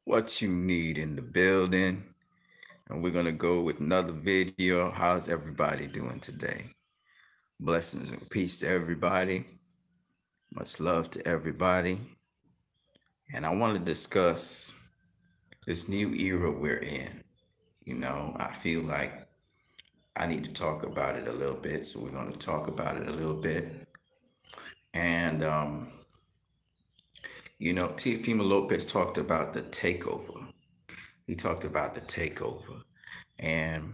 What you need in the building. And we're going to go with another video. How's everybody doing today? Blessings and peace to everybody. Much love to everybody. And I want to discuss this new era we're in. I feel like I need to talk about it a little bit. So we're going to talk about it a little bit. And, Teofimo Lopez talked about the takeover. He talked about the takeover. And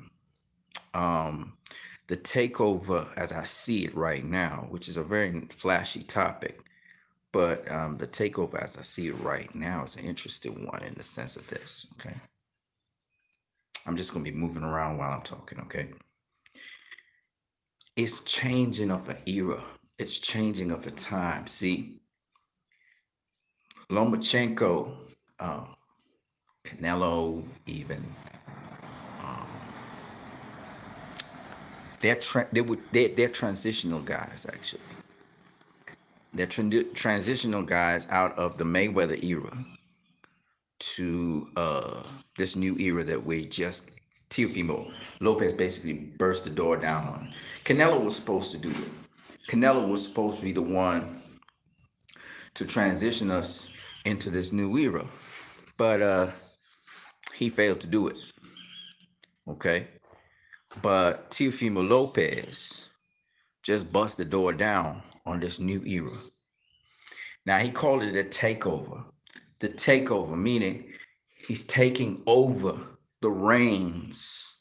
the takeover, as I see it right now, which is a very flashy topic, but the takeover, as I see it right now, is an interesting one in the sense of this. Okay, I'm just gonna be moving around while I'm talking. Okay, it's changing of an era. It's changing of a time. See, Lomachenko, Canelo, even they're transitional guys actually. They're transitional guys out of the Mayweather era to this new era that we just Teofimo Lopez basically burst the door down on. Canelo was supposed to do it. Canelo was supposed to be the one to transition us into this new era, but he failed to do it. Okay, but Teofimo Lopez just bust the door down on this new era. Now he called it a takeover. The takeover, meaning he's taking over the reins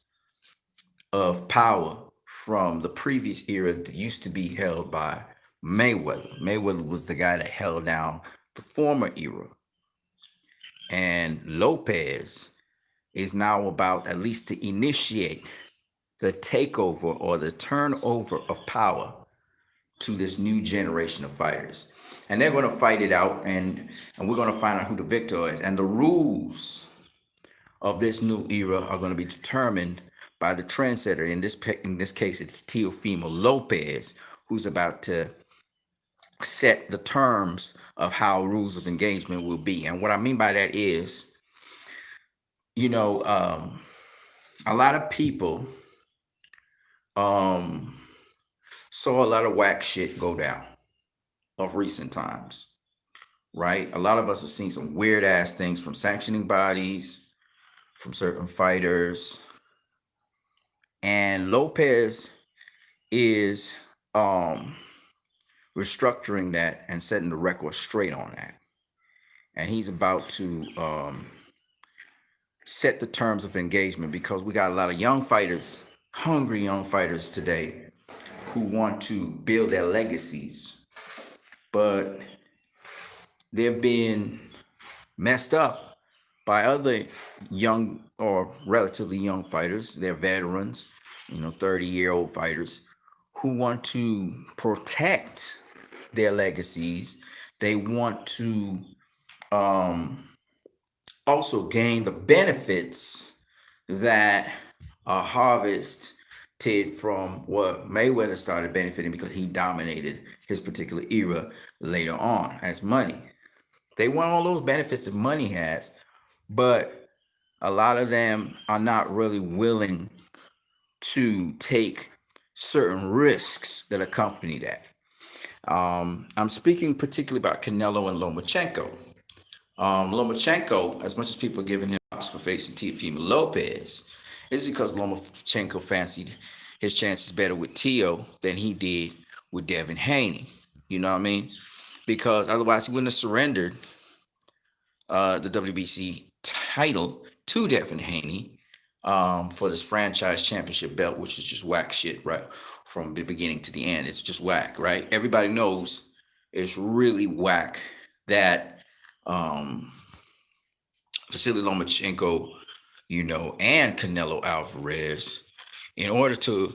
of power from the previous era that used to be held by Mayweather. Mayweather was the guy that held down the former era. And Lopez is now about at least to initiate the takeover or the turnover of power to this new generation of fighters. And they're going to fight it out, and we're going to find out who the victor is. And the rules of this new era are going to be determined by the trendsetter. In this case, it's Teofimo Lopez, who's about to set the terms of how rules of engagement will be. And what I mean by that is, a lot of people saw a lot of whack shit go down of recent times, right? A lot of us have seen some weird ass things from sanctioning bodies, from certain fighters, and Lopez is restructuring that and setting the record straight on that. And he's about to set the terms of engagement because we got a lot of young fighters, hungry young fighters today who want to build their legacies, but they're being messed up by other young or relatively young fighters. They're veterans, 30-year-old fighters who want to protect their legacies. They want to also gain the benefits that are harvested from what Mayweather started benefiting because he dominated his particular era later on as money. They want all those benefits that money has, but a lot of them are not really willing to take certain risks that accompany that. I'm speaking particularly about Canelo and Lomachenko. Lomachenko, as much as people are giving him props for facing Teofimo Lopez, is because Lomachenko fancied his chances better with Teo than he did with Devin Haney. You know what I mean? Because otherwise he wouldn't have surrendered the WBC title to Devin Haney for this franchise championship belt, which is just whack shit, right? From the beginning to the end. It's just whack, right? Everybody knows it's really whack that Vasily Lomachenko, and Canelo Alvarez, in order to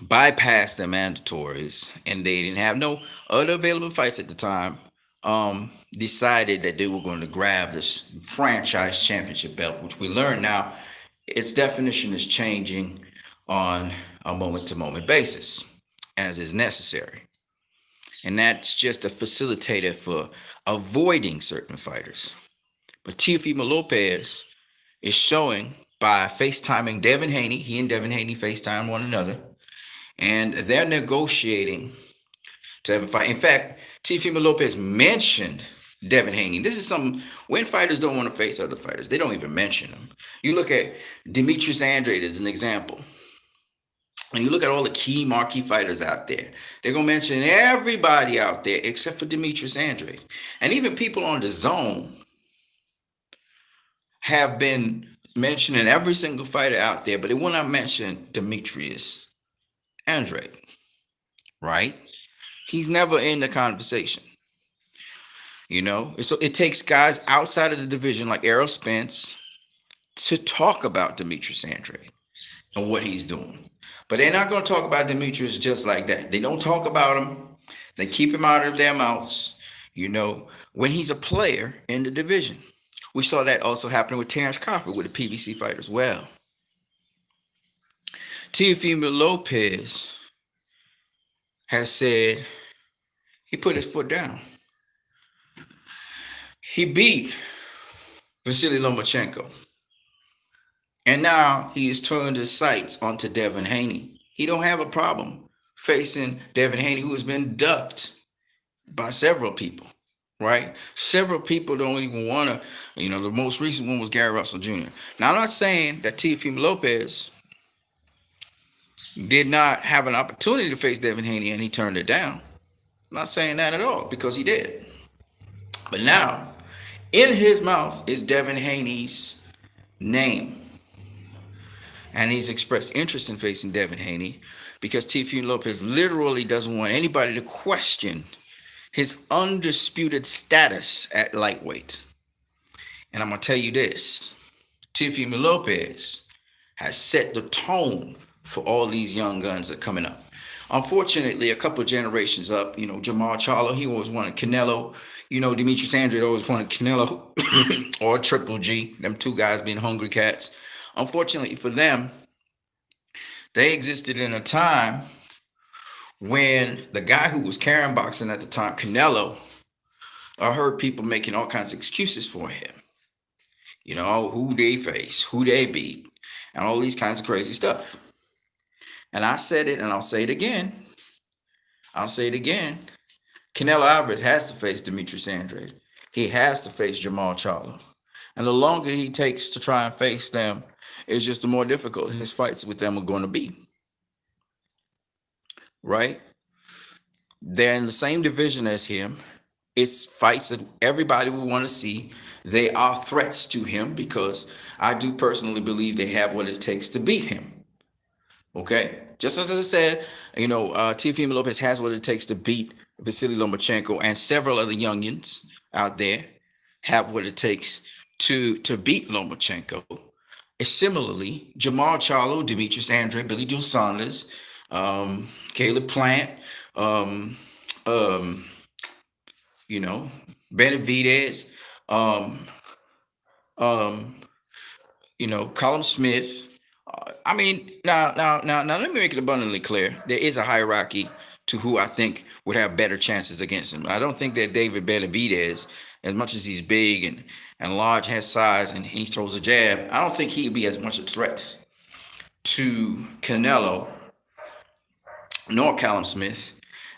bypass the mandatories, and they didn't have no other available fights at the time, decided that they were going to grab this franchise championship belt, which we learn now its definition is changing on a moment-to-moment basis, as is necessary. and that's just a facilitator for avoiding certain fighters. But Teofimo Lopez is showing by FaceTiming Devin Haney. He and Devin Haney FaceTime one another, and they're negotiating to have a fight. In fact, Teofimo Lopez mentioned Devin Haney. This is something when fighters don't want to face other fighters, they don't even mention them. You look at Demetrius Andrade as an example, and you look at all the key marquee fighters out there. They're gonna mention everybody out there except for Demetrius Andrade, and even people on the zone have been mentioning every single fighter out there, but they will not mention Demetrius Andrade, right? He's never in the conversation. So it takes guys outside of the division like Errol Spence to talk about Demetrius Andrade and what he's doing. But they're not going to talk about Demetrius just like that. They don't talk about him. They keep him out of their mouths, when he's a player in the division. We saw that also happening with Terrence Crawford with the PBC fight as well. Teofimo Lopez has said he put his foot down. He beat Vasily Lomachenko. And now he has turned his sights onto Devin Haney. He don't have a problem facing Devin Haney, who has been ducked by several people, right? Several people don't even want to, the most recent one was Gary Russell Jr. Now, I'm not saying that Teofimo Lopez did not have an opportunity to face Devin Haney and he turned it down. I'm not saying that at all, because he did. But now, in his mouth is Devin Haney's name. And he's expressed interest in facing Devin Haney because Teofimo Lopez literally doesn't want anybody to question his undisputed status at lightweight. And I'm going to tell you this. Teofimo Lopez has set the tone for all these young guns that are coming up. Unfortunately, a couple of generations up, Jamal Charlo, he always wanted Canelo. Demetrius Andrade always wanted Canelo or Triple G, them two guys being hungry cats. Unfortunately for them, they existed in a time when the guy who was carrying boxing at the time, Canelo, I heard people making all kinds of excuses for him. Who they face, who they beat, and all these kinds of crazy stuff. And I said it, and I'll say it again. Canelo Alvarez has to face Demetrius Andrade. He has to face Jamal Charlo. And the longer he takes to try and face them, it's just the more difficult his fights with them are going to be. Right? They're in the same division as him. It's fights that everybody will want to see. They are threats to him because I do personally believe they have what it takes to beat him. Okay? Just as I said, Teofimo Lopez has what it takes to beat Vasily Lomachenko, and several other youngins out there have what it takes to beat Lomachenko. Similarly, Jamal Charlo, Demetrius Andrade, Billy Joe Saunders, Caleb Plant, Benavidez, Callum Smith. Now, let me make it abundantly clear. There is a hierarchy to who I think would have better chances against him. I don't think that David Benavidez, as much as he's big and large, has size, and he throws a jab, I don't think he'd be as much a threat to Canelo nor Callum Smith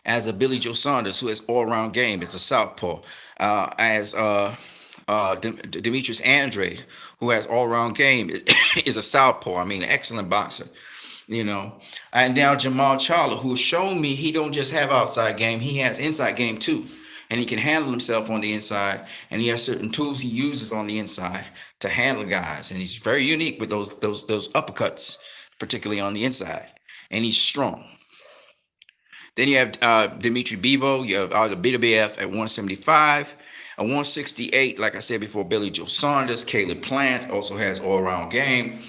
as a Billy Joe Saunders, who has all-around game. It's a southpaw. As Demetrius Andrade, who has all-around game, is a southpaw. An excellent boxer. And now Jamal Charlo, who's shown me he don't just have outside game, he has inside game too. And he can handle himself on the inside, and he has certain tools he uses on the inside to handle guys. And he's very unique with those uppercuts, particularly on the inside. And he's strong. Then you have Dimitri Bivol. You have the BWF at 175. At 168, like I said before, Billy Joe Saunders. Caleb Plant also has all-around game.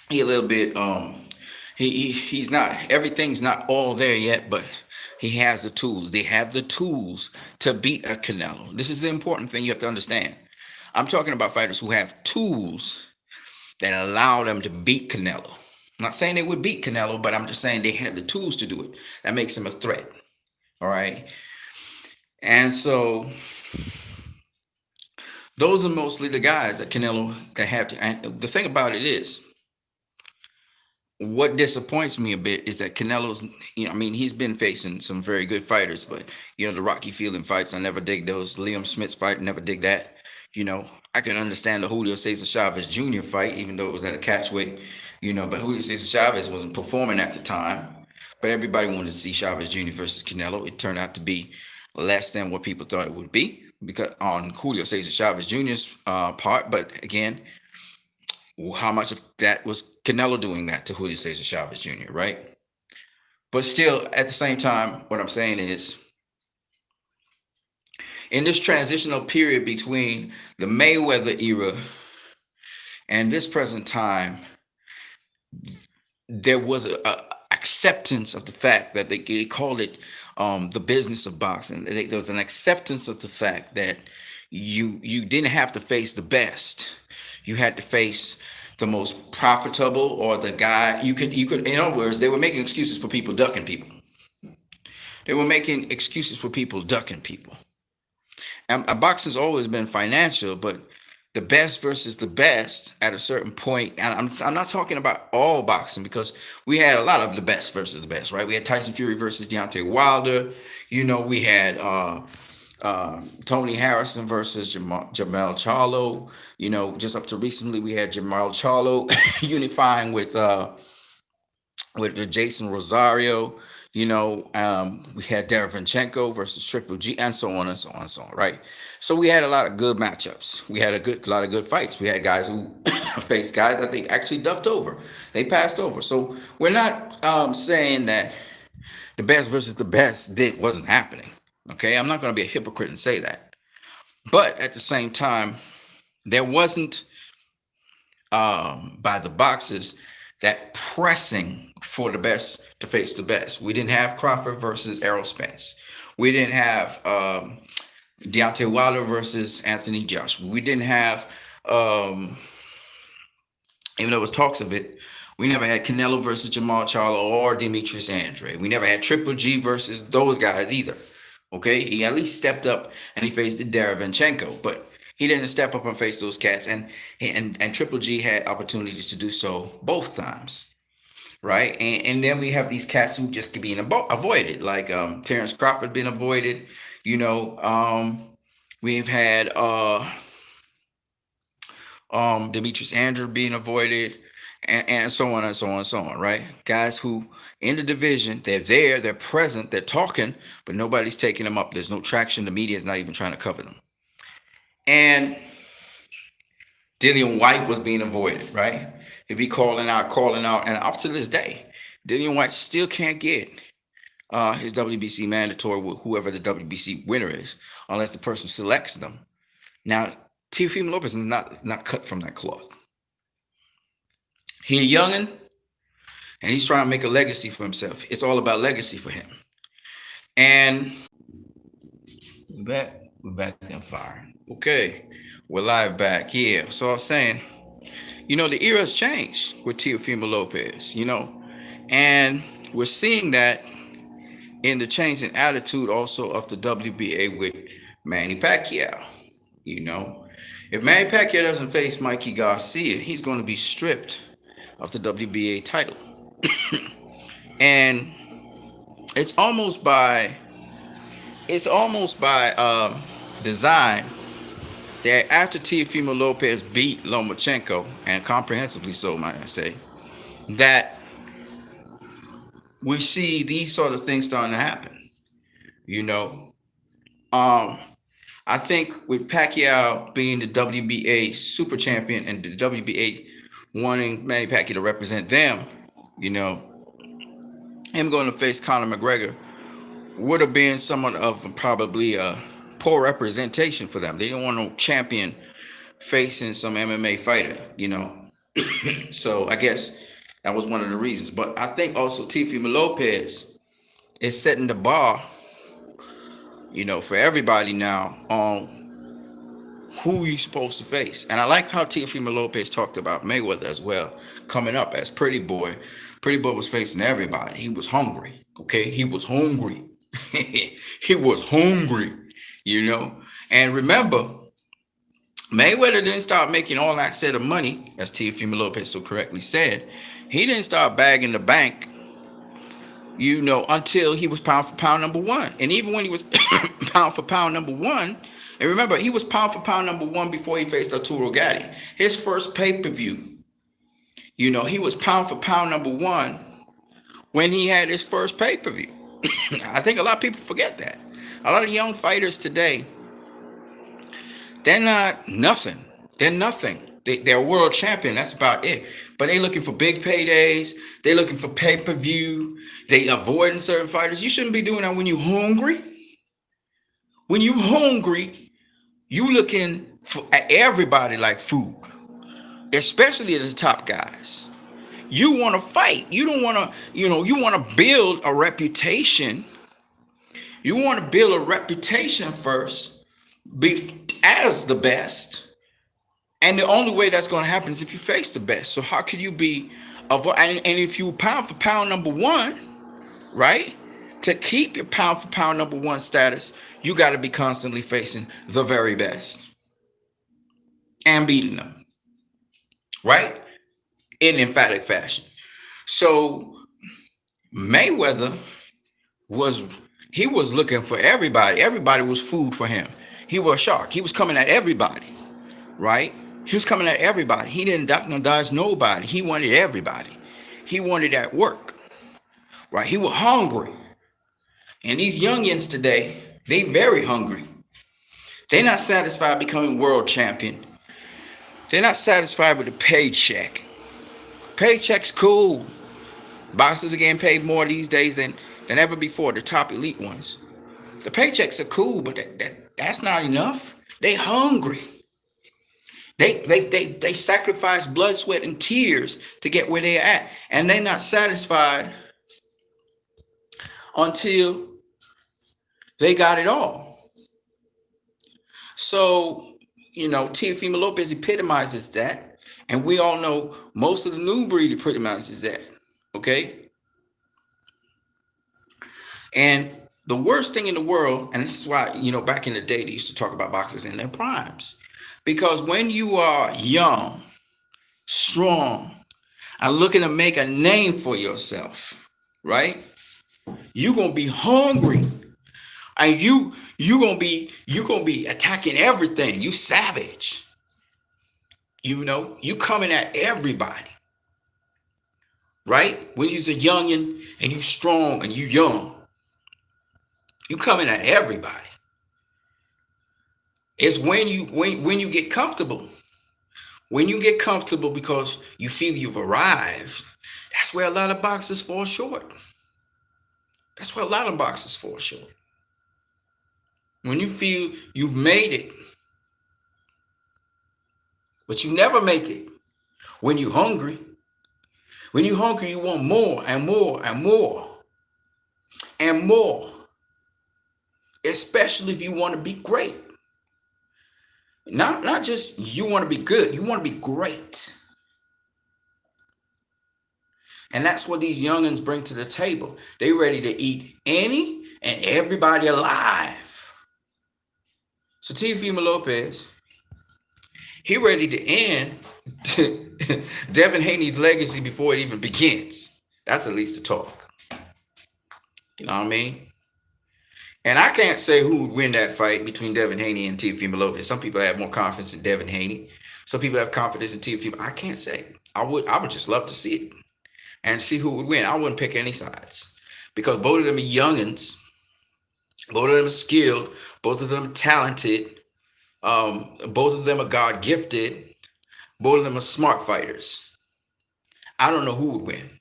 He a little bit, he's not, everything's not all there yet, but he has the tools. They have the tools to beat a Canelo. This is the important thing you have to understand. I'm talking about fighters who have tools that allow them to beat Canelo. I'm not saying they would beat Canelo, but I'm just saying they have the tools to do it. That makes him a threat. All right. And so those are mostly the guys that Canelo that have to. And the thing about it is, what disappoints me a bit is that Canelo's, I mean, he's been facing some very good fighters, but the Rocky Fielding fights, I never dig those. Liam Smith's fight, never dig that. I can understand the Julio Cesar Chavez Jr. fight, even though it was at a catchweight. But Julio Cesar Chavez wasn't performing at the time. But everybody wanted to see Chavez Jr. versus Canelo. It turned out to be less than what people thought it would be because on Julio Cesar Chavez Jr.'s part. But again, how much of that was Canelo doing that to Julio Cesar Chavez Jr., right? But still, at the same time, what I'm saying is, in this transitional period between the Mayweather era and this present time, there was a acceptance of the fact that they called it the business of boxing. There was an acceptance of the fact that you didn't have to face the best. You had to face the most profitable or the guy you could. In other words, they were making excuses for people ducking people. They were making excuses for people ducking people. And boxing's always been financial, but the best versus the best at a certain point, and I'm not talking about all boxing because we had a lot of the best versus the best, right? We had Tyson Fury versus Deontay Wilder. We had Tony Harrison versus Jamal Charlo. Just up to recently, we had Jamal Charlo unifying with the Jason Rosario. We had Derevanchenko versus Triple G, and so on and so on and so on, right? So we had a lot of good matchups. We had lot of good fights. We had guys who faced guys that they actually ducked over. They passed over. So we're not saying that the best versus the best wasn't happening. Okay, I'm not going to be a hypocrite and say that. But at the same time, there wasn't by the boxers that pressing for the best to face the best. We didn't have Crawford versus Errol Spence. We didn't have Deontay Wilder versus Anthony Joshua. We didn't have, even though there was talks of it, we never had Canelo versus Jamal Charlo or Demetrius Andre. We never had Triple G versus those guys either. Okay, he at least stepped up and he faced Derevanchenko, but he didn't step up and face those cats. And Triple G had opportunities to do so both times, right? And then we have these cats who just being avoided, like Terrence Crawford being avoided. We've had Demetrius Andrew being avoided, and so on and so on and so on, right? Guys who in the division, they're there, they're present, they're talking, but nobody's taking them up. There's no traction. The media is not even trying to cover them. And Dillian White was being avoided, right? He'd be calling out, and up to this day, Dillian White still can't get his WBC mandatory with whoever the WBC winner is, unless the person selects them. Now, Teofimo Lopez is not cut from that cloth. He a youngin', and he's trying to make a legacy for himself. It's all about legacy for him. And we're back and firing. Okay, we're live back. Yeah, so I was saying, the era's changed with Teofimo Lopez, and we're seeing that in the change in attitude also of the WBA with Manny Pacquiao. If Manny Pacquiao doesn't face Mikey Garcia, he's going to be stripped of the WBA title. And it's almost by design that after Teofimo Lopez beat Lomachenko, and comprehensively so, might I say, that we see these sort of things starting to happen. I think with Pacquiao being the WBA super champion and the WBA wanting Manny Pacquiao to represent them, him going to face Conor McGregor would have been somewhat of probably a poor representation for them. They didn't want no champion facing some MMA fighter, So I guess that was one of the reasons. But I think also Teofimo Lopez is setting the bar, for everybody now on who you're supposed to face. And I like how Teofimo Lopez talked about Mayweather as well, coming up as Pretty Boy. Pretty Boy was facing everybody. He was hungry. Okay, he was hungry. He was hungry. you know. And remember, Mayweather didn't start making all that set of money, as Teofimo Lopez so correctly said. He didn't start bagging the bank, until he was pound for pound number one. And even when he was pound for pound number one, and remember, he was pound for pound number one before he faced Arturo Gatti. His first pay-per-view, he was pound for pound number one when he had his first pay-per-view. I think a lot of people forget that. A lot of young fighters today, they're not nothing. They're nothing. They're world champion. That's about it. But they looking for big paydays. They're looking for pay-per-view. They avoiding certain fighters. You shouldn't be doing that when you're hungry. When you're hungry, you looking at everybody like food, especially the top guys. You want to fight. You don't want to, you want to build a reputation. You want to build a reputation first, be as the best. And the only way that's going to happen is if you face the best. So how could you be, and if you pound for pound number one, right? To keep your pound for pound number one status, you got to be constantly facing the very best and beating them, right? In emphatic fashion. So Mayweather was looking for everybody. Everybody was food for him. He was a shark. He was coming at everybody, right? He was coming at everybody. He didn't duck nor dodge nobody. He wanted everybody. He wanted that work, right? He was hungry. And these youngins today, they very hungry. They're not satisfied becoming world champion. They're not satisfied with the paycheck. Paycheck's cool. Boxers are getting paid more these days than ever before, the top elite ones. The paychecks are cool, but that's not enough. They hungry. They sacrifice blood, sweat, and tears to get where they're at. And they're not satisfied until they got it all. So, Teofimo Lopez epitomizes that. And we all know most of the new breed epitomizes that. Okay? And the worst thing in the world, and this is why, back in the day, they used to talk about boxers in their primes. Because when you are young, strong, and looking to make a name for yourself, right? You're gonna be hungry. And you're gonna be attacking everything. You savage. You coming at everybody. Right? When you're a youngin' and you strong and you young, you coming at everybody. It's when you get comfortable. When you get comfortable because you feel you've arrived, that's where a lot of boxers fall short. That's where a lot of boxers fall short. When you feel you've made it, but you never make it. When you're hungry. When you're hungry, you want more and more and more and more. Especially if you want to be great. Not just you want to be good, you want to be great. And that's what these youngins bring to the table. They ready to eat any and everybody alive. So Teofimo Lopez, he ready to end Devin Haney's legacy before it even begins. That's at least the talk. You know what I mean? And I can't say who would win that fight between Devin Haney and Teofimo Lopez. Some people have more confidence in Devin Haney. Some people have confidence in Teofimo. I can't say. I would just love to see it and see who would win. I wouldn't pick any sides because both of them are youngins. Both of them are skilled. Both of them are talented. Both of them are God gifted. Both of them are smart fighters. I don't know who would win.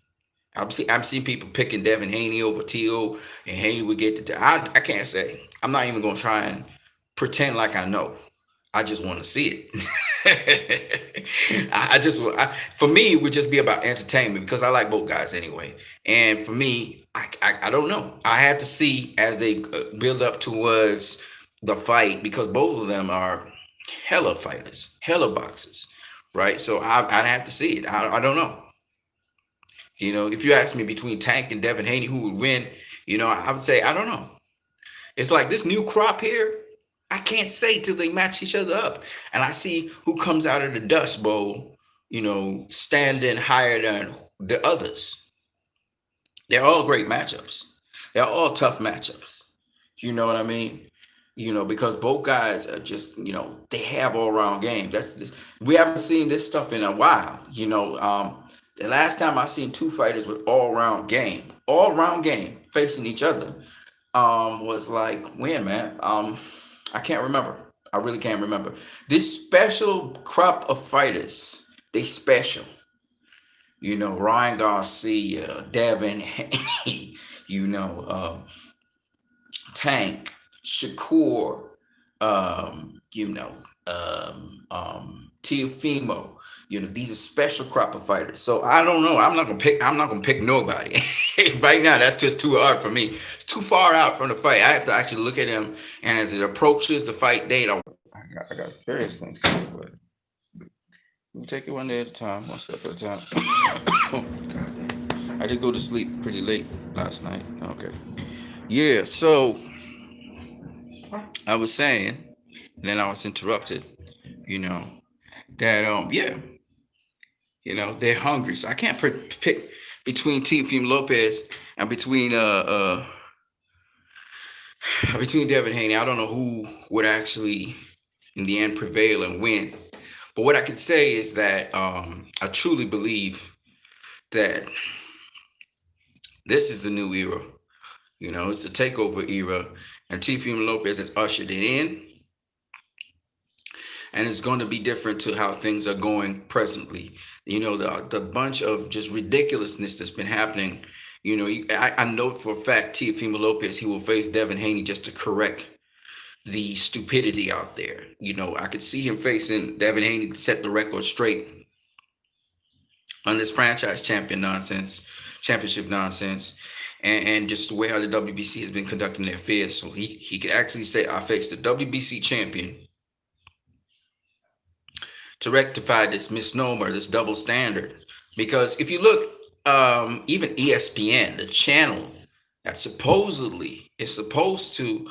I'm seeing people picking Devin Haney over Teo, and Haney would get the. I can't say. I'm not even gonna try and pretend like I know. I just want to see it. For me, it would just be about entertainment because I like both guys anyway. And for me, I don't know. I have to see as they build up towards the fight because both of them are hella fighters, hella boxers, right? So I'd have to see it. I don't know. If you ask me between Tank and Devin Haney, who would win, I would say, I don't know. It's like this new crop here. I can't say till they match each other up. And I see who comes out of the Dust Bowl, standing higher than the others. They're all great matchups. They're all tough matchups. You know what I mean? Because both guys are just, they have all round game. That's this. We haven't seen this stuff in a while. The last time I seen two fighters with all round game facing each other, was like when, man? I can't remember. I really can't remember. This special crop of fighters, they special. Ryan Garcia, Devin, you know, Tank, Shakur, Teofimo. These are special crop of fighters. So I don't know. I'm not gonna pick. I'm not gonna pick nobody right now. That's just too hard for me. It's too far out from the fight. I have to actually look at him, and as it approaches the fight date, I got various things to do, but we'll take it one day at a time, one step at a time. God damn. I did go to sleep pretty late last night. Okay. Yeah. So I was saying, and then I was interrupted. You know that yeah, they're hungry. So I can't pick between Teofimo Lopez and between Devin Haney. I don't know who would actually in the end prevail and win. But what I can say is that I truly believe that this is the new era. It's the takeover era, and Teofimo Lopez has ushered it in, and it's going to be different to how things are going presently. The bunch of just ridiculousness that's been happening. I know for a fact Teofimo Lopez, he will face Devin Haney just to correct the stupidity out there. I could see him facing Devin Haney to set the record straight on this franchise championship nonsense, and just the way how the WBC has been conducting their affairs. So he could actually say, I faced the WBC champion to rectify this misnomer, this double standard. Because if you look, even ESPN, the channel that supposedly is supposed to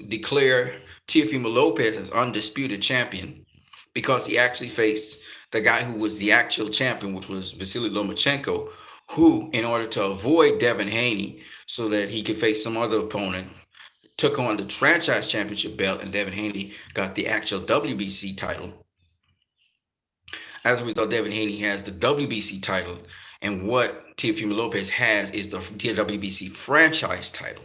declare Teofimo Lopez as undisputed champion, because he actually faced the guy who was the actual champion, which was Vasily Lomachenko, who, in order to avoid Devin Haney so that he could face some other opponent, took on the franchise championship belt, and Devin Haney got the actual WBC title. As a result, Devin Haney has the WBC title, and what Teofimo Lopez has is the WBC franchise title.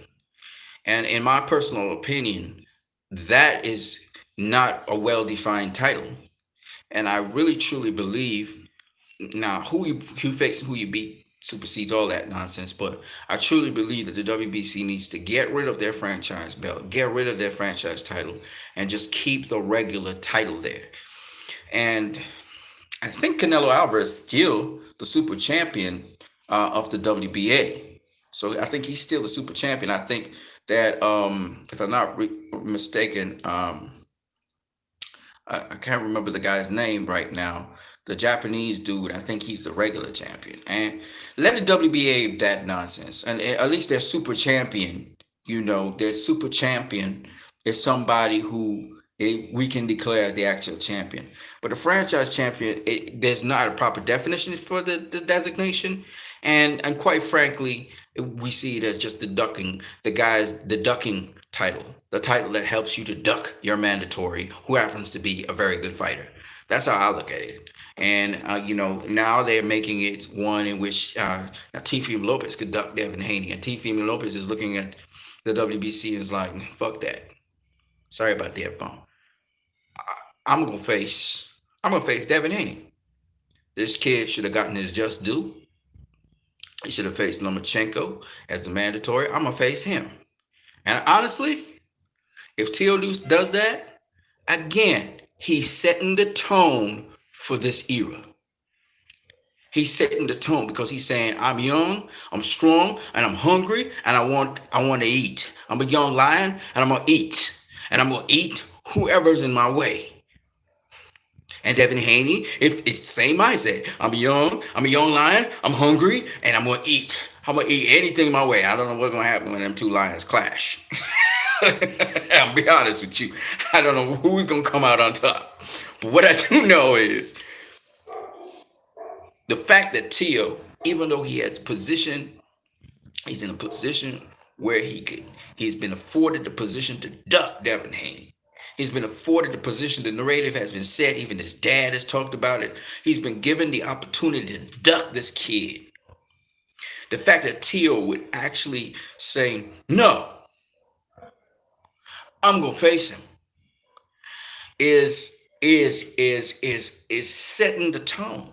And in my personal opinion, that is not a well-defined title. And I really truly believe, now who you face and who you beat supersedes all that nonsense, but I truly believe that the WBC needs to get rid of their franchise belt, get rid of their franchise title, and just keep the regular title there. And I think Canelo Alvarez is still the super champion of the WBA. So I think he's still the super champion. I think that, if I'm not mistaken, I can't remember the guy's name right now. The Japanese dude, I think he's the regular champion. And let the WBA that nonsense. And at least their super champion, their super champion is somebody who we can declare as the actual champion. But the franchise champion, there's not a proper definition for the designation. And quite frankly, we see it as just the ducking title, the title that helps you to duck your mandatory, who happens to be a very good fighter. That's how I look at it. And now they're making it one in which now Teofimo Lopez could duck Devin Haney, and Teofimo Lopez is looking at the WBC and is like, fuck that. Sorry about the F-bomb. I'm gonna face Devin Haney. This kid should have gotten his just due. He should have faced Lomachenko as the mandatory. I'm gonna face him. And honestly, if Teo does that, again, he's setting the tone for this era. He's setting the tone because he's saying, I'm young, I'm strong, and I'm hungry, and I want to eat. I'm a young lion, and I'm gonna eat. And I'm gonna eat whoever's in my way. And Devin Haney, if it's the same mindset. I'm a young lion, I'm hungry, and I'm gonna eat. I'm gonna eat anything my way. I don't know what's gonna happen when them two lions clash. I'll be honest with you. I don't know who's gonna come out on top. But what I do know is the fact that Tio, even though he has position, he's in a position where he's been afforded the position to duck Devin Haney. He's been afforded the position, the narrative has been said, even his dad has talked about it. He's been given the opportunity to duck this kid. The fact that Tio would actually say, no, I'm gonna face him is setting the tone.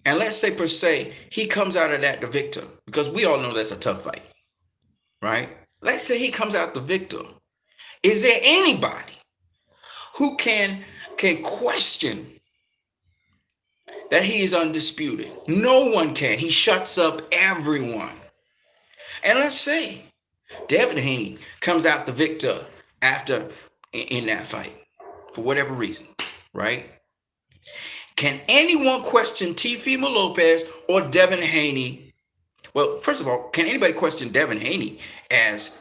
And let's say per se, he comes out of that the victor, because we all know that's a tough fight, right? Let's say he comes out the victor. Is there anybody who can question that he is undisputed? No one can. He shuts up everyone. And let's say Devin Haney comes out the victor after in that fight for whatever reason, right? Can anyone question Teofimo Lopez or Devin Haney? Well, first of all, can anybody question Devin Haney as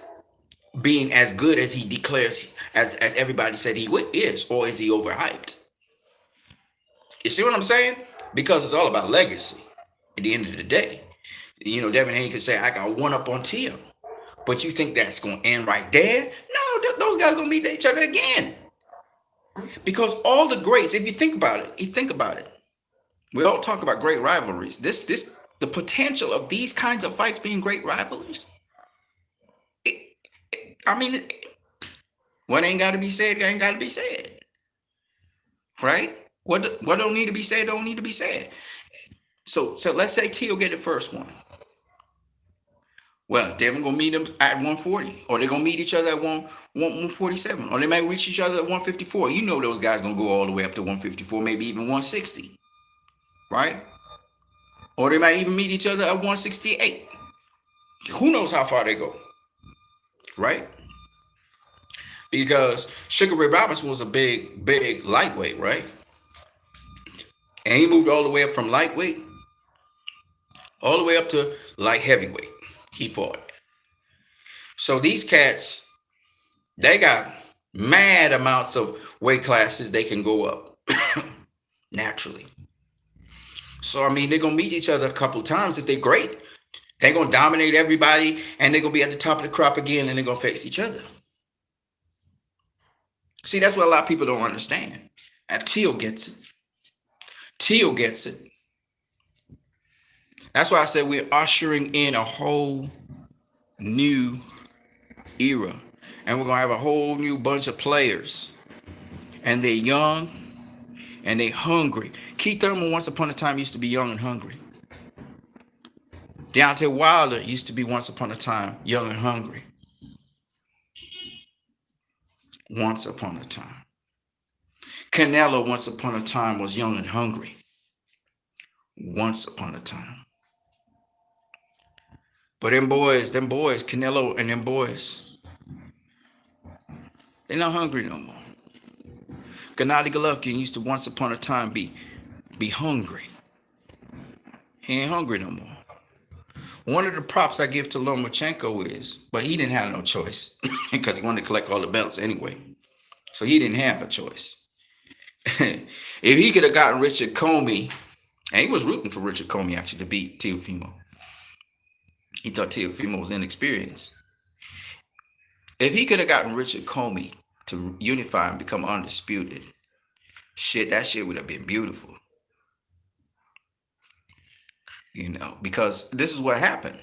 being as good as he declares, as everybody said he is, or is he overhyped? You see what I'm saying? Because it's all about legacy at the end of the day. You know, Devin Haney could say, I got one up on Tio. But you think that's going to end right there? No, those guys are going to meet each other again. Because all the greats, if you think about it, we all talk about great rivalries. The potential of these kinds of fights being great rivalries. What ain't got to be said, ain't got to be said. Right? What don't need to be said, don't need to be said. So let's say Tio get the first one. Well, they're gonna meet them at 140, or they're gonna meet each other at 147, or they might reach each other at 154. You know those guys gonna go all the way up to 154, maybe even 160, right? Or they might even meet each other at 168. Who knows how far they go, right? Because Sugar Ray Robinson was a big lightweight, right? And he moved all the way up from lightweight all the way up to light heavyweight. He fought. So these cats, they got mad amounts of weight classes they can go up naturally. So, I mean, they're going to meet each other a couple times if they're great. They're going to dominate everybody, and they're going to be at the top of the crop again, and they're going to face each other. See, that's what a lot of people don't understand. And Tio gets it. Tio gets it. That's why I said we're ushering in a whole new era. And we're going to have a whole new bunch of players. And they're young and they're hungry. Keith Thurman once upon a time used to be young and hungry. Deontay Wilder used to be once upon a time young and hungry. Once upon a time. Canelo once upon a time was young and hungry. Once upon a time. But them boys, Canelo and them boys, they're not hungry no more. Gennady Golovkin used to once upon a time be hungry. He ain't hungry no more. One of the props I give to Lomachenko is, but he didn't have no choice because he wanted to collect all the belts anyway. So he didn't have a choice. If he could have gotten Richard Comey, and he was rooting for Richard Comey actually to beat Teofimo. He thought Teofimo was inexperienced. If he could have gotten Richard Comey to unify and become undisputed, that shit would have been beautiful. You know, because this is what happened.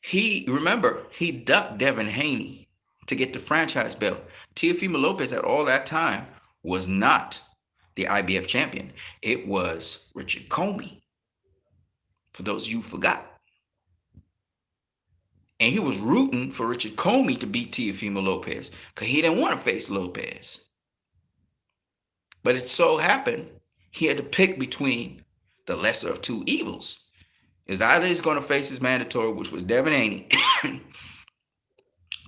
He ducked Devin Haney to get the franchise belt. Teofimo Lopez at all that time was not the IBF champion. It was Richard Comey. For those of you who forgot. And he was rooting for Richard Comey to beat Teofimo Lopez because he didn't want to face Lopez. But it so happened he had to pick between the lesser of two evils. Is either he's going to face his mandatory, which was Devin Haney,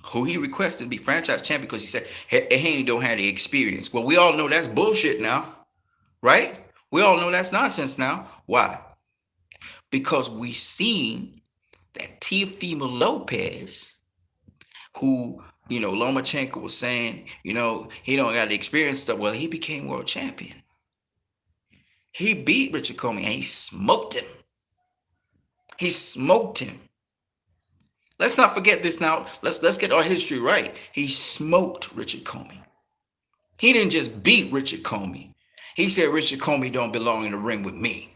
who he requested to be franchise champion because he said Haney don't have the experience. Well, we all know that's bullshit now, right? We all know that's nonsense now. Why? Because we seen that Teofimo Lopez who, Lomachenko was saying, he don't got the experience stuff. Well, he became world champion. He beat Richard Comey and he smoked him. He smoked him. Let's not forget this now. Let's get our history right. He smoked Richard Comey. He didn't just beat Richard Comey. He said Richard Comey don't belong in the ring with me.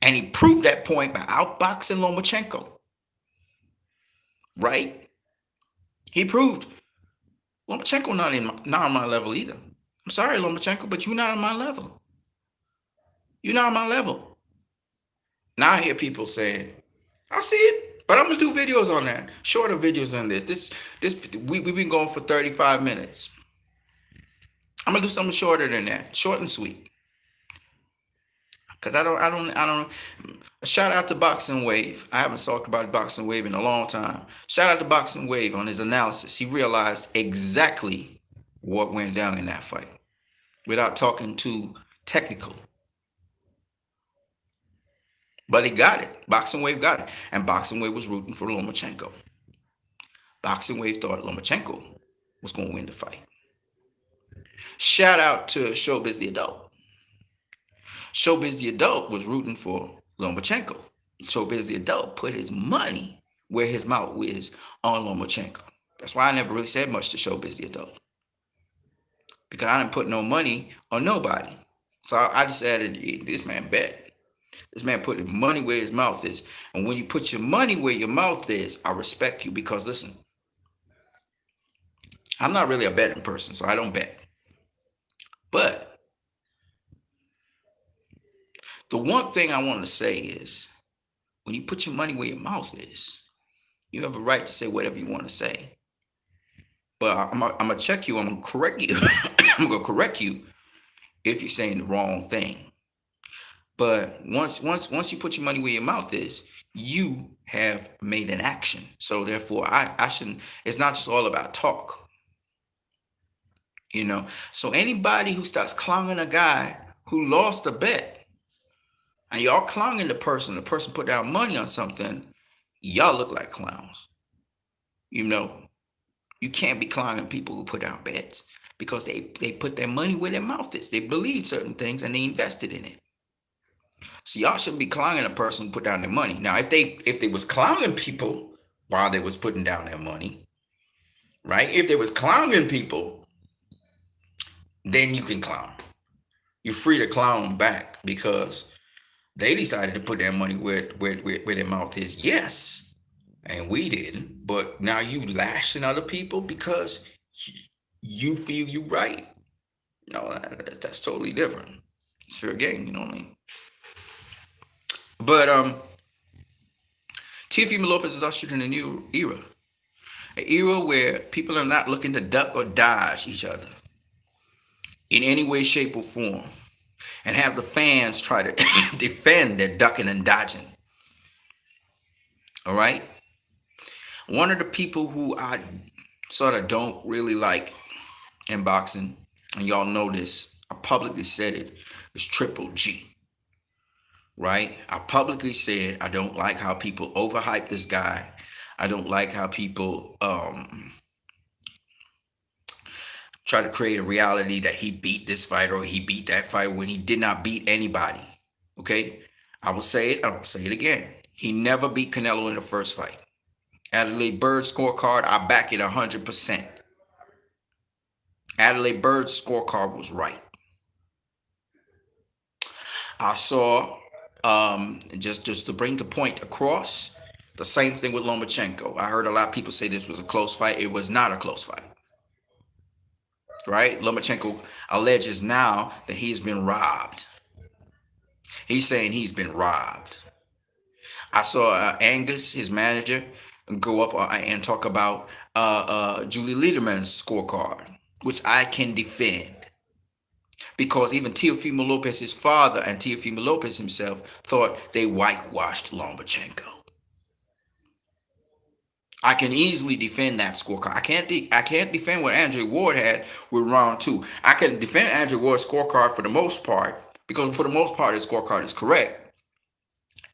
And he proved that point by outboxing Lomachenko. Right? He proved Lomachenko not on my level either. I'm sorry, Lomachenko, but you're not on my level. You're not on my level. Now I hear people saying, I see it, but I'm gonna do videos on that. Shorter videos on this. We've been going for 35 minutes. I'm gonna do something shorter than that, short and sweet. Cause I don't. Shout out to Boxing Wave. I haven't talked about Boxing Wave in a long time. Shout out to Boxing Wave on his analysis. He realized exactly what went down in that fight, without talking too technical. But he got it. Boxing Wave got it, and Boxing Wave was rooting for Lomachenko. Boxing Wave thought Lomachenko was gonna win the fight. Shout out to Showbiz the Adult. Showbiz the Adult was rooting for Lomachenko. Showbiz the Adult put his money where his mouth is on Lomachenko. That's why I never really said much to Showbiz the Adult, because I didn't put no money on nobody. So I just added, this man bet. This man put money where his mouth is. And when you put your money where your mouth is, I respect you, because listen, I'm not really a betting person, so I don't bet. But the one thing I want to say is, when you put your money where your mouth is, you have a right to say whatever you want to say. But I'm going to check you. I'm going to correct you. I'm going to correct you if you're saying the wrong thing. But once you put your money where your mouth is, you have made an action. So therefore, I shouldn't. It's not just all about talk. So anybody who starts clowning a guy who lost a bet, and y'all clowning the person put down money on something, y'all look like clowns. You can't be clowning people who put down bets, because they put their money where their mouth is. They believe certain things and they invested in it. So y'all shouldn't be clowning a person who put down their money. Now, if they was clowning people while they was putting down their money, right? If they was clowning people, then you can clown. You're free to clown them back, because they decided to put their money where their mouth is. Yes, and we didn't. But now you lashing other people because you feel you right. No, that's totally different. It's fair game, you know what I mean? But Teofimo Lopez is ushered in a new era. An era where people are not looking to duck or dodge each other in any way, shape, or form, and have the fans try to defend their ducking and dodging. All right? One of the people who I sort of don't really like in boxing, and y'all know this, I publicly said it, is Triple G. Right? I publicly said I don't like how people overhype this guy. I don't like how people try to create a reality that he beat this fight or he beat that fight, when he did not beat anybody. Okay? I will say it, I'll say it again. He never beat Canelo in the first fight. Adelaide Bird's scorecard, I back it 100%. Adelaide Bird's scorecard was right. I saw, just to bring the point across, the same thing with Lomachenko. I heard a lot of people say this was a close fight. It was not a close fight. Right? Lomachenko alleges now that he's been robbed. He's saying he's been robbed. I saw Angus, his manager, go up and talk about Julie Lederman's scorecard, which I can defend. Because even Teofimo Lopez, his father, and Teofimo Lopez himself thought they whitewashed Lomachenko. I can easily defend that scorecard. I can't defend what Andre Ward had with round 2. I can defend Andre Ward's scorecard for the most part, because for the most part his scorecard is correct.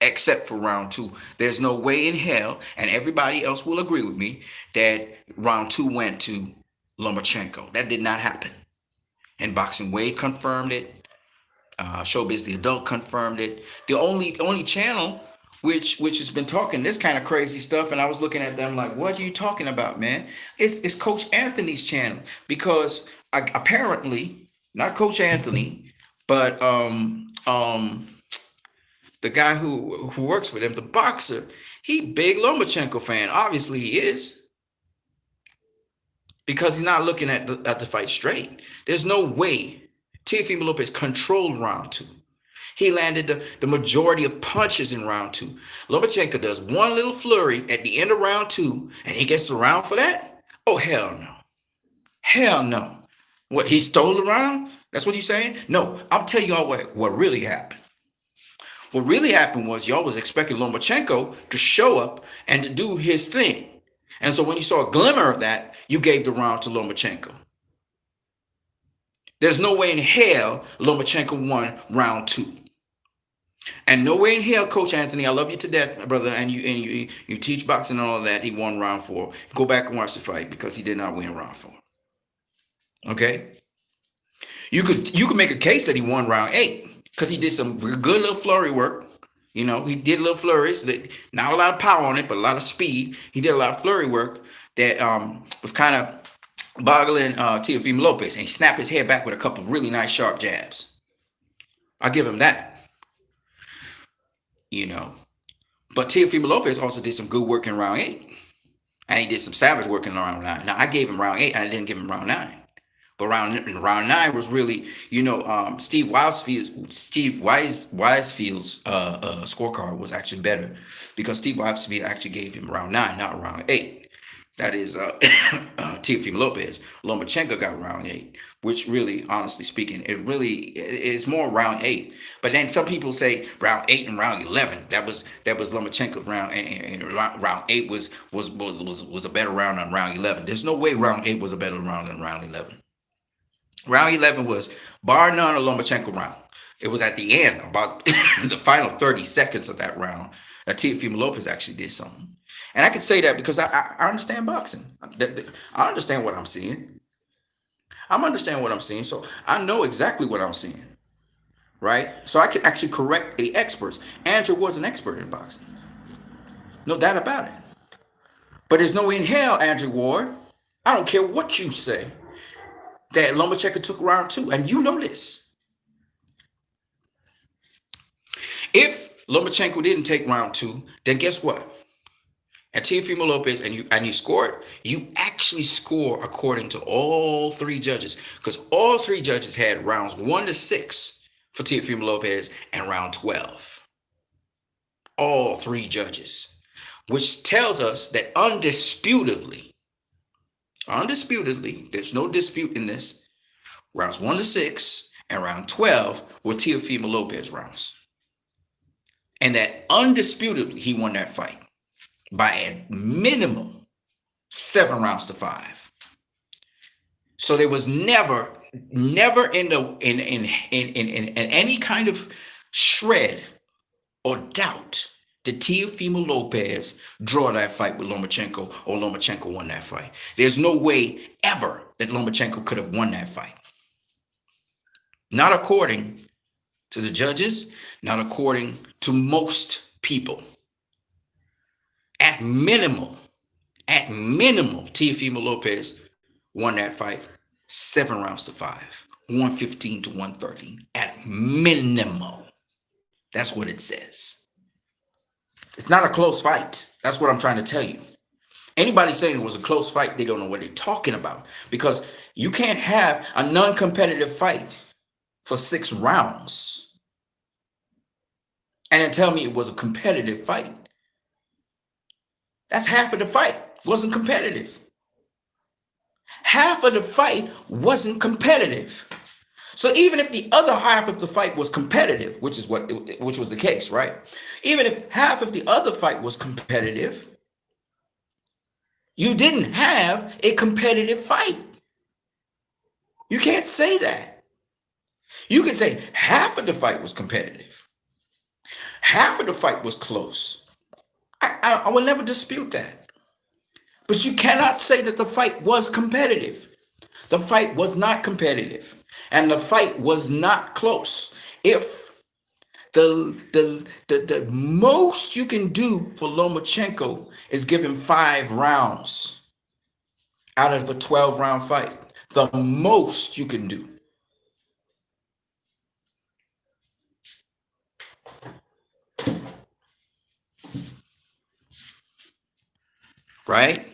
except for round two. There's no way in hell, and everybody else will agree with me, that round two went to Lomachenko. That did not happen. And Boxing Wave confirmed it. Showbiz the Adult confirmed it. The only channel which has been talking this kind of crazy stuff, and I was looking at them like, what are you talking about, man? It's Coach Anthony's channel, because apparently not Coach Anthony, but the guy who works with him, the boxer, he big Lomachenko fan. Obviously he is, because he's not looking at the fight straight. There's no way Teofimo Lopez controlled round two. He landed the majority of punches in round two. Lomachenko does one little flurry at the end of round two, and he gets the round for that? Oh, hell no. Hell no. What, he stole the round? That's what you're saying? No, I'll tell y'all what really happened. What really happened was y'all was expecting Lomachenko to show up and to do his thing. And so when you saw a glimmer of that, you gave the round to Lomachenko. There's no way in hell Lomachenko won round two. And no way in hell, Coach Anthony, I love you to death, brother, and you teach boxing and all that, he won round four. Go back and watch the fight, because he did not win round four. Okay? You could make a case that he won round eight, because he did some good little flurry work. You know, he did little flurries, that not a lot of power on it, but a lot of speed. He did a lot of flurry work that was kind of boggling Teofimo Lopez, and he snapped his head back with a couple of really nice sharp jabs. I'll give him that. You know, but Teofimo Lopez also did some good work in round eight, and he did some savage work in round nine. Now I gave him round eight, and I didn't give him round nine. But round nine was really, Steve Weisfield's scorecard was actually better, because Steve Weisfield actually gave him round nine, not round eight. That is Teofimo Lopez. Lomachenko got round eight, which really, honestly speaking, it really is more round eight. But then some people say round eight and round 11. That was Lomachenko's round, and round eight was a better round than round 11. There's no way round eight was a better round than round 11. Round 11 was bar none a Lomachenko round. It was at the end, about the final 30 seconds of that round, that Teofimo Lopez actually did something. And I can say that because I understand boxing. I understand what I'm seeing. I'm understanding what I'm seeing, so I know exactly what I'm seeing, right? So I can actually correct the experts. Andrew was an expert in boxing, no doubt about it. But there's no way in hell, Andrew Ward, I don't care what you say, that Lomachenko took round two, and you know this. If Lomachenko didn't take round two, then guess what? At Teofimo Lopez, and you score it, you actually score according to all three judges, because all three judges had rounds 1 to 6 for Teofimo Lopez and round 12. All three judges, which tells us that undisputedly, there's no dispute in this, rounds 1 to 6 and round 12 were Teofimo Lopez rounds. And that undisputedly he won that fight by a minimum 7 rounds to 5. So there was never in any kind of shred or doubt did Teofimo Lopez draw that fight with Lomachenko, or Lomachenko won that fight. There's no way ever that Lomachenko could have won that fight. Not according to the judges, not according to most people. At minimal, Teofimo Lopez won that fight 7 rounds to 5, 115 to 113. At minimal. That's what it says. It's not a close fight. That's what I'm trying to tell you. Anybody saying it was a close fight, they don't know what they're talking about, because you can't have a non-competitive fight for 6 rounds and then tell me it was a competitive fight. That's half of the fight wasn't competitive. Half of the fight wasn't competitive. So even if the other half of the fight was competitive, which was the case, right? Even if half of the other fight was competitive, you didn't have a competitive fight. You can't say that. You can say half of the fight was competitive. Half of the fight was close. I will never dispute that. But you cannot say that the fight was competitive. The fight was not competitive. And the fight was not close. If the most you can do for Lomachenko is give him 5 rounds out of a 12-round fight. The most you can do. Right?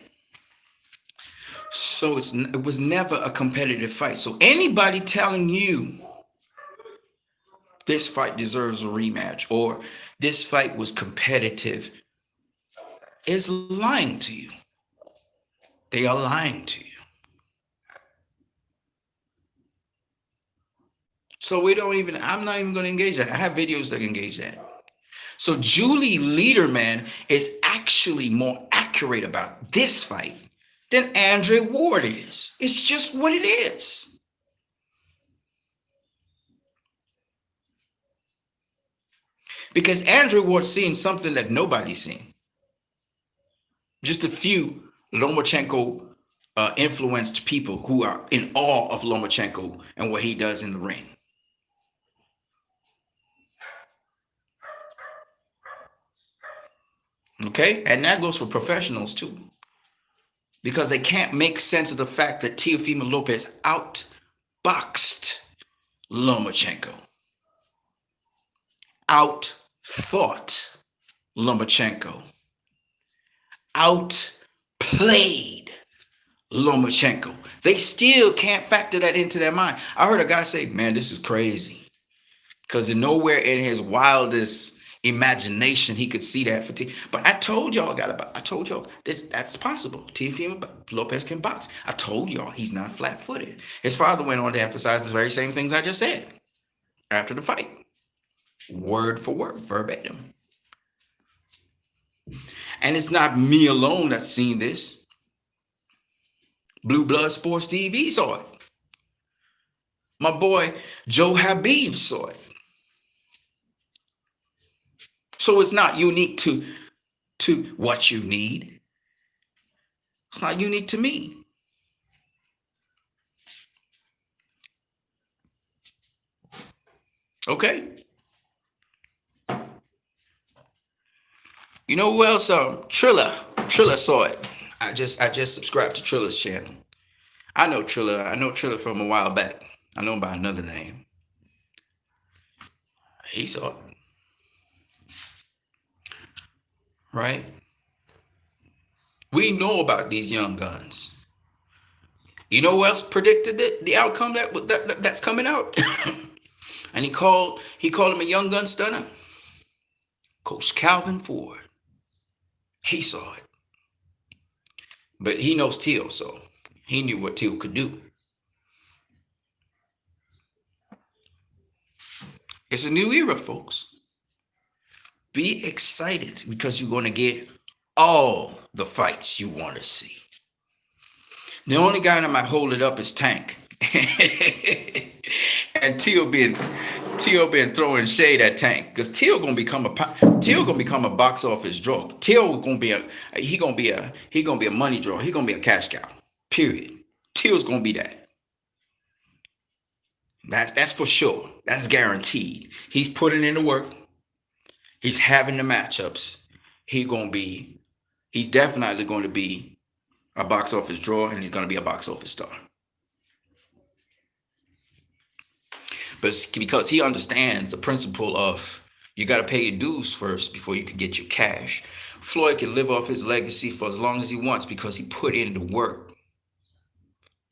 So it was never a competitive fight. So anybody telling you this fight deserves a rematch or this fight was competitive is lying to you. They are lying to you. So I'm not even going to engage that. I have videos that engage that. So Julie Lederman is actually more accurate about this fight than Andre Ward is. It's just what it is. Because Andre Ward's seeing something that nobody's seen. Just a few Lomachenko influenced people who are in awe of Lomachenko and what he does in the ring. Okay? And that goes for professionals too. Because they can't make sense of the fact that Teofimo Lopez outboxed Lomachenko, outthought Lomachenko, outplayed Lomachenko. They still can't factor that into their mind. I heard a guy say, man, this is crazy. Because nowhere in his wildest imagination he could see that fatigue. But I told y'all that's possible. Teofimo Lopez can box. I told y'all he's not flat-footed. His father went on to emphasize the very same things I just said after the fight. Word for word, verbatim. And it's not me alone that's seen this. Blue Blood Sports TV saw it. My boy Joe Habib saw it. So it's not unique to what you need. It's not unique to me. Okay. You know who else? Trilla saw it. I just subscribed to Trilla's channel. I know Trilla from a while back. I know him by another name. He saw it. Right? We know about these young guns. You know who else predicted the outcome that's coming out? And he called him a young gun stunner? Coach Calvin Ford. He saw it. But he knows Teal, so he knew what Teal could do. It's a new era, folks. Be excited because you're going to get all the fights you want to see. The only guy that might hold it up is Tank. And Teal been throwing shade at Tank because Teal gonna become a box office draw. Teal gonna be a money draw. He gonna be a cash cow. Period. Teal's gonna be that. That's for sure. That's guaranteed. He's putting in the work. He's having the matchups. He's definitely going to be a box office draw, and he's going to be a box office star. But it's because he understands the principle of you got to pay your dues first before you can get your cash. Floyd can live off his legacy for as long as he wants because he put in the work.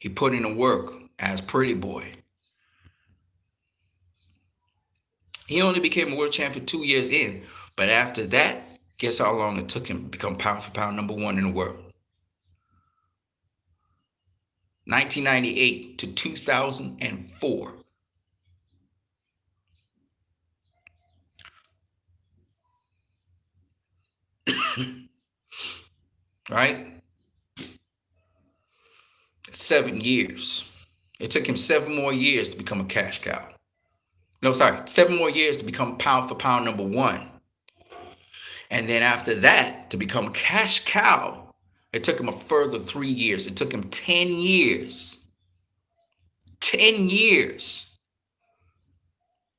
He put in the work as Pretty Boy. He only became a world champion 2 years in. But after that, guess how long it took him to become pound for pound #1 in the world? 1998 to 2004. Right? 7 years. It took him 7 more years to become a cash cow. No, sorry, 7 more years to become pound for pound #1. And then after that, to become cash cow, it took him a further 3 years. It took him 10 years, 10 years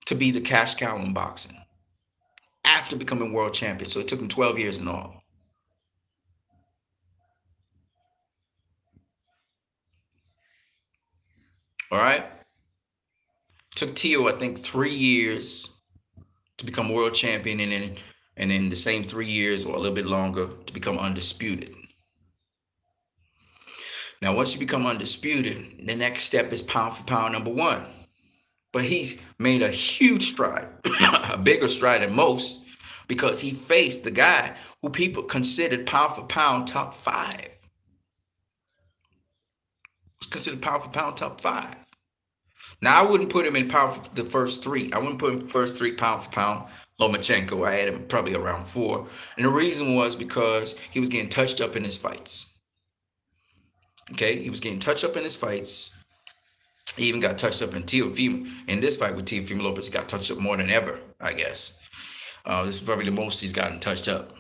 to be the cash cow in boxing after becoming world champion. So it took him 12 years in all. All right. Took Tio, I think, 3 years to become world champion, and then the same 3 years or a little bit longer to become undisputed. Now, once you become undisputed, the next step is pound for pound number one. But he's made a huge stride, a bigger stride than most, because he faced the guy who people considered pound for pound top five. Was considered pound for pound top five. Now, I wouldn't put him in pound for the first three. I wouldn't put him first three pound for pound. Lomachenko, I had him probably around four. And the reason was because he was getting touched up in his fights. Okay, he was getting touched up in his fights. He even got touched up in Teofimo. In this fight with Teofimo Lopez, he got touched up more than ever, I guess. This is probably the most he's gotten touched up.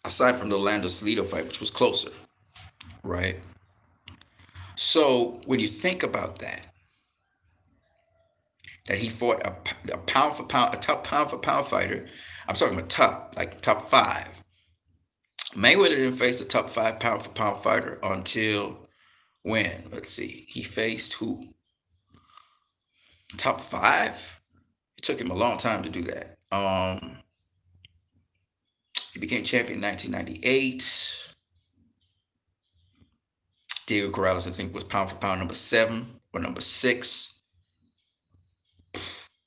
Aside from the Orlando Salido fight, which was closer, right? So when you think about that he fought a pound for pound, a top pound for pound fighter. I'm talking about top, like top five. Mayweather didn't face a top five pound for pound fighter until when? Let's see. He faced who? Top five? It took him a long time to do that. He became champion in 1998. Diego Corrales, I think, was pound for pound number 7 or number 6.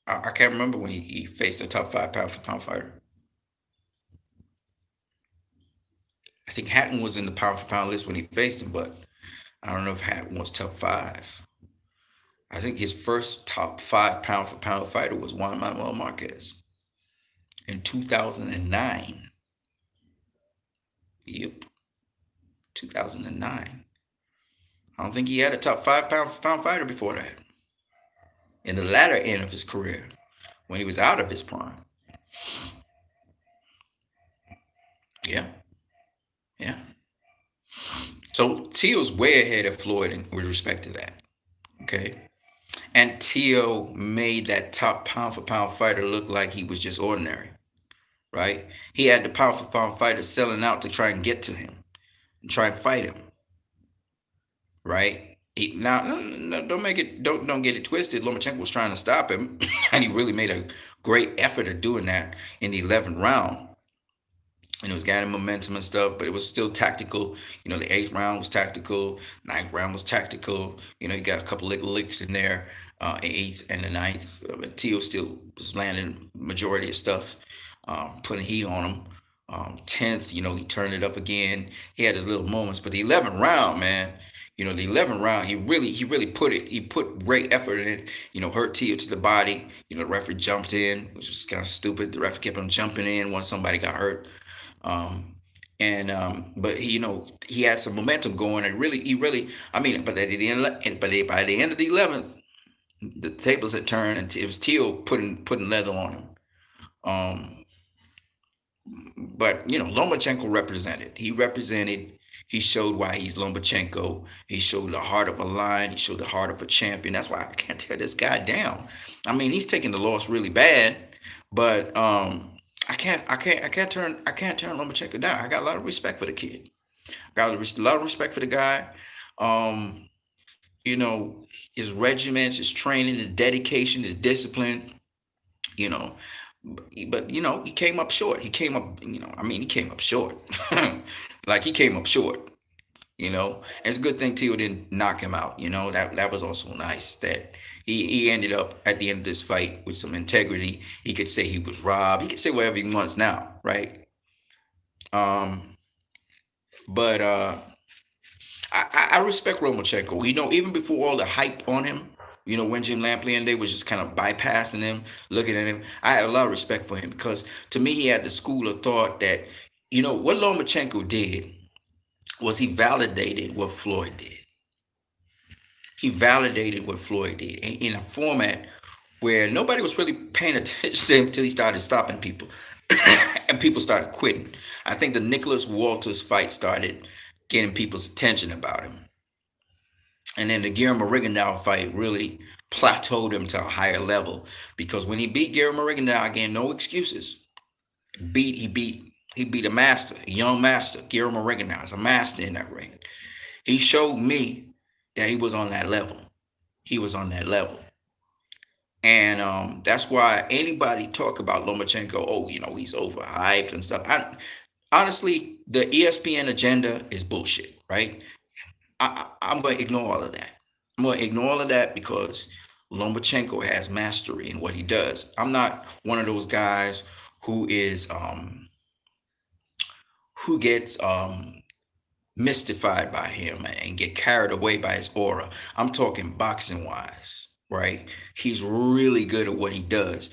I can't remember when he faced a top 5 pound for pound fighter. I think Hatton was in the pound for pound list when he faced him, but I don't know if Hatton was top 5. I think his first top 5 pound for pound fighter was Juan Manuel Marquez in 2009. Yep, 2009. I don't think he had a top 5 pound for pound fighter before that. In the latter end of his career, when he was out of his prime. Yeah, yeah. So Tio's way ahead of Floyd with respect to that. Okay. And Tio made that top pound for pound fighter look like he was just ordinary, right? He had the pound for pound fighter selling out to try and get to him and try and fight him, right? Now, don't get it twisted. Lomachenko was trying to stop him, and he really made a great effort of doing that in the 11th round. And it was gaining momentum and stuff, but it was still tactical. The 8th round was tactical, 9th round was tactical. You got a couple little licks in there, 8th and the 9th. But Tio still was landing majority of stuff, putting heat on him. 10th, he turned it up again. He had his little moments, but the 11th round, man, the 11th round, he really put great effort in it. Hurt Tio to the body. The referee jumped in, which was kind of stupid. The referee kept on jumping in once somebody got hurt. But he had some momentum going, and I mean, but by the end of the 11th, the tables had turned, and it was Tio putting leather on him. But Lomachenko represented. He showed why he's Lomachenko. He showed the heart of a lion. He showed the heart of a champion. That's why I can't tear this guy down. I mean, he's taking the loss really bad, but I can't turn Lomachenko down. I got a lot of respect for the kid. Got a lot of respect for the guy. You know, his regiments, his training, his dedication, his discipline. You know, but he came up short. He came up. I mean, he came up short. Like he came up short. And it's a good thing Tio didn't knock him out. That was also nice that he ended up at the end of this fight with some integrity. He could say he was robbed. He could say whatever he wants now, right? Um, but I respect Lomachenko. Even before all the hype on him, when Jim Lampley and they was just kind of bypassing him, looking at him, I had a lot of respect for him because to me he had the school of thought that what Lomachenko did was he validated what Floyd did. He validated what Floyd did in a format where nobody was really paying attention to him until he started stopping people. and people started quitting. I think the Nicholas Walters fight started getting people's attention about him. And then the Guillermo Rigondeaux fight really plateaued him to a higher level because when he beat Guillermo Rigondeaux, again, no excuses. He beat a master, a young master. Guillermo Rigondeaux is a master in that ring. He showed me that he was on that level. He was on that level. And that's why anybody talk about Lomachenko, oh, he's overhyped and stuff. Honestly, the ESPN agenda is bullshit, right? I'm going to ignore all of that. I'm going to ignore all of that because Lomachenko has mastery in what he does. I'm not one of those guys who is who gets mystified by him and get carried away by his aura. I'm talking boxing wise, right? He's really good at what he does.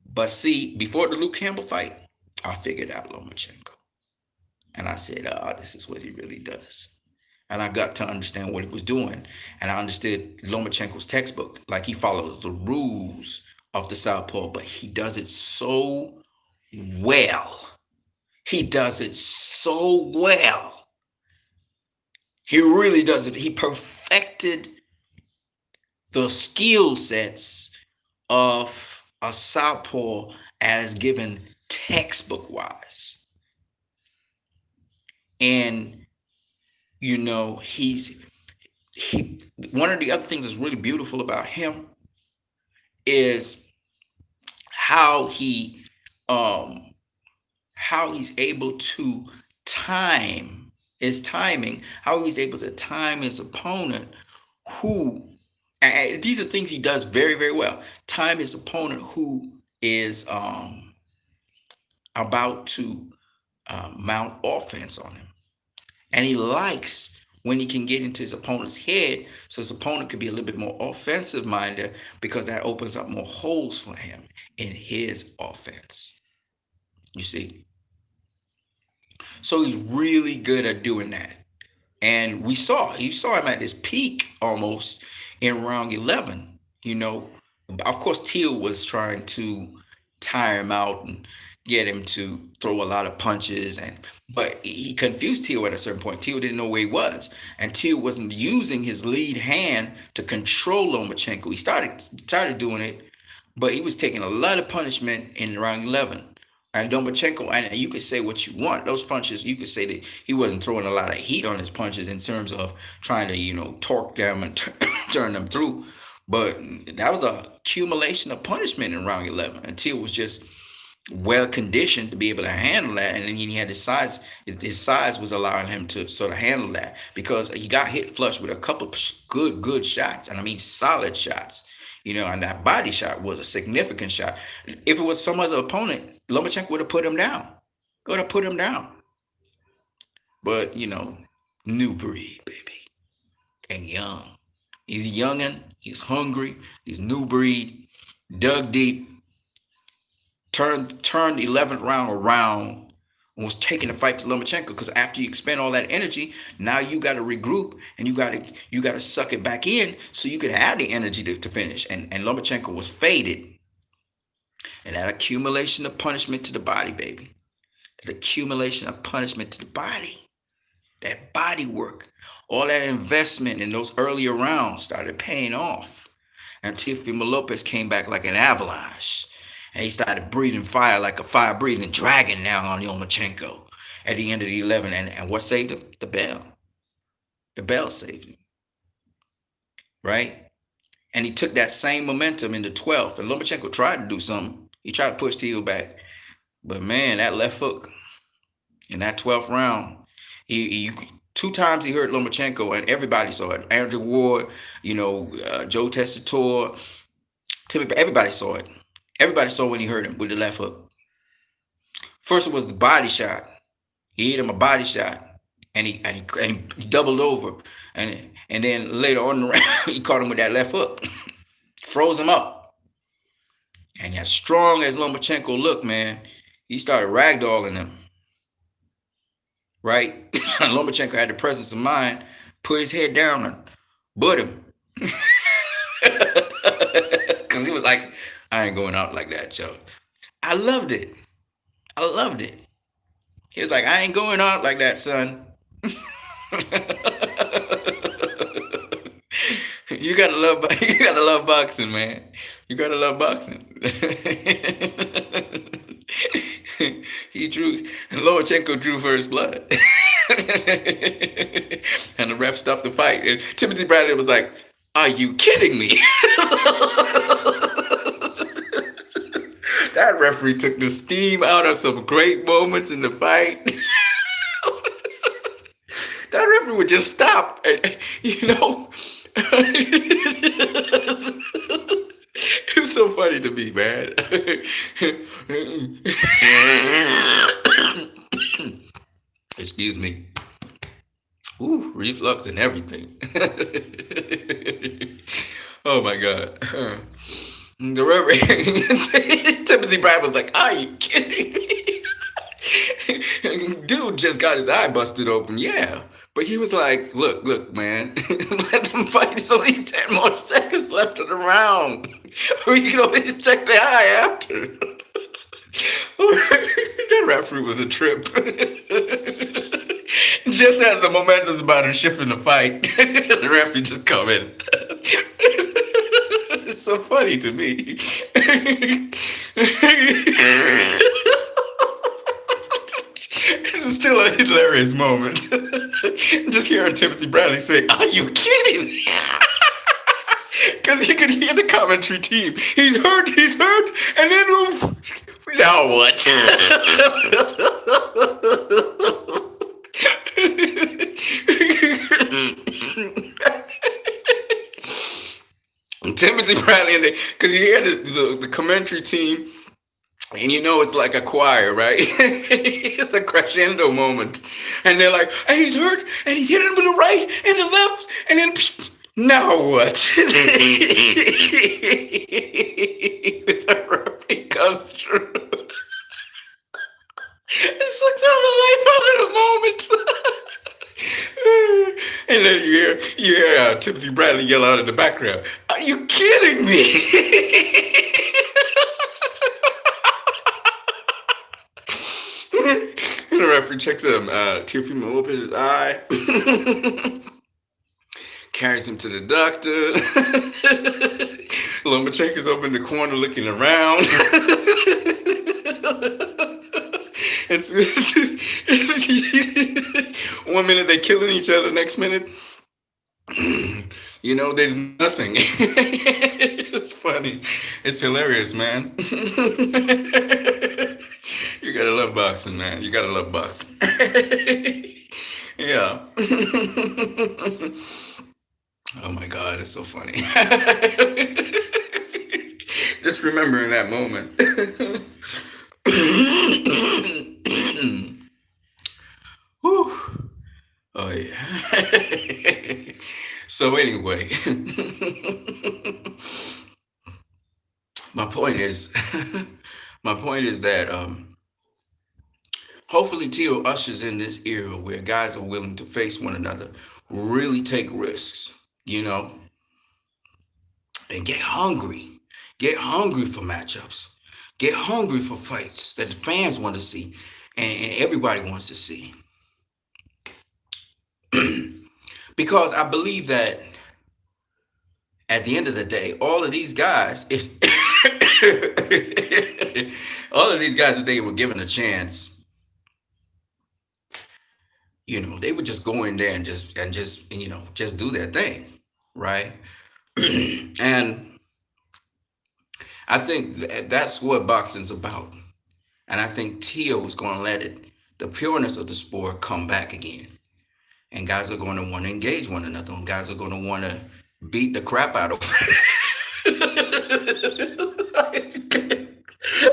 But see, before the Luke Campbell fight, I figured out Lomachenko. And I said, this is what he really does. And I got to understand what he was doing. And I understood Lomachenko's textbook. Like he follows the rules of the Southpaw, but he does it so well. He does it so well. He really does it. He perfected the skill sets of a Southpaw as given textbook wise. And he one of the other things that's really beautiful about him is how he's able to time his timing, how he's able to time his opponent who and these are things he does very, very well. Time his opponent who is about to mount offense on him. And he likes when he can get into his opponent's head so his opponent could be a little bit more offensive minded because that opens up more holes for him in his offense. You see? So he's really good at doing that. And you saw him at his peak almost in round 11. Of course, Teal was trying to tire him out and get him to throw a lot of punches, but he confused Teal at a certain point. Teal didn't know where he was, and Teal wasn't using his lead hand to control Lomachenko. He started doing it, but he was taking a lot of punishment in round 11. And Lomachenko, and you could say what you want. Those punches, you could say that he wasn't throwing a lot of heat on his punches in terms of trying to, torque them and turn them through. But that was a accumulation of punishment in round 11 until it was just well conditioned to be able to handle that, and then he had his size. His size was allowing him to sort of handle that because he got hit flush with a couple of good shots, and I mean solid shots. And that body shot was a significant shot. If it was some other opponent, Lomachenko would have put him down. Would have put him down. But new breed, baby, and young. He's a youngin. He's hungry. He's new breed. Dug deep. Turned the 11th round around and was taking the fight to Lomachenko because after you expend all that energy, now you got to regroup and you got to suck it back in so you could have the energy to finish. And Lomachenko was faded, and that accumulation of punishment to the body, baby, that accumulation of punishment to the body, that body work, all that investment in those earlier rounds started paying off. And Teofimo Lopez came back like an avalanche. And he started breathing fire like a fire-breathing dragon now on Lomachenko at the end of the 11. And what saved him? The bell. The bell saved him. Right? And he took that same momentum in the 12th. And Lomachenko tried to do something. He tried to push Teal back. But man, that left hook in that 12th round, he 2 times he hurt Lomachenko, and everybody saw it. Andrew Ward, Joe Tessitore, everybody saw it. Everybody saw when he hurt him with the left hook. First it was the body shot. He hit him a body shot, and he doubled over, and then later on in the round he caught him with that left hook, froze him up. And as strong as Lomachenko looked, man, he started ragdolling him. Right? Lomachenko had the presence of mind, put his head down and butt him. Because he was like, I ain't going out like that, Joe. I loved it. I loved it. He was like, I ain't going out like that, son. You gotta love, you gotta love boxing, man. You gotta love boxing. He drew, Lomachenko drew first blood, and the ref stopped the fight. And Timothy Bradley was like, "Are you kidding me?" That referee took the steam out of some great moments in the fight. That referee would just stop, and, you know. It's so funny to me, man. Excuse me. Ooh, reflux and everything. Oh my God. The Reverend Timothy Brad was like, "Are you kidding me?" Dude just got his eye busted open, yeah. But he was like, look, man, let them fight. There's only 10 more seconds left of the round. We can always check the eye after. That referee was a trip. Just as the momentum's about to shift in the fight, the referee just come in. It's so funny to me. This is still a hilarious moment. Just hearing Timothy Bradley say, "Are you kidding me?" Because you can hear the commentary team. He's hurt, and then now what? Timothy Bradley, because you hear the commentary team, and you know it's like a choir, right? It's a crescendo moment. And they're like, and he's hurt, and he's hitting with the right and the left, and then now what? The referee comes through. It sucks out the life out of the moment. And then you hear Timothy Bradley yell out in the background, "Are you kidding me?" And the referee checks him, Teofimo Lopez's eye, carries him to the doctor. Lomachenko's over in the corner looking around. One minute they're killing each other, next minute, you know, there's nothing. It's funny. It's hilarious, man. You gotta love boxing, man. You gotta love boxing. Yeah. Oh my God, it's so funny. Just remembering that moment. Whew. Oh yeah. So anyway, my point is, my point is that hopefully Tio ushers in this era where guys are willing to face one another, really take risks, you know, and get hungry for matchups, get hungry for fights that the fans want to see, and everybody wants to see. Because I believe that at the end of the day, all of these guys, if all of these guys, if they were given a chance, you know, they would just go in there and just you know, just do their thing, right? And I think that's what boxing's about. And I think Tio is going to let the pureness of the sport come back again. And guys are going to want to engage one another. And guys are going to want to beat the crap out of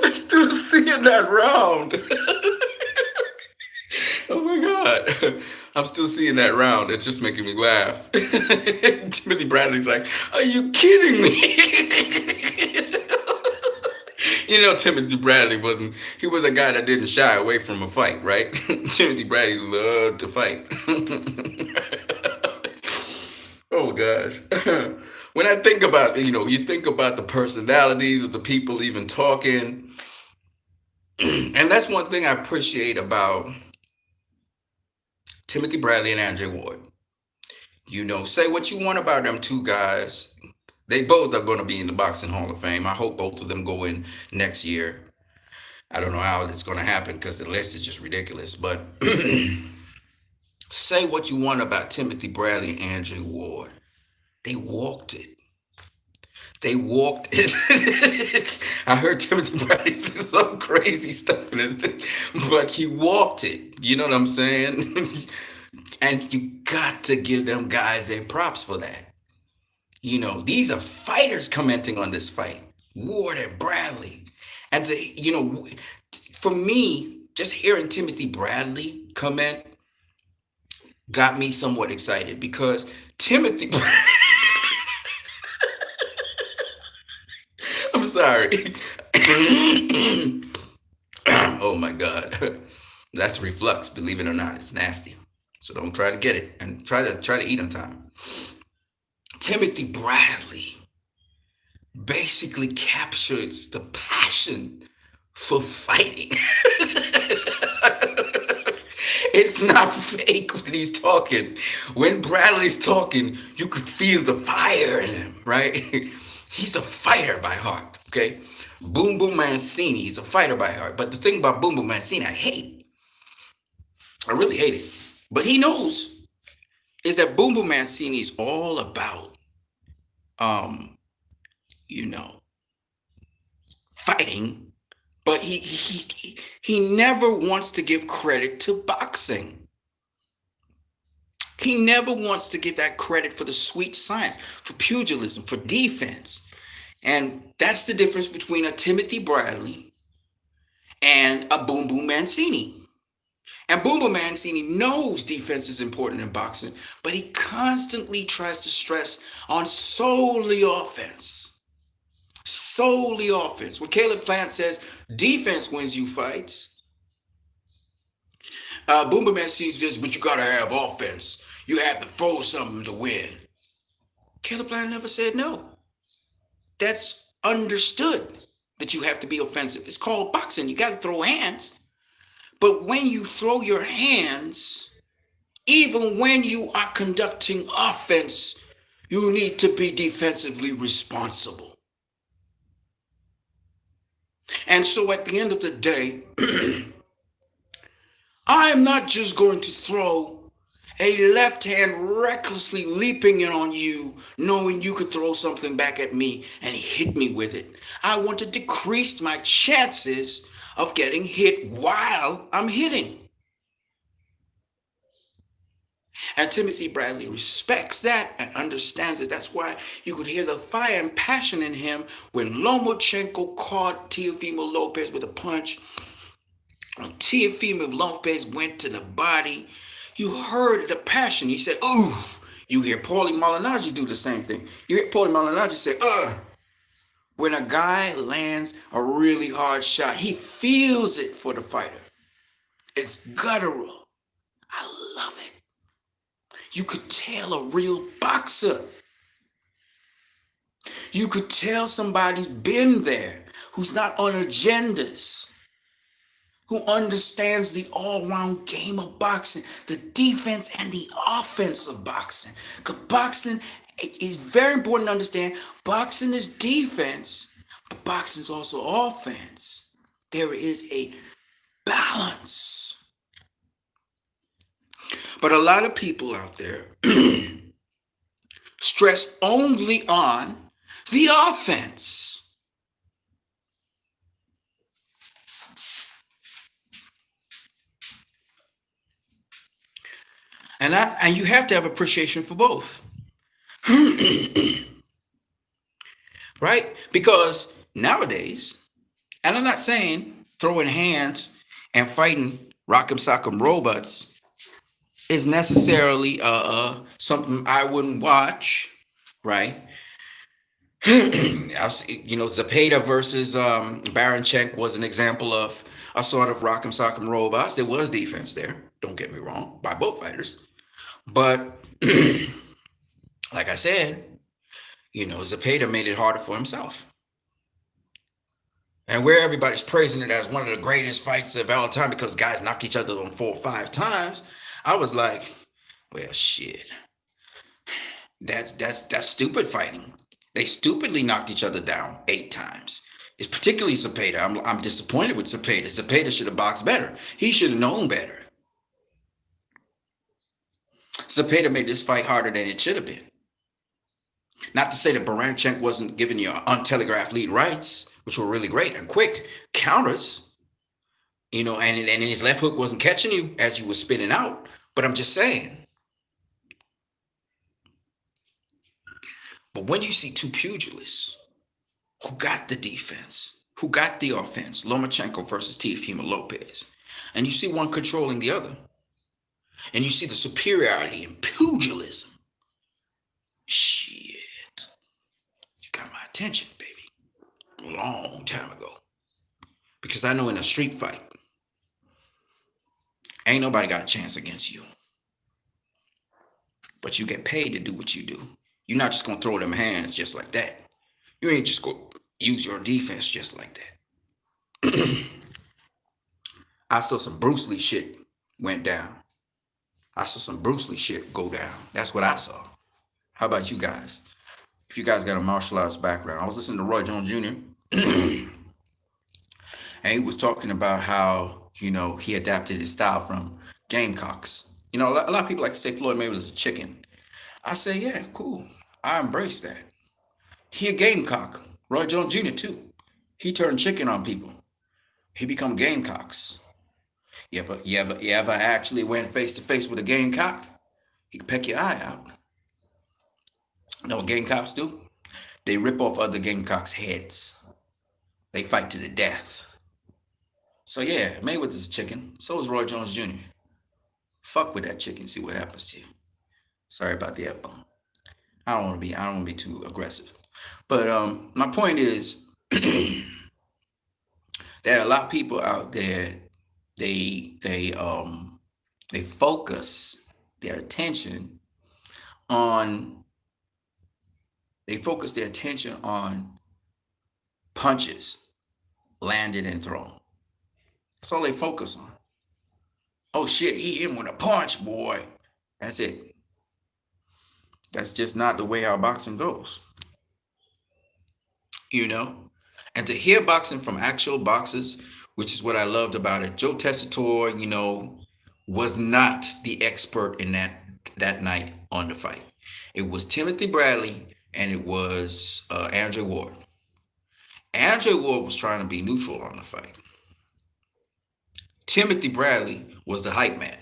I'm still seeing that round. Oh my God. I'm still seeing that round. It's just making me laugh. Timothy Bradley's like, "Are you kidding me?" You know, Timothy Bradley he was a guy that didn't shy away from a fight, right? Timothy Bradley loved to fight. Oh gosh. When I think about, you know, you think about the personalities of the people even talking, And that's one thing I appreciate about Timothy Bradley and Andre Ward. Say what you want about them two guys. They both are going to be in the Boxing Hall of Fame. I hope both of them go in next year. I don't know how it's going to happen because the list is just ridiculous. But say what you want about Timothy Bradley and Andre Ward. They walked it. They walked it. I heard Timothy Bradley say some crazy stuff in his thing, but he walked it. You know what I'm saying? And you got to give them guys their props for that. These are fighters commenting on this fight. Ward and Bradley. And for me, just hearing Timothy Bradley comment got me somewhat excited because Timothy I'm sorry. Oh my God. That's reflux, believe it or not. It's nasty. So don't try to get it and try to eat on time. Timothy Bradley basically captures the passion for fighting. It's not fake when he's talking. When Bradley's talking, you could feel the fire in him, right? He's a fighter by heart, okay? Boom Boom Mancini is a fighter by heart. But the thing about Boom Boom Mancini, I really hate it. But he knows is that Boom Boom Mancini is all about, um, you know, fighting, but he never wants to give credit to boxing. He never wants to give that credit for the sweet science, for pugilism, for defense. And that's the difference between a Timothy Bradley and a Boom Boom Mancini. And Boom Boom Mancini knows defense is important in boxing, but he constantly tries to stress on solely offense. Solely offense. When Caleb Plant says defense wins you fights, Boom Boom Mancini says, but you gotta have offense. You have to throw something to win. Caleb Plant never said no. That's understood that you have to be offensive. It's called boxing. You gotta throw hands. But when you throw your hands, even when you are conducting offense, you need to be defensively responsible. And so at the end of the day, I am not just going to throw a left hand recklessly leaping in on you, knowing you could throw something back at me and hit me with it. I want to decrease my chances of getting hit while I'm hitting. And Timothy Bradley respects that and understands it. That's why you could hear the fire and passion in him when Lomachenko caught Teofimo Lopez with a punch. When Teofimo Lopez went to the body, you heard the passion. He said, oof. You hear Paulie Malignaggi do the same thing. You hear Paulie Malignaggi say, ugh. When a guy lands a really hard shot, he feels it for the fighter. It's guttural. I love it. You could tell a real boxer. You could tell somebody's been there, who's not on agendas, who understands the all-round game of boxing, the defense and the offense of boxing. Because boxing is very important to understand. Boxing is defense, but boxing is also offense. There is a balance. But a lot of people out there stress only on the offense. And you have to have appreciation for both. Right? Because nowadays, and I'm not saying throwing hands and fighting rock'em sock'em robots is necessarily something I wouldn't watch, right? Zapata versus Baranchek was an example of a sort of rock'em sock'em robots. There was defense there, don't get me wrong, by both fighters. But like I said, Zapata made it harder for himself. And where everybody's praising it as one of the greatest fights of all time because guys knock each other on 4 or 5 times, I was like, well, shit, that's stupid fighting. They stupidly knocked each other down 8 times. It's particularly Cepeda. I'm disappointed with Cepeda. Cepeda should have boxed better. He should have known better. Cepeda made this fight harder than it should have been. Not to say that Baranchenko wasn't giving you untelegraphed lead rights, which were really great and quick counters, and his left hook wasn't catching you as you were spinning out. But I'm just saying. But when you see two pugilists who got the defense, who got the offense, Lomachenko versus Teofimo Lopez, and you see one controlling the other, and you see the superiority in pugilism, shit, you got my attention, baby, a long time ago. Because I know in a street fight, ain't nobody got a chance against you. But you get paid to do what you do. You're not just gonna throw them hands just like that. You ain't just gonna use your defense just like that. I saw some Bruce Lee shit went down. I saw some Bruce Lee shit go down. That's what I saw. How about you guys? If you guys got a martial arts background, I was listening to Roy Jones Jr. and he was talking about how he adapted his style from Gamecocks. A lot of people like to say Floyd Mayweather's a chicken. I say, yeah, cool. I embrace that. He a gamecock. Roy Jones Jr. too. He turned chicken on people. He become gamecocks. You ever actually went face to face with a gamecock? He can peck your eye out. You know what gamecocks do? They rip off other gamecocks' heads. They fight to the death. So yeah, Mayweather's a chicken. So is Roy Jones Jr. Fuck with that chicken. See what happens to you. Sorry about the F-bomb. I don't want to be too aggressive. But my point is there are a lot of people out there. They focus their attention on punches landed and thrown. That's all they focus on. Oh shit, he hit with a punch, boy. That's it. That's just not the way our boxing goes. you know. And to hear boxing from actual boxers, which is what I loved about it. Joe Tessitore, was not the expert in that night on the fight. It was Timothy Bradley and it was Andre Ward. Andre Ward was trying to be neutral on the fight. Timothy Bradley was the hype man.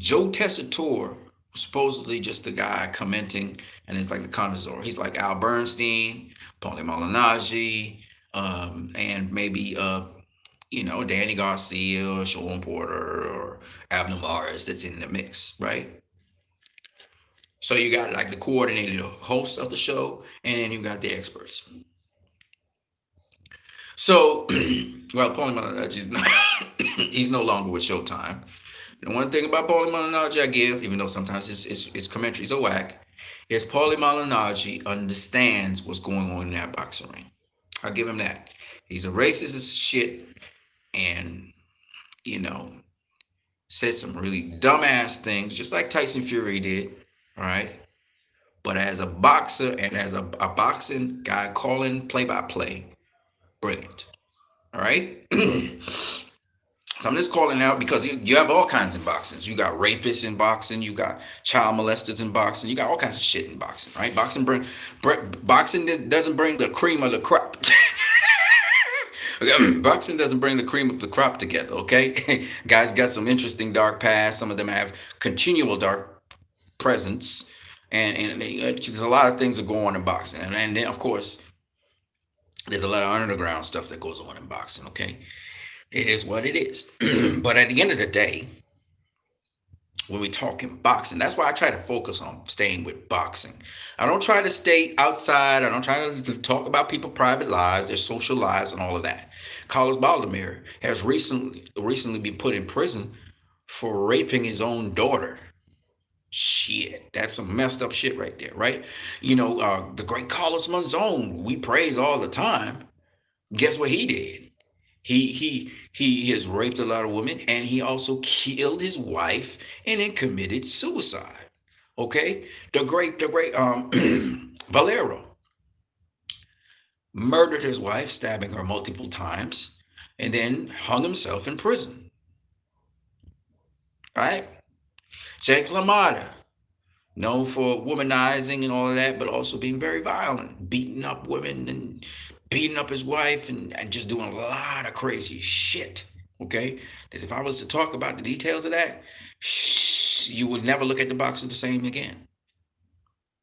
Joe Tessitore was supposedly just the guy commenting, and it's like the connoisseur. He's like Al Bernstein, Paulie Malignaggi, and maybe Danny Garcia or Sean Porter or Abner Maris that's in the mix, right? So you got like the coordinated hosts of the show, and then you got the experts. So, well, Paulie Malignaggi he's no longer with Showtime. The one thing about Paulie Malignaggi I give, even though sometimes his commentaries are whack, is Paulie Malignaggi understands what's going on in that boxing ring. I'll give him that. He's a racist as shit, and said some really dumbass things, just like Tyson Fury did. All right. But as a boxer and as a boxing guy calling play-by-play, brilliant. All right. So I'm just calling out because you have all kinds in boxing. You got rapists in boxing. You got child molesters in boxing. You got all kinds of shit in boxing, right? Boxing doesn't bring the cream of the crop. Boxing doesn't bring the cream of the crop together, okay? Guys got some interesting dark past. Some of them have continual dark presence. And there's a lot of things that go on in boxing. And then, of course, there's a lot of underground stuff that goes on in boxing, okay? It is what it is. But at the end of the day, when we talk in boxing, that's why I try to focus on staying with boxing. I don't try to stay outside. I don't try to talk about people's private lives, their social lives, and all of that. Carlos Baldomir has recently been put in prison for raping his own daughter. Shit, that's some messed up shit right there, right? The great Carlos Monzon, we praise all the time. Guess what he did? He has raped a lot of women, and he also killed his wife and then committed suicide. Okay, the great Valero murdered his wife, stabbing her multiple times, and then hung himself in prison. Right? Jake LaMotta, known for womanizing and all of that, but also being very violent, beating up women and beating up his wife and just doing a lot of crazy shit. Okay? That if I was to talk about the details of that, you would never look at the boxer the same again.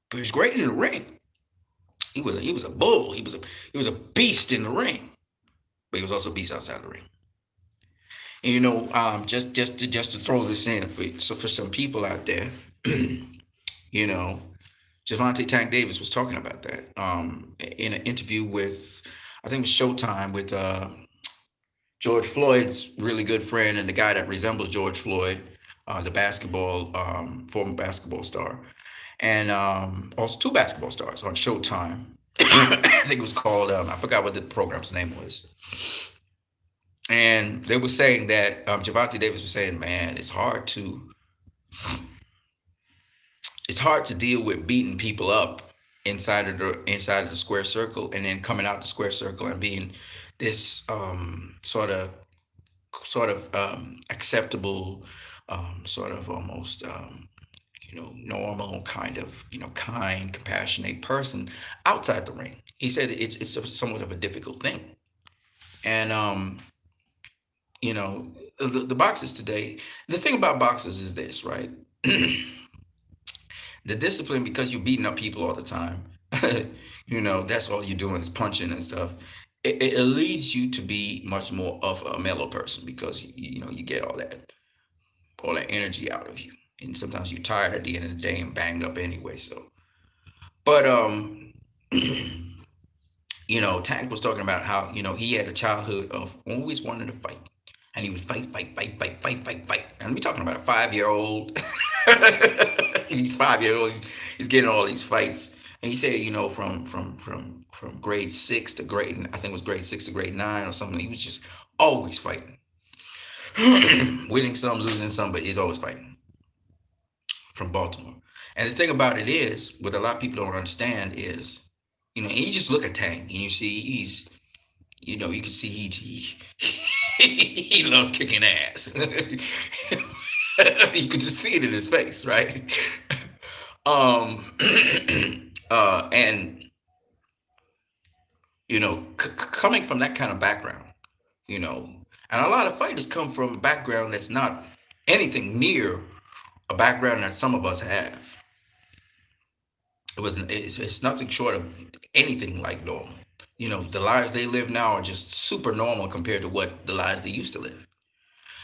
But he was great in the ring. He was a bull. He was a beast in the ring, but he was also a beast outside the ring. And just to throw this in for some people out there, you know, Javante Tank Davis was talking about that in an interview with, I think it was Showtime, with George Floyd's really good friend and the guy that resembles George Floyd, the basketball former basketball star, and also two basketball stars on Showtime. I think it was called I forgot what the program's name was, and they were saying that Javante Davis was saying, man, it's hard to deal with beating people up inside of the square circle, and then coming out the square circle and being this sort of acceptable, sort of almost normal kind of kind, compassionate person outside the ring. He said somewhat of a difficult thing, and the boxers today. The thing about boxers is this, right? The discipline, because you're beating up people all the time. That's all you're doing is punching and stuff. It leads you to be much more of a mellow person, because you get all that energy out of you, and sometimes you're tired at the end of the day and banged up anyway. So, but Tank was talking about how he had a childhood of always wanting to fight, and he would fight, fight, fight, fight, fight, fight, fight. And we're talking about a 5-year-old. He's 5 years old. He's getting all these fights, and he said, from grade six to grade, I think it was grade six to grade nine or something. He was just always fighting, winning some, losing some, but he's always fighting from Baltimore. And the thing about it is, what a lot of people don't understand is, and you just look at Tank and you see you can see he loves kicking ass. You could just see it in his face, right? um, and coming from that kind of background, you know, and a lot of fighters come from a background that's not anything near a background that some of us have. It's nothing short of anything like normal. The lives they live now are just super normal compared to what the lives they used to live.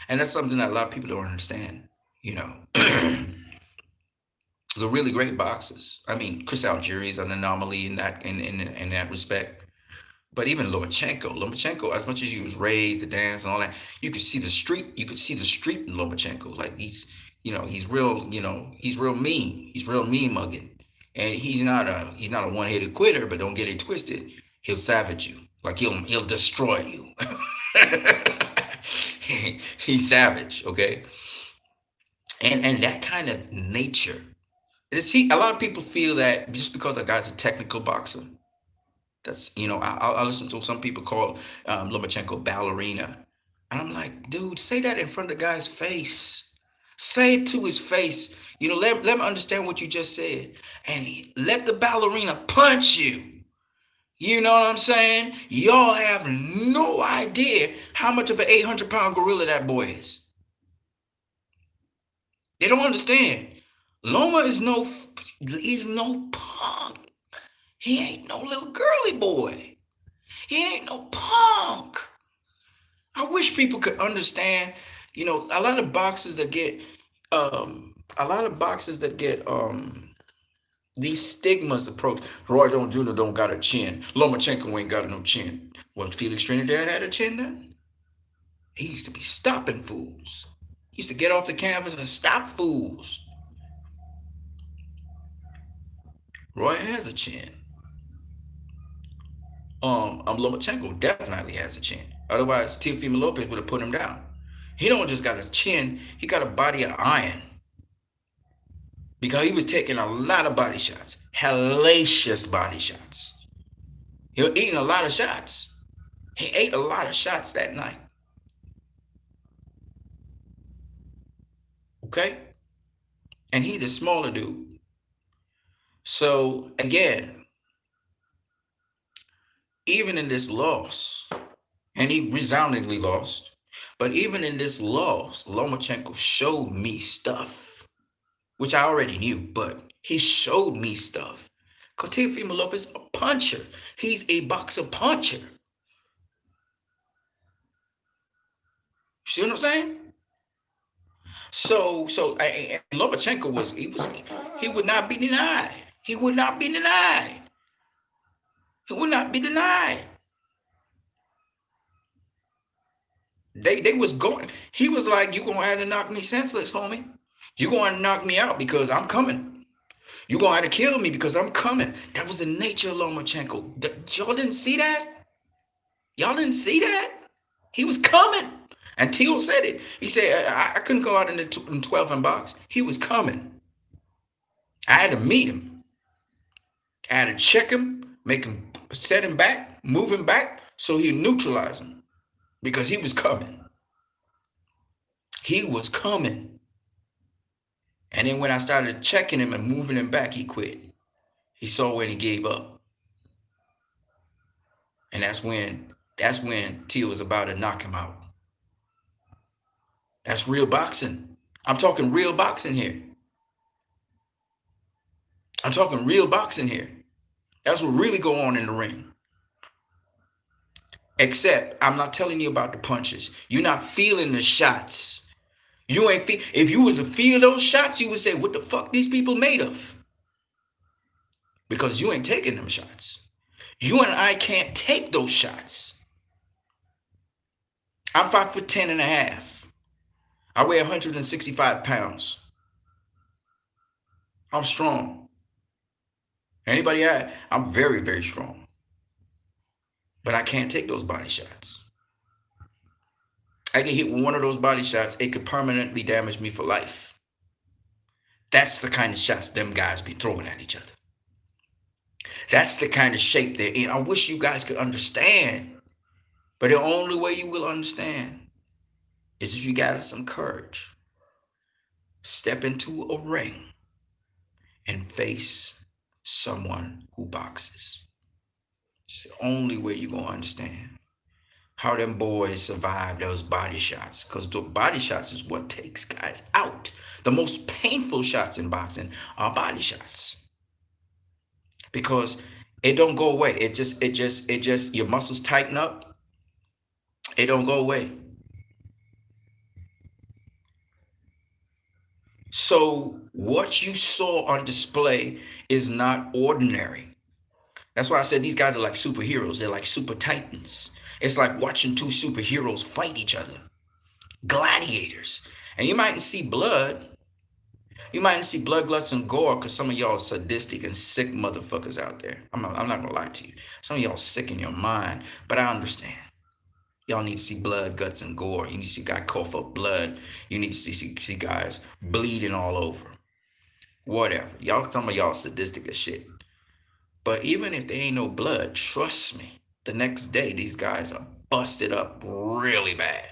And that's something that a lot of people don't understand. You know, the really great boxers. I mean, Chris Algieri is an anomaly in that respect. But even Lomachenko, as much as he was raised to dance and all that, you could see the street. You could see the street in Lomachenko. Like he's real. He's real mean. He's real mean mugging, and he's not a one-headed quitter. But don't get it twisted. He'll savage you. Like he'll destroy you. He's savage. Okay, and that kind of nature. See, a lot of people feel that just because a guy's a technical boxer, I listen to some people call Lomachenko ballerina, and I'm like, dude, say that in front of the guy's face. Say it to his face. Let him understand what you just said, and let the ballerina punch you. You know what I'm saying? Y'all have no idea how much of an 800-pound gorilla that boy is. They don't understand. Loma he's no punk. He ain't no little girly boy. He ain't no punk. I wish people could understand. A lot of boxers that get these stigmas approach. Roy Jones Jr. don't got a chin. Lomachenko ain't got no chin. Well, Felix Trinidad had a chin then. He used to be stopping fools. He used to get off the canvas and stop fools. Roy has a chin. Lomachenko definitely has a chin. Otherwise, Teofimo Lopez would have put him down. He don't just got a chin; he got a body of iron because he was taking a lot of body shots, hellacious body shots. He was eating a lot of shots. He ate a lot of shots that night. Okay, and he's a smaller dude. So again, even in this loss, and he resoundingly lost. But even in this loss, Lomachenko showed me stuff, which I already knew, but he showed me stuff. Teofimo Lopez, a puncher. He's a boxer puncher. See what I'm saying? So Lomachenko he would not be denied. He would not be denied. He would not be denied. They was going. He was like, "You gonna have to knock me senseless, homie. You gonna knock me out because I'm coming. You gonna have to kill me because I'm coming." That was the nature of Lomachenko. Y'all didn't see that? Y'all didn't see that? He was coming. And Teal said it. He said, I couldn't go out in the 12 and box. He was coming. I had to meet him. I had to check him, make him set him back, move him back, so he'd neutralize him. Because he was coming. He was coming. And then when I started checking him and moving him back, he quit. He saw when he gave up. And that's when Teal was about to knock him out. That's real boxing. I'm talking real boxing here. I'm talking real boxing here. That's what really go on in the ring. Except I'm not telling you about the punches. You're not feeling the shots. You ain't feel. If you was to feel those shots, you would say, "What the fuck these people made of?" Because you ain't taking them shots. You and I can't take those shots. I'm 5'10" and a half. I weigh 165 pounds. I'm strong. Anybody? I'm very, very strong. But I can't take those body shots. I get hit with one of those body shots, it could permanently damage me for life. That's the kind of shots them guys be throwing at each other. That's the kind of shape they're in. I wish you guys could understand. But the only way you will understand is if you got some courage. Step into a ring and face someone who boxes. It's the only way you're going to understand how them boys survive those body shots. Because the body shots is what takes guys out. The most painful shots in boxing are body shots. Because it don't go away. It just, your muscles tighten up. It don't go away. So what you saw on display is not ordinary. That's why I said these guys are like superheroes. They're like super titans. It's like watching two superheroes fight each other. Gladiators. And you mightn't see blood. You mightn't see blood, guts, and gore because some of y'all are sadistic and sick motherfuckers out there. I'm not going to lie to you. Some of y'all sick in your mind, but I understand. Y'all need to see blood, guts, and gore. You need to see guys cough up blood. You need to see guys bleeding all over. Whatever. Some of y'all sadistic as shit. But even if there ain't no blood, trust me, the next day these guys are busted up really bad.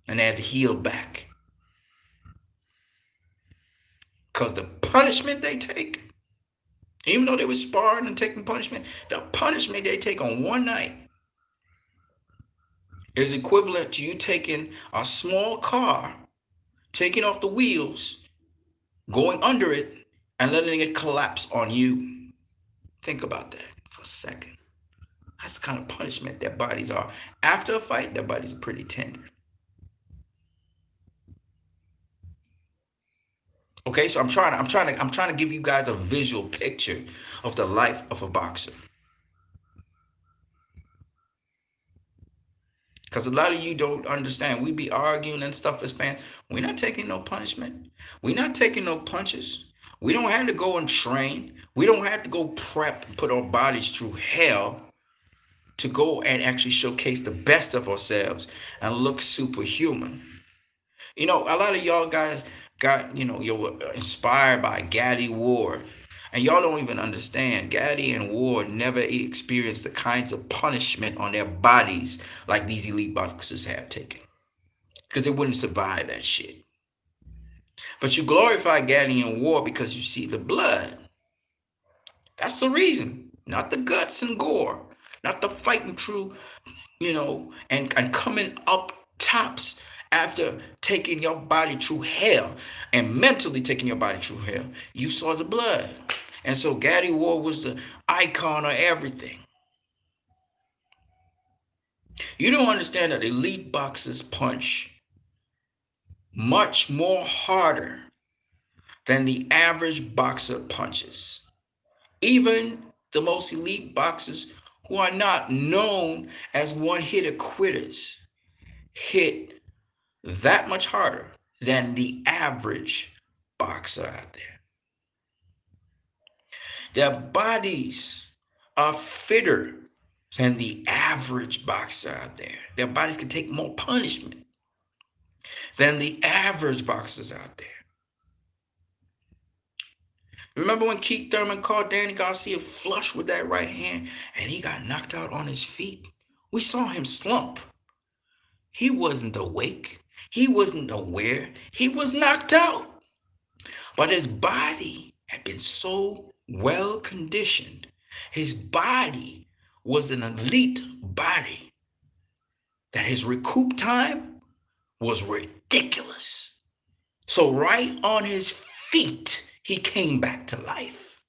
And they have to heal back. Because the punishment they take, even though they were sparring and taking punishment, the punishment they take on one night is equivalent to you taking a small car, taking off the wheels, going under it, and letting it collapse on you. Think about that for a second. That's the kind of punishment their bodies are. After a fight, their bodies are pretty tender. Okay, so I'm trying to give you guys a visual picture of the life of a boxer. Because a lot of you don't understand. We be arguing and stuff as fans. We're not taking no punishment. We're not taking no punches. We don't have to go and train. We don't have to go prep and put our bodies through hell to go and actually showcase the best of ourselves and look superhuman. A lot of y'all guys got, you're inspired by Gaddy Ward. And y'all don't even understand. Gaddy and Ward never experienced the kinds of punishment on their bodies like these elite boxers have taken. Because they wouldn't survive that shit. But you glorify Gaddy and Ward because you see the blood. That's the reason. Not the guts and gore. Not the fighting through, and coming up tops after taking your body through hell and mentally taking your body through hell. You saw the blood. And so Gaddy Ward was the icon of everything. You don't understand that elite boxers punch much more harder than the average boxer punches. Even the most elite boxers who are not known as one-hitter quitters hit that much harder than the average boxer out there. Their bodies are fitter than the average boxer out there. Their bodies can take more punishment than the average boxers out there. Remember when Keith Thurman caught Danny Garcia flush with that right hand and he got knocked out on his feet? We saw him slump. He wasn't awake. He wasn't aware. He was knocked out. But his body had been so well conditioned. His body was an elite body that his recoup time was ridiculous. So right on his feet, he came back to life.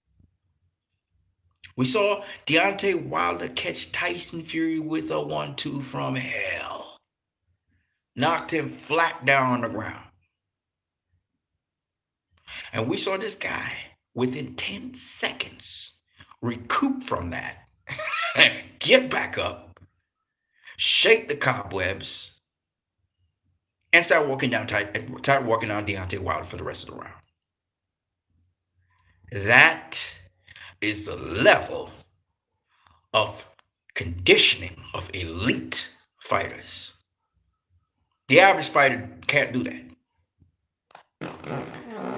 We saw Deontay Wilder catch Tyson Fury with a 1-2 from hell. Knocked him flat down on the ground. And we saw this guy within 10 seconds recoup from that, get back up, shake the cobwebs, and start walking down Deontay Wilder for the rest of the round. That is the level of conditioning of elite fighters. The average fighter can't do that.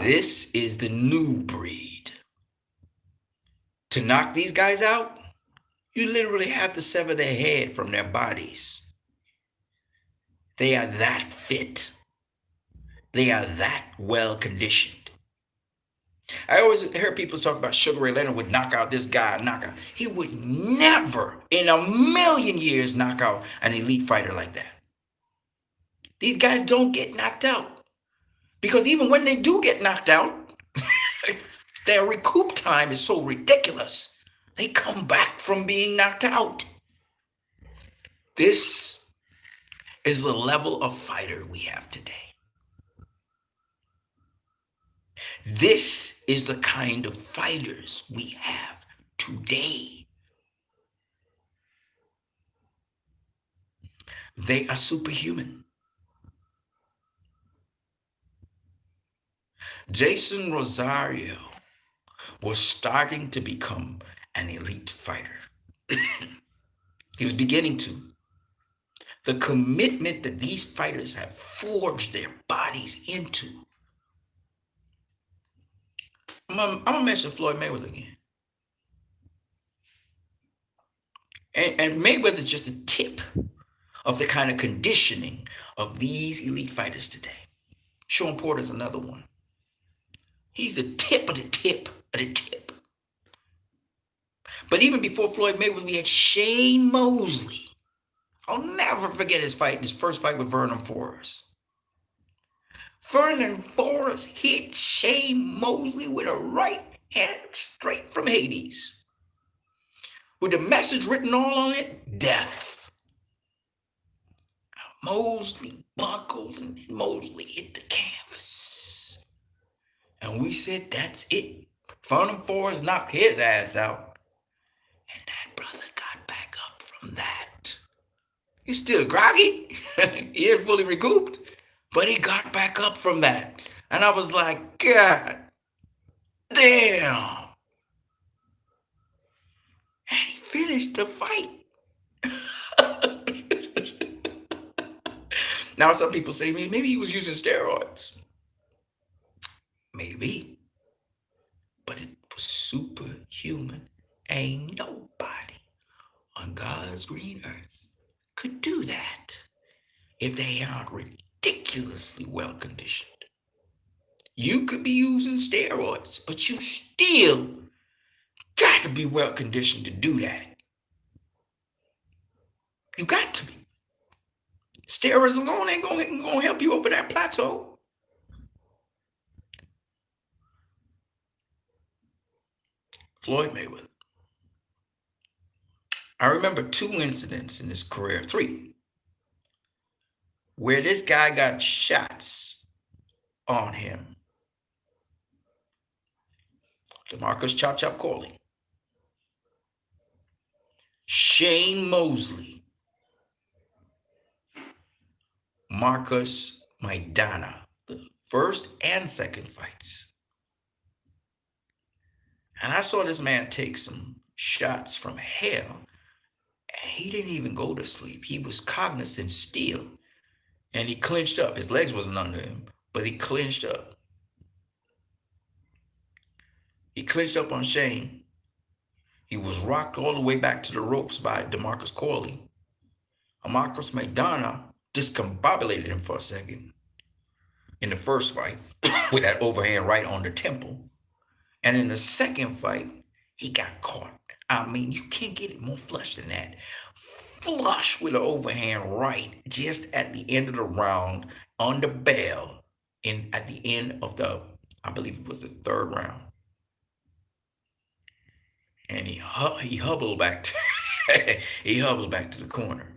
This is the new breed. To knock these guys out, you literally have to sever their head from their bodies. They are that fit. They are that well conditioned. I always hear people talk about Sugar Ray Leonard would knock out this guy, He would never in a million years knock out an elite fighter like that. These guys don't get knocked out. Because even when they do get knocked out, their recoup time is so ridiculous. They come back from being knocked out. This is the level of fighter we have today. This is the kind of fighters we have today. They are superhuman. Jason Rosario was starting to become an elite fighter. He was beginning to. The commitment that these fighters have forged their bodies into. I'm going to mention Floyd Mayweather again. And Mayweather is just a tip of the kind of conditioning of these elite fighters today. Sean Porter's another one. He's the tip of the tip of the tip. But even before Floyd Mayweather, we had Shane Mosley. I'll never forget his first fight with Vernon Forrest. Vernon Forrest hit Shane Mosley with a right hand straight from Hades. With the message written all on it, death. Mosley buckled and Mosley hit the canvas. And we said, that's it. Vernon Forrest knocked his ass out. And that brother got back up from that. He's still groggy. He ain't fully recouped. But he got back up from that. And I was like, God. Damn. And he finished the fight. Now, some people say, maybe he was using steroids. Maybe. But it was superhuman. Ain't nobody on God's green earth could do that if they aren't ridiculously well conditioned. You could be using steroids, but you still got to be well conditioned to do that. You got to be. Steroids alone ain't gonna help you over that plateau. Floyd Mayweather. I remember 2 incidents in his career, 3, where this guy got shots on him. DeMarcus Chop Chop Corley, Shane Mosley, Marcus Maidana, the first and second fights. And I saw this man take some shots from hell, and he didn't even go to sleep. He was cognizant still, and he clinched up. His legs wasn't under him, but he clinched up. He clinched up on Shane. He was rocked all the way back to the ropes by DeMarcus Corley. Marcus Maidana discombobulated him for a second in the first fight with that overhand right on the temple. And in the second fight, he got caught. I mean, you can't get it more flush than that. Flush with an overhand right just at the end of the round on the bell at the end of I believe it was the third round. And he hobbled back he hobbled back to the corner.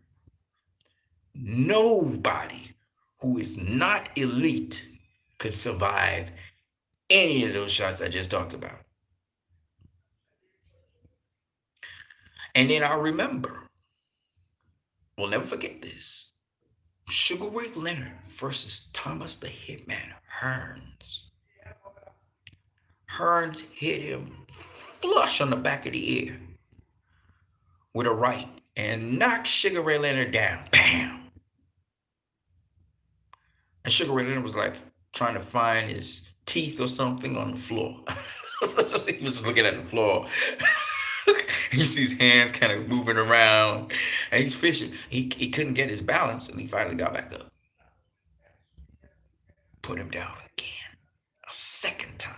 Nobody who is not elite could survive any of those shots I just talked about. And then I remember, we'll never forget this, Sugar Ray Leonard versus Thomas the Hitman Hearns. Hearns hit him flush on the back of the ear with a right and knocked Sugar Ray Leonard down. Bam! And Sugar Ray Leonard was like trying to find his teeth or something on the floor. He was just looking at the floor. He sees hands kind of moving around, and he's fishing. He couldn't get his balance, and he finally got back up. Put him down again, a second time.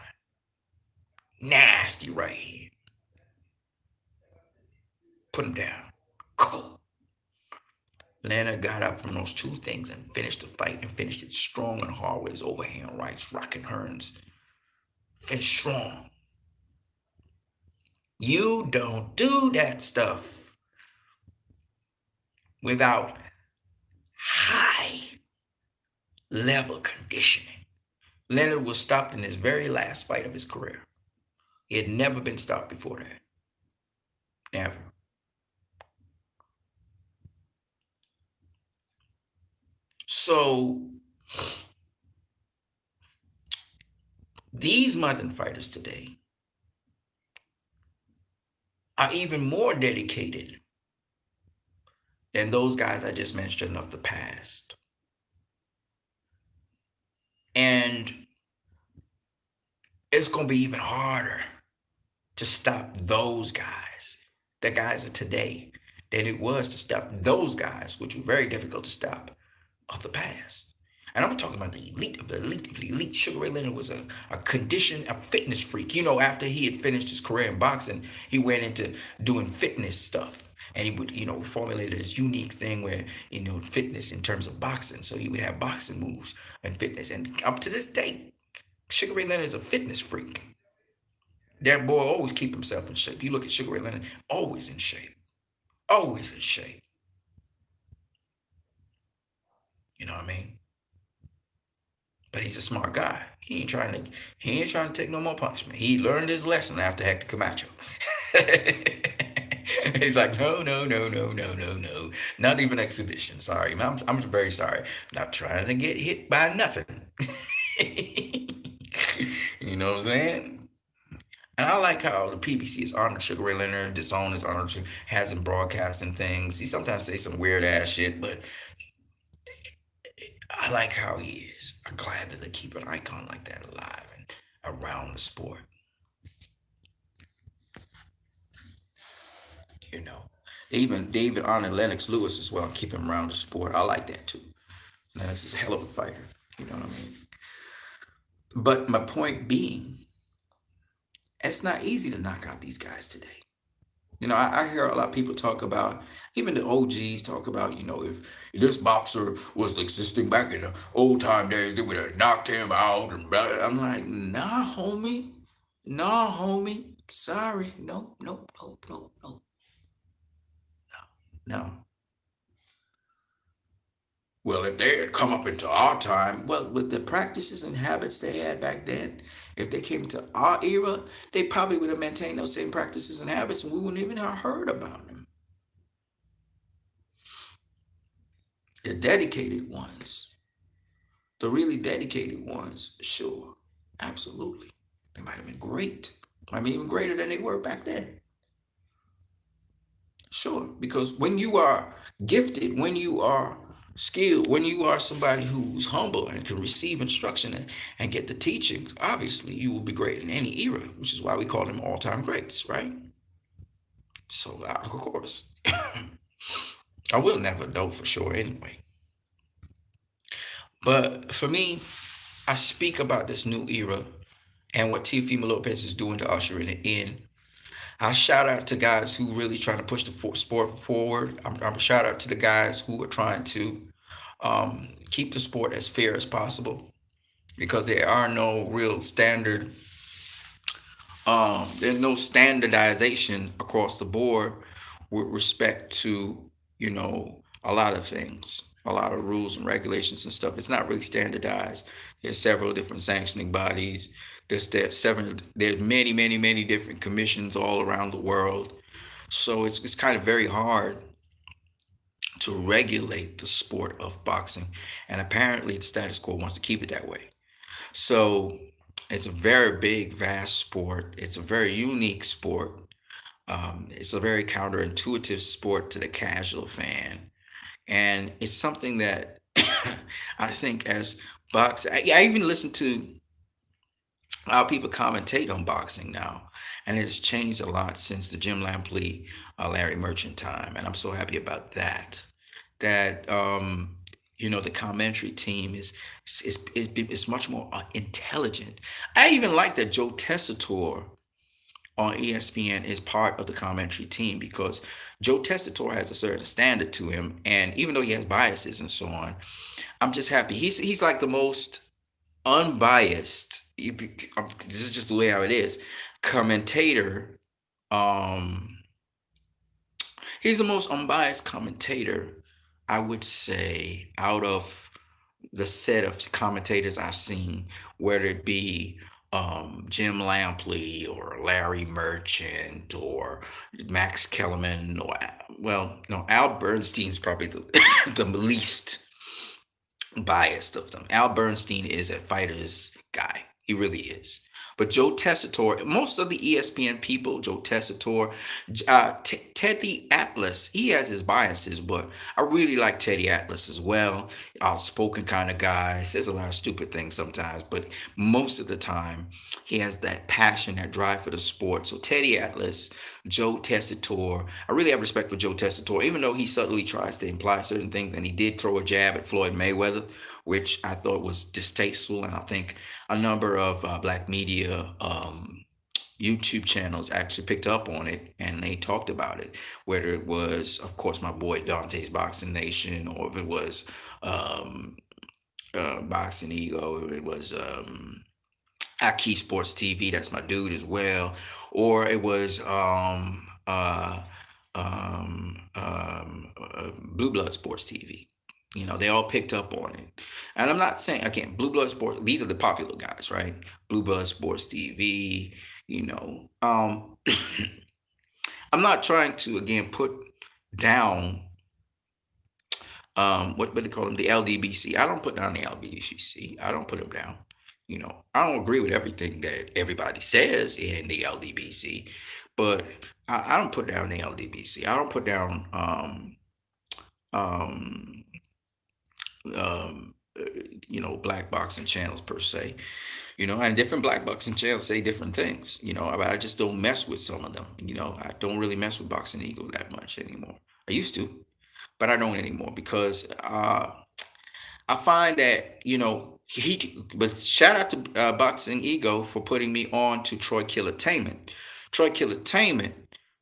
Nasty right here. Put him down. Cool. Leonard got up from those 2 things and finished the fight, and finished it strong and hard with his overhand rights, rocking Hearns. Finished strong. You don't do that stuff without high level conditioning. Leonard was stopped in his very last fight of his career. He had never been stopped before that. Never. So these modern fighters today are even more dedicated than those guys I just mentioned of the past. And it's going to be even harder to stop those guys, the guys of today, than it was to stop those guys, which were very difficult to stop, of the past. And I'm talking about the elite of the elite of the elite. Sugar Ray Leonard was a fitness freak. You know, after he had finished his career in boxing, he went into doing fitness stuff. And he would, formulate this unique thing where, fitness in terms of boxing. So he would have boxing moves and fitness. And up to this day, Sugar Ray Leonard is a fitness freak. That boy always keep himself in shape. You look at Sugar Ray Leonard, always in shape. Always in shape. You know what I mean? But he's a smart guy. He ain't trying to take no more punishment. He learned his lesson after Hector Camacho. He's like, no. Not even exhibition. Sorry, man. I'm very sorry. Not trying to get hit by nothing. You know what I'm saying? And I like how the PBC is honored Sugar Ray Leonard, the Zone is honored, has him broadcasting things. He sometimes say some weird ass shit, but I like how he is. I'm glad that they keep an icon like that alive and around the sport. You know, they even honor Lennox Lewis as well and keep him around the sport. I like that too. Lennox is a hell of a fighter. You know what I mean? But my point being, it's not easy to knock out these guys today. I hear a lot of people talk about, even the OGs talk about, if this boxer was existing back in the old time days, they would have knocked him out. And blah. I'm like, nah, homie. Nah, homie. Sorry. Nope, nope, nope, nope, nope. No. Well, if they had come up into our time, well, with the practices and habits they had back then, if they came to our era, they probably would have maintained those same practices and habits, and we wouldn't even have heard about them. The dedicated ones, the really dedicated ones, sure, absolutely. They might have been great. I mean, even greater than they were back then. Sure, because when you are gifted, when you are skilled, when you are somebody who's humble and can receive instruction and get the teachings, obviously you will be great in any era, which is why we call them all-time greats, right? So, of course, I will never know for sure anyway. But for me, I speak about this new era and what Teofimo Lopez is doing to usher it in. I shout out to guys who really trying to push the sport forward. I'm a shout out to the guys who are trying to keep the sport as fair as possible because there are no real standard. There's no standardization across the board with respect to a lot of things, a lot of rules and regulations and stuff. It's not really standardized. There's several different sanctioning bodies. There's many, many, many different commissions all around the world. So it's kind of very hard to regulate the sport of boxing. And apparently the status quo wants to keep it that way. So it's a very big, vast sport. It's a very unique sport. It's a very counterintuitive sport to the casual fan. And it's something that I think as I even listen to how people commentate on boxing now, and it's changed a lot since the Jim Lampley, Larry Merchant time, and I'm so happy about that. That the commentary team is much more intelligent. I even like that Joe Tessitore on ESPN is part of the commentary team because Joe Tessitore has a certain standard to him, and even though he has biases and so on, I'm just happy. He's like the most unbiased. This is just the way how it is. Commentator. Um, he's the most unbiased commentator, I would say, out of the set of commentators I've seen, whether it be Jim Lampley or Larry Merchant or Max Kellerman or well, no, Al Bernstein's probably the the least biased of them. Al Bernstein is a fighter's guy. He really is. But Joe Tessitore, most of the ESPN people, Joe Tessitore, Teddy Atlas, he has his biases, but I really like Teddy Atlas as well. Outspoken kind of guy, says a lot of stupid things sometimes, but most of the time he has that passion, that drive for the sport. So Teddy Atlas, Joe Tessitore, I really have respect for Joe Tessitore, even though he subtly tries to imply certain things, and he did throw a jab at Floyd Mayweather, which I thought was distasteful, and I think a number of black media YouTube channels actually picked up on it and they talked about it. Whether it was, of course, my boy Dante's Boxing Nation, or if it was um, Boxing Ego, if it was Aki Sports TV, that's my dude as well, or it was Blue Blood Sports TV. They all picked up on it. And I'm not saying, again, Blue Blood Sports, these are the popular guys, right? Blue Blood Sports TV, you know. I'm not trying to, again, put down, what do they call them? The LDBC. I don't put down the LDBC. I don't put them down. I don't agree with everything that everybody says in the LDBC, but I don't put down the LDBC. I don't put down um, um, uh, black boxing channels per se. And different black boxing channels say different things. I just don't mess with some of them. I don't really mess with Boxing Eagle that much anymore. I used to, but I don't anymore because I find that he. But shout out to Boxing Ego for putting me on to Troy Killertainment. Troy Killertainment.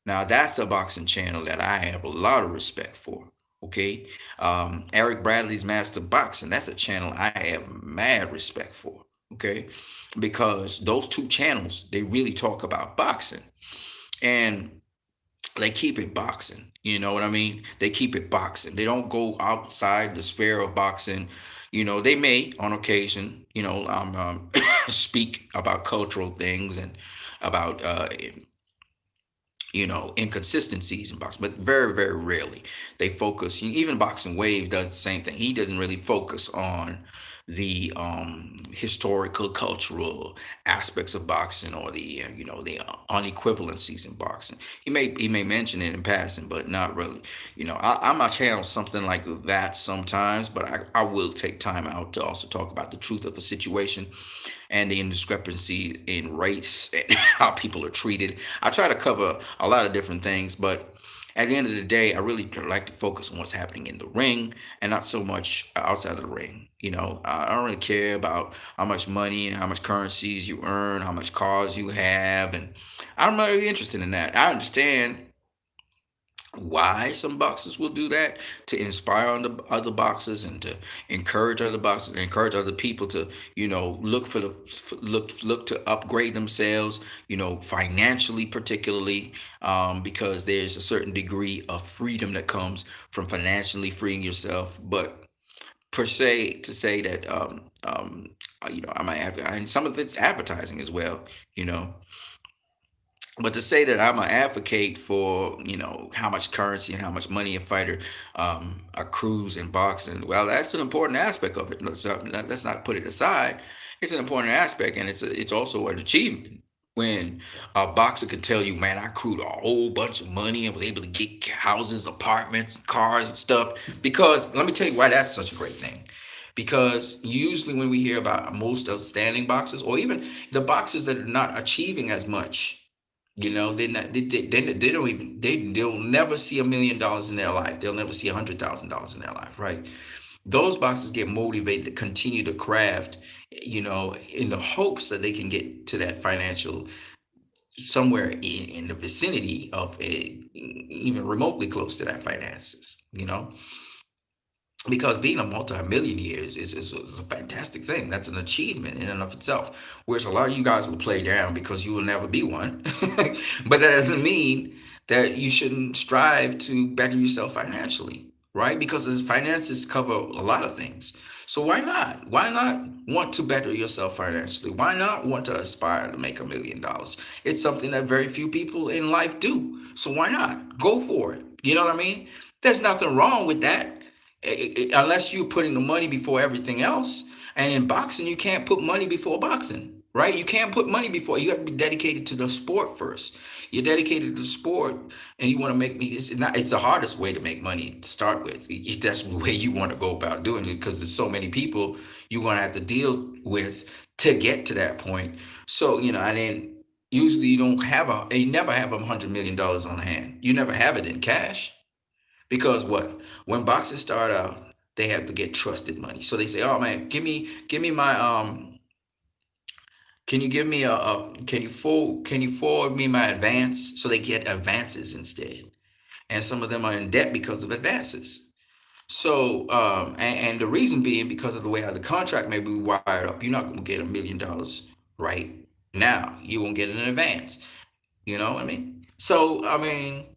Now that's a boxing channel that I have a lot of respect for. Okay, Eric Bradley's Master Boxing. That's a channel I have mad respect for. Okay, because those two channels they really talk about boxing and they keep it boxing. You know what I mean? They keep it boxing. They don't go outside the sphere of boxing. They may on occasion, speak about cultural things and about inconsistencies in boxing, but very, very rarely. They focus. Even Boxing Wave does the same thing. He doesn't really focus on the historical, cultural aspects of boxing or the unequivalencies in boxing. He may mention it in passing, but not really. I might channel something like that sometimes, but I will take time out to also talk about the truth of a situation and the indiscrepancy in race and how people are treated. I try to cover a lot of different things, but at the end of the day, I really like to focus on what's happening in the ring and not so much outside of the ring. I don't really care about how much money and how much currencies you earn, how much cars you have, and I'm not really interested in that. I understand why some boxers will do that to inspire other boxers and to encourage other boxers, encourage other people to look for the look to upgrade themselves, financially particularly, because there's a certain degree of freedom that comes from financially freeing yourself. But per se to say that I might have, and some of it's advertising as well, you know but to say that I'm an advocate for, how much currency and how much money a fighter accrues in boxing, well, that's an important aspect of it. Let's not put it aside. It's an important aspect, and it's also an achievement when a boxer can tell you, man, I accrued a whole bunch of money and was able to get houses, apartments, cars, and stuff. Because let me tell you why that's such a great thing. Because usually when we hear about most outstanding boxers, or even the boxers that are not achieving as much, they don't even they'll never see $1 million in their life. They'll never see $100,000 in their life, right? Those boxers get motivated to continue to craft, in the hopes that they can get to that financial somewhere in the vicinity of even remotely close to that finances. Because being a multi-millionaire is a fantastic thing. That's an achievement in and of itself, which a lot of you guys will play down because you will never be one. But that doesn't mean that you shouldn't strive to better yourself financially, right? Because the finances cover a lot of things. So why not? Why not want to better yourself financially? Why not want to aspire to make $1 million? It's something that very few people in life do. So why not? Go for it. You know what I mean? There's nothing wrong with that unless you're putting the money before everything else. And in boxing, you can't put money before boxing, right? You can't put money before. You have to be dedicated to the sport first. You're dedicated to the sport, and you want to make me. It's not. It's the hardest way to make money to start with. If that's the way you want to go about doing it, because there's so many people you're gonna have to deal with to get to that point. So and then usually you never have $100 million on hand. You never have it in cash. Because what? When boxers start out, they have to get trusted money. So they say, "Oh man, give me my can you give me can you forward me my advance?" So they get advances instead, and some of them are in debt because of advances. So and the reason being because of the way how the contract may be wired up, you're not going to get $1 million right now. You won't get an advance. You know what I mean? So I mean,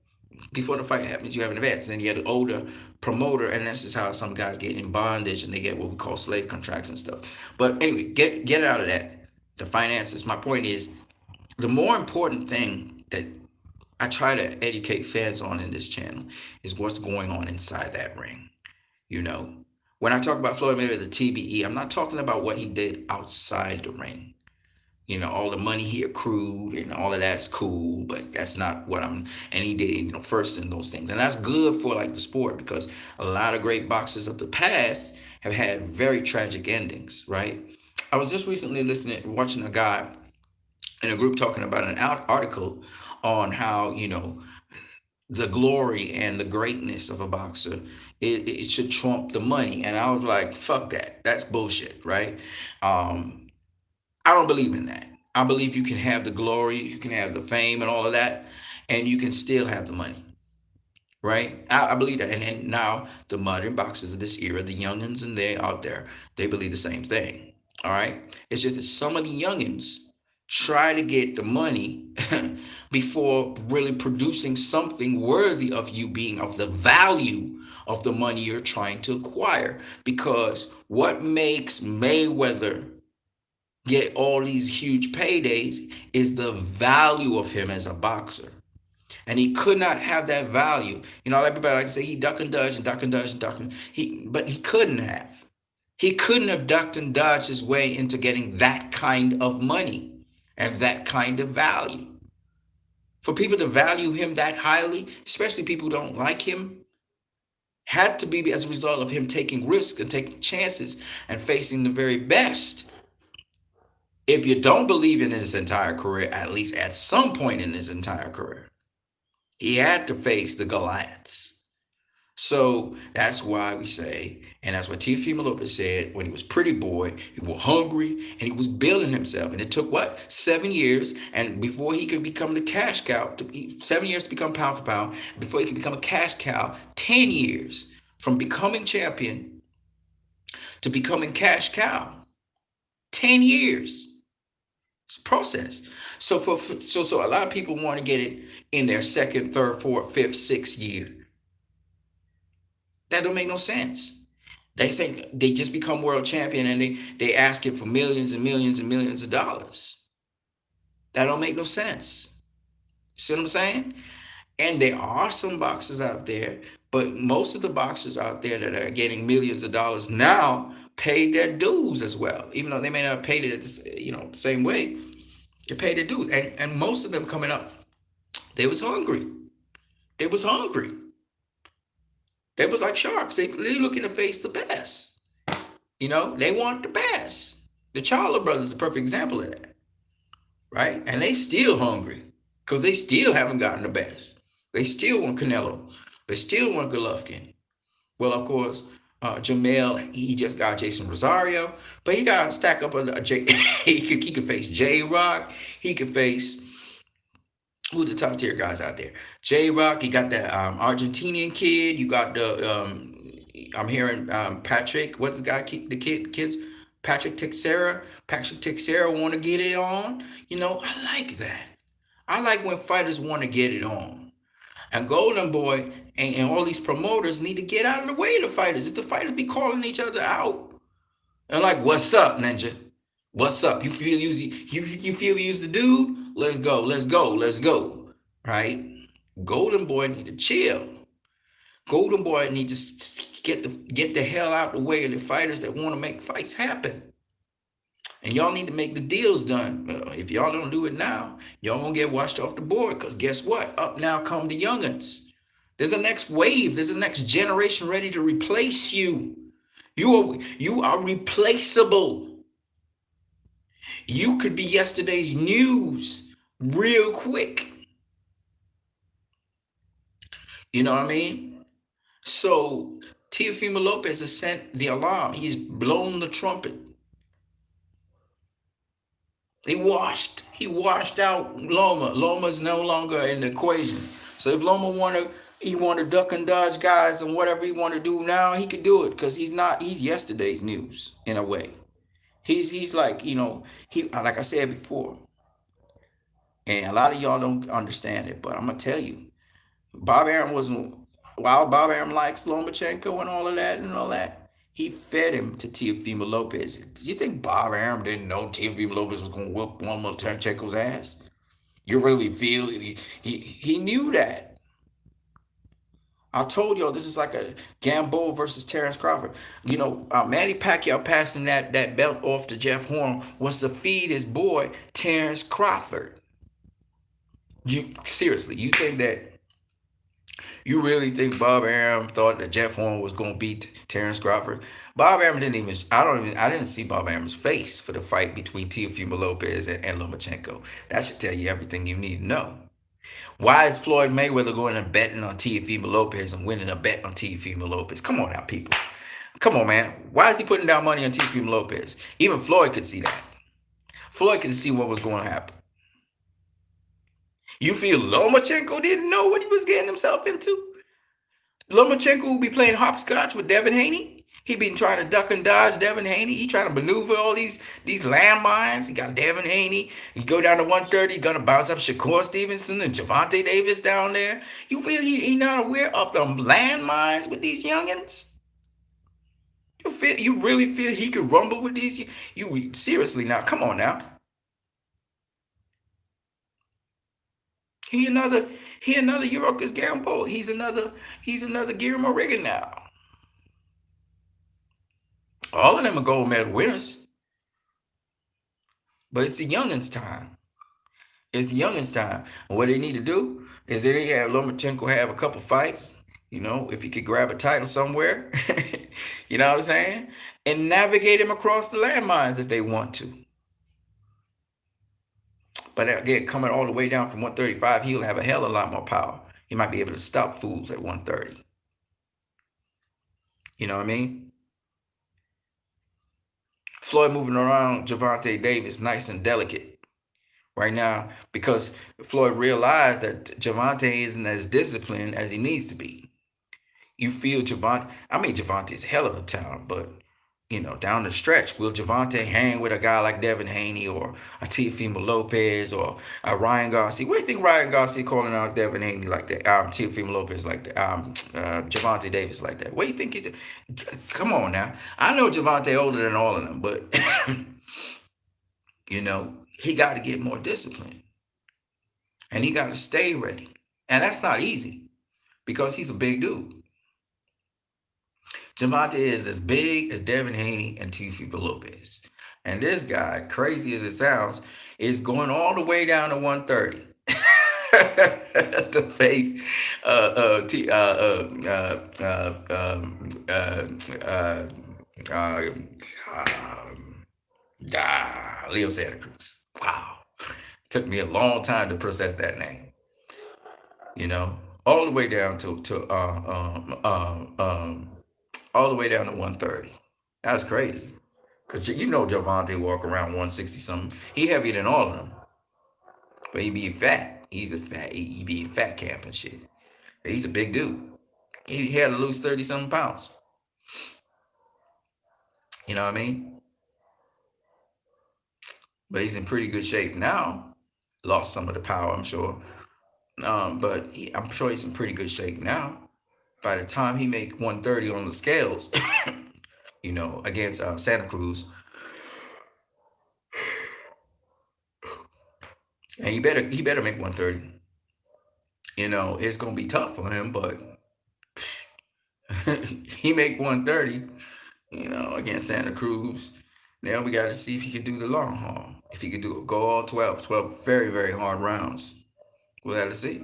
before the fight happens, you have an advance. And then you have an older promoter, and this is how some guys get in bondage and they get what we call slave contracts and stuff. But anyway, get out of that. The finances. My point is, the more important thing that I try to educate fans on in this channel is what's going on inside that ring. You know, When I talk about Floyd Mayweather, TBE, I'm not talking about what he did outside the ring. All the money he accrued and all of that's cool, but that's not what I'm. And he did, first in those things, and that's good for like the sport because a lot of great boxers of the past have had very tragic endings, right? I was just recently watching a guy in a group talking about an article on how the glory and the greatness of a boxer it should trump the money, and I was like, fuck that, that's bullshit, right? I don't believe in that. I believe you can have the glory, you can have the fame and all of that, and you can still have the money, right? I believe that. And now the modern boxers of this era, the youngins and they out there, they believe the same thing. All right. It's just that some of the youngins try to get the money before really producing something worthy of you being of the value of the money you're trying to acquire. Because what makes Mayweather get all these huge paydays is the value of him as a boxer. And he could not have that value. Everybody like to say he duck and dodge and duck and dodge and duck and but he couldn't have. He couldn't have ducked and dodged his way into getting that kind of money and that kind of value. For people to value him that highly, especially people who don't like him, had to be as a result of him taking risks and taking chances and facing the very best. If you don't believe in his entire career, at least at some point in his entire career, he had to face the Goliaths. So that's why we say, and that's what Teofimo Lopez said when he was pretty boy, he was hungry and he was building himself. And it took what? 7 years. And before he could become the cash cow, 7 years to become pound for pound, before he could become a cash cow, 10 years from becoming champion to becoming cash cow. 10 years. It's a process. So a lot of people want to get it in their second, third, fourth, fifth, sixth year. That don't make no sense. They think they just become world champion and they asking for millions and millions and millions of dollars. That don't make no sense. See what I'm saying? And there are some boxers out there, but most of the boxers out there that are getting millions of dollars now paid their dues as well, even though they may not have paid it the same way. They paid their dues, and most of them coming up, they was hungry. They was hungry. They was like sharks. They looking to face the best. They want the best. The Charlo brothers is a perfect example of that, right? And they still hungry because they still haven't gotten the best. They still want Canelo. They still want Golovkin. Well, of course, Jamel, he just got Jason Rosario, but he got to stack up a J. he could face J Rock. He could face who the top tier guys out there. J Rock. You got that Argentinian kid. You got the I'm hearing Patrick. What's the guy? The kids. Patrick Teixeira. Patrick Teixeira want to get it on. I like that. I like when fighters want to get it on. And Golden Boy and all these promoters need to get out of the way of the fighters. If the fighters be calling each other out, and like, what's up, Ninja? What's up? You feel you feel use the dude? Let's go, let's go, let's go. Right? Golden Boy need to chill. Golden Boy need to get the hell out the way of the fighters that want to make fights happen. And y'all need to make the deals done. If y'all don't do it now, y'all gonna get washed off the board. Because guess what? Up now come the youngins. There's a next wave. There's a next generation ready to replace you. You are replaceable. You could be yesterday's news real quick. You know what I mean? So Teofimo Lopez has sent the alarm. He's blown the trumpet. He washed out Loma. Loma's no longer in the equation. So if Loma want to duck and dodge guys and whatever he want to do now, he could do it because he's yesterday's news in a way. He's like, he like I said before, and a lot of y'all don't understand it, but I'm gonna tell you, Bob Arum wasn't while Bob Arum likes Lomachenko and all of that and all that. He fed him to Teofimo Lopez. Do you think Bob Arum didn't know Teofimo Lopez was gonna whoop Lomachenko's ass? You really feel it? He knew that. I told y'all this is like a Gamboa versus Terrence Crawford. Manny Pacquiao passing that belt off to Jeff Horn was to feed his boy Terrence Crawford. You seriously, you really think Bob Arum thought that Jeff Horn was gonna beat Terrence Crawford? Bob Arum didn't even. I didn't see Bob Arum's face for the fight between Teofimo Lopez and Lomachenko. That should tell you everything you need to know. Why is Floyd Mayweather going and betting on Teofimo Lopez and winning a bet on Teofimo Lopez? Come on now, people. Come on, man. Why is he putting down money on Teofimo Lopez? Even Floyd could see that. Floyd could see what was going to happen. You feel Lomachenko didn't know what he was getting himself into? Lomachenko will be playing hopscotch with Devin Haney. He been trying to duck and dodge Devin Haney. He trying to maneuver all these landmines. He got Devin Haney. He go down to 130. He gonna bounce up Shakur Stevenson and Javante Davis down there. You feel he not aware of the landmines with these youngins? You really feel he could rumble with these? You seriously now? Come on now. He another he another Eurocus Gamble. He's another Guillermo Riggin now. All of them are gold medal winners, but it's the youngins' time. It's the youngins' time. And what they need to do is they need to have Lomachenko have a couple fights. If he could grab a title somewhere, you know what I'm saying, and navigate him across the landmines if they want to. But again, coming all the way down from 135, he'll have a hell of a lot more power. He might be able to stop fools at 130. You know what I mean? Floyd moving around Javante Davis, nice and delicate right now, because Floyd realized that Javante isn't as disciplined as he needs to be. You feel Javante. I mean, Javante's a hell of a talent, but down the stretch, will Javante hang with a guy like Devin Haney or a Teofimo Lopez or a Ryan Garcia? What do you think Ryan Garcia calling out Devin Haney like that? Teofimo Lopez like that? Javante Davis like that? What do you think? Come on now. I know Javante older than all of them, but he got to get more discipline and he got to stay ready, and that's not easy because he's a big dude. Javante is as big as Devin Haney and Teofimo Lopez. And this guy, crazy as it sounds, is going all the way down to 130 to face Leo Santa Cruz. Wow. Took me a long time to process that name. All the way down all the way down to 130. That's crazy. Cause Javante walk around 160 something. He heavier than all of them, but he be fat. He's a fat. He be in fat camp and shit. He's a big dude. He had to lose 30 something pounds. You know what I mean? But he's in pretty good shape now. Lost some of the power, I'm sure. But I'm sure he's in pretty good shape now. By the time he make 130 on the scales, against Santa Cruz, and he better make 130. It's gonna be tough for him, but he make 130. Against Santa Cruz. Now we got to see if he could do the long haul. If he could go all 12 very, very hard rounds. We'll have to see.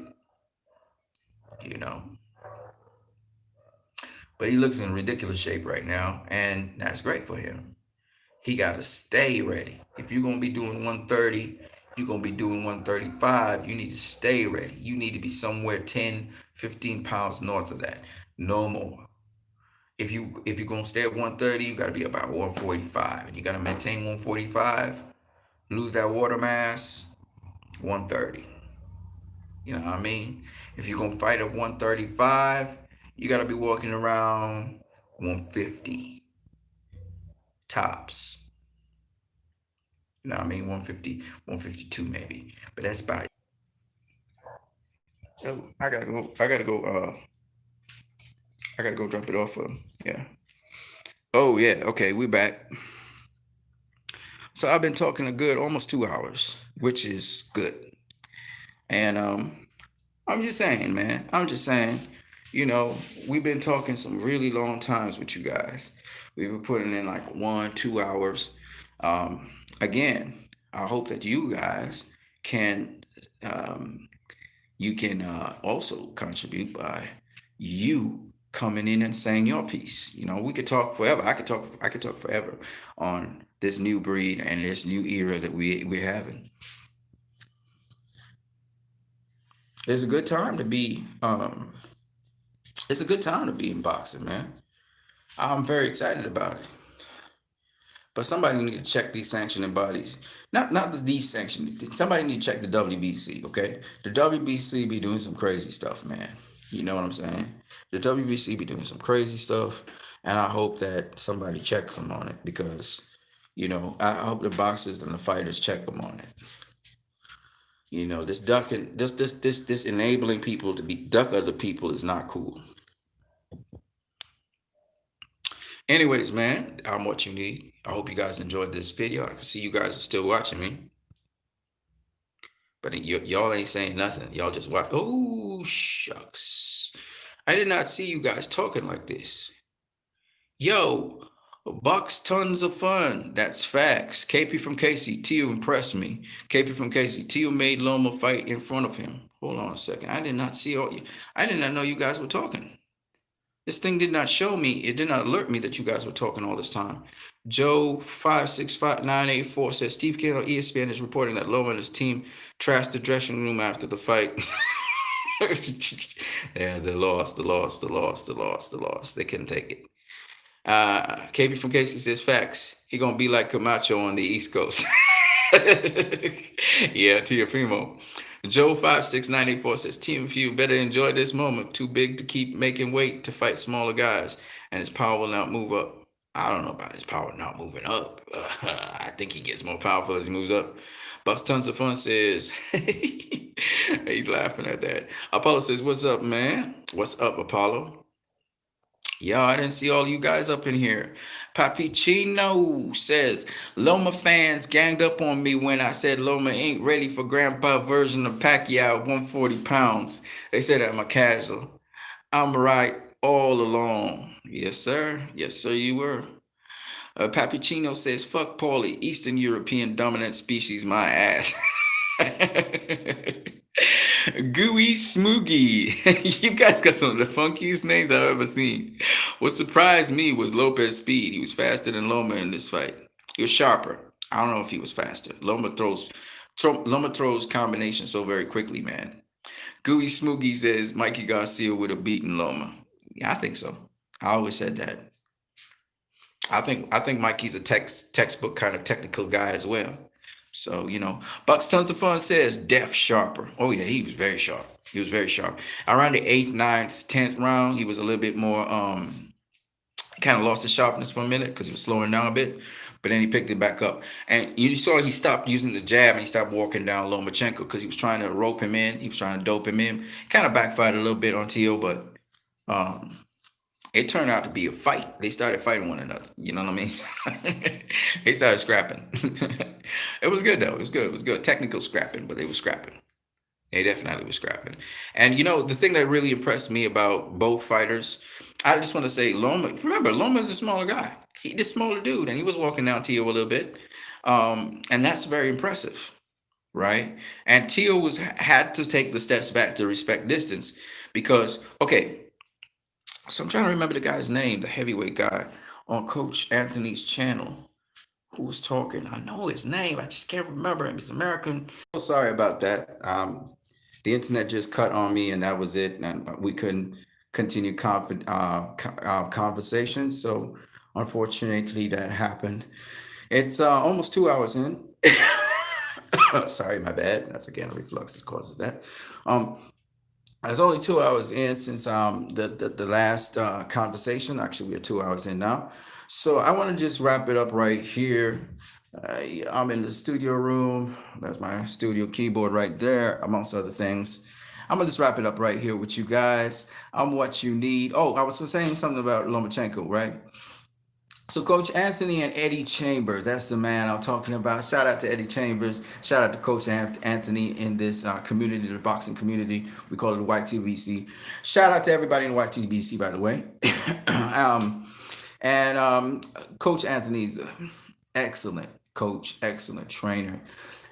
But he looks in ridiculous shape right now, and that's great for him. He got to stay ready. If you're going to be doing 130, you're going to be doing 135, you need to stay ready. You need to be somewhere 10, 15 pounds north of that. No more. If you're going to stay at 130, you got to be about 145. And you got to maintain 145, lose that water mass, 130. You know what I mean? If you're going to fight at 135, you got to be walking around 150 tops. You know what I mean? 150, 152 maybe. But that's about it. So I gotta go. I gotta go drop it off. Yeah. Oh yeah. Okay, we back. So I've been talking a good almost 2 hours, which is good. And I'm just saying, man. I'm just saying. You know, we've been talking some really long times with you guys. We've been putting in like 1, 2 hours. Um, Again, I hope that you guys can um, you can also contribute by you coming in and saying your piece. You know, we could talk forever. I could talk forever on this new breed and this new era that we're having. It's a good time to be. It's a good time to be in boxing, man. I'm very excited about it. But somebody need to check these sanctioning bodies. Not these sanctioning. Somebody need to check the WBC. Okay, the WBC be doing some crazy stuff, man. You know what I'm saying? The WBC be doing some crazy stuff, and I hope that somebody checks them on it because, I hope the boxers and the fighters check them on it. You know, this ducking, this enabling people to be duck other people is not cool. Anyways, man, I'm what you need. I hope you guys enjoyed this video. I can see you guys are still watching me, but y'all ain't saying nothing. Y'all just watch. Oh, shucks. I did not see you guys talking like this. Yo, Bucks tons of fun. That's facts. KP from Casey. Tio impressed me. KP from Casey. Tio made Loma fight in front of him. Hold on a second. I did not see all you. I did not know you guys were talking. This thing did not show me, it did not alert me that you guys were talking all this time. Joe 565984 says Steve King on ESPN is reporting that Loma and his team trashed the dressing room after the fight. Yeah, the loss. They couldn't take it. KB from Casey says facts. He gonna be like Camacho on the East Coast. Yeah, Teofimo. Joe 56984 says Team Few better enjoy this moment. Too big to keep making weight to fight smaller guys, and his power will not move up. I don't know about his power not moving up. I think he gets more powerful as he moves up. Bucks Tons of Fun says he's laughing at that. Apollo says, "What's up, man? What's up, Apollo?" Yo, I didn't see all you guys up in here. Papi Chino says, Loma fans ganged up on me when I said Loma ain't ready for grandpa version of Pacquiao at 140 pounds. They said I'm a casual. I'm right all along. Yes, sir. Yes, sir, you were. Papi Chino says, fuck Paulie, Eastern European dominant species, my ass. Gooey Smoogie. You guys got some of the funkiest names I've ever seen. What surprised me was Lopez's speed. He was faster than Loma in this fight. He was sharper. I don't know if he was faster. Loma throws combination so very quickly, man. Gooey Smoogie says Mikey Garcia would have beaten Loma. Yeah, I think so. I always said that. I think Mikey's a textbook kind of technical guy as well. So, Bucks Tons of Fun says Def Sharper. Oh yeah, he was very sharp. He was very sharp. Around the eighth, ninth, 10th round, he was a little bit more kind of lost his sharpness for a minute because he was slowing down a bit. But then he picked it back up. And you saw he stopped using the jab and he stopped walking down Lomachenko because he was trying to rope him in. He was trying to dope him in. Kind of backfired a little bit on Tio, but um it turned out to be a fight. They started fighting one another. You know what I mean? They started scrapping. It was good though. It was good. It was good. Technical scrapping, but they were scrapping. They definitely were scrapping. And the thing that really impressed me about both fighters, I just want to say Loma. Remember, Loma's the smaller guy. He the smaller dude, and he was walking down Tio a little bit. And that's very impressive, right? And Tio had to take the steps back to respect distance because okay, so I'm trying to remember the guy's name, the heavyweight guy on Coach Anthony's channel who was talking. I know his name, I just can't remember him. He's American. Oh, sorry about that. The internet just cut on me, and that was it. And we couldn't continue conversation. So unfortunately, that happened. It's almost 2 hours in. Sorry, my bad. That's again a reflux that causes that. Um, it's only 2 hours in since the last conversation. Actually, we're 2 hours in now. So I want to just wrap it up right here. I'm in the studio room. That's my studio keyboard right there, amongst other things. I'm gonna just wrap it up right here with you guys. I'm what you need. Oh, I was saying something about Lomachenko, right? So Coach Anthony and Eddie Chambers, that's the man I'm talking about. Shout out to Eddie Chambers. Shout out to Coach Anthony in this community, the boxing community. We call it the YTBC. Shout out to everybody in the YTBC, by the way. And Coach Anthony's excellent coach, excellent trainer.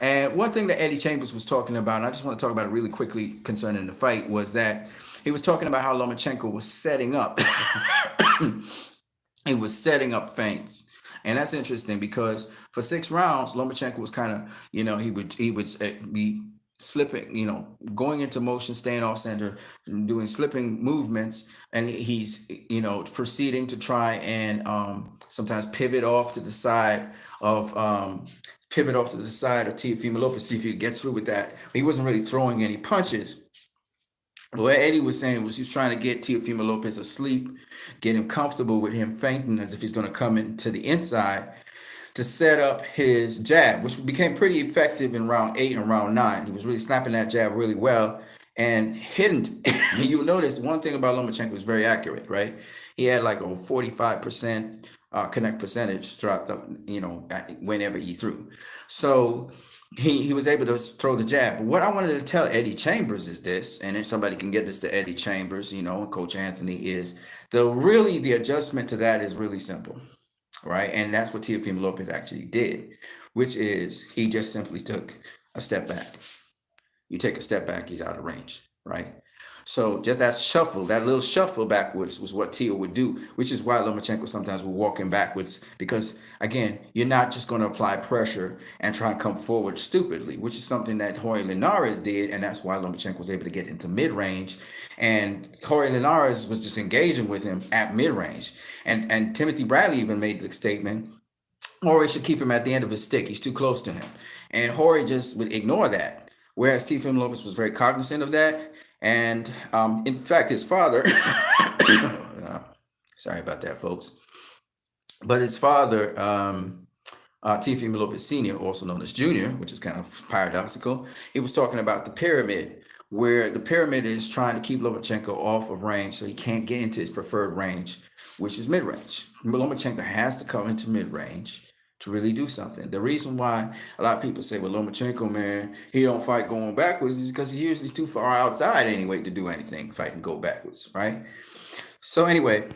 And one thing that Eddie Chambers was talking about, and I just want to talk about it really quickly concerning the fight, was that he was talking about how Lomachenko was setting up. He was setting up feints. And that's interesting because for 6 rounds, Lomachenko was kind of, he would be slipping, going into motion, staying off center, doing slipping movements, and he's, proceeding to try and sometimes pivot off to the side of Teofimo Lopez, see if he could get through with that. He wasn't really throwing any punches. What Eddie was saying was he was trying to get Teofimo Lopez asleep, get him comfortable with him fainting as if he's going to come into the inside to set up his jab, which became pretty effective in round 8 and round 9. He was really snapping that jab really well and hitting. You'll notice one thing about Lomachenko was very accurate, right? He had like a 45% connect percentage throughout whenever he threw. So he was able to throw the jab. But what I wanted to tell Eddie Chambers is this, and if somebody can get this to Eddie Chambers, Coach Anthony, is the adjustment to that is really simple, right? And that's what Teofimo Lopez actually did, which is he just simply took a step back. You take a step back, he's out of range, right? So just that little shuffle backwards was what Teo would do, which is why Lomachenko sometimes will walk in backwards because, again, you're not just going to apply pressure and try and come forward stupidly, which is something that Jorge Linares did, and that's why Lomachenko was able to get into mid-range. And Jorge Linares was just engaging with him at mid-range. And Timothy Bradley even made the statement, Jorge should keep him at the end of his stick. He's too close to him. And Jorge just would ignore that. Whereas Teofimo Lopez was very cognizant of that. And in fact, his father, sorry about that, folks, but his father, Teofimo Lopez Sr., also known as Junior, which is kind of paradoxical, he was talking about the pyramid, where the pyramid is trying to keep Lomachenko off of range so he can't get into his preferred range, which is mid-range. Lomachenko has to come into mid-range to really do something. The reason why a lot of people say, well, Lomachenko, man, he don't fight going backwards is because he's too far outside anyway to do anything, fight and go backwards, right? So anyway,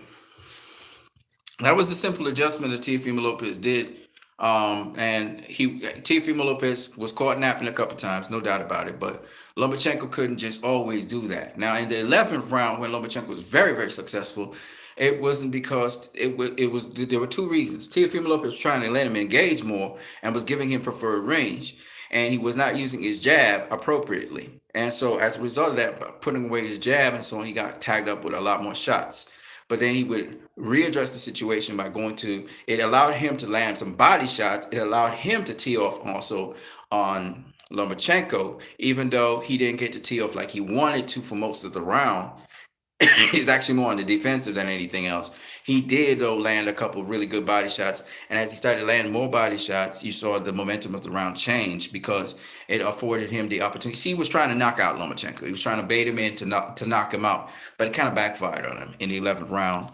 that was the simple adjustment that Teofimo Lopez did. And Teofimo Lopez was caught napping a couple times, no doubt about it. But Lomachenko couldn't just always do that. Now, in the 11th round, when Lomachenko was very, very successful, it wasn't because there were two reasons. Teofimo Lopez was trying to let him engage more and was giving him preferred range, and he was not using his jab appropriately. And so as a result of that, putting away his jab and so on, he got tagged up with a lot more shots. But then he would readdress the situation by it allowed him to land some body shots. It allowed him to tee off also on Lomachenko, even though he didn't get to tee off like he wanted to for most of the round. He's actually more on the defensive than anything else. He did, though, land a couple really good body shots. And as he started landing more body shots, you saw the momentum of the round change because it afforded him the opportunity. See, he was trying to knock out Lomachenko. He was trying to bait him in to knock him out. But it kind of backfired on him in the 11th round.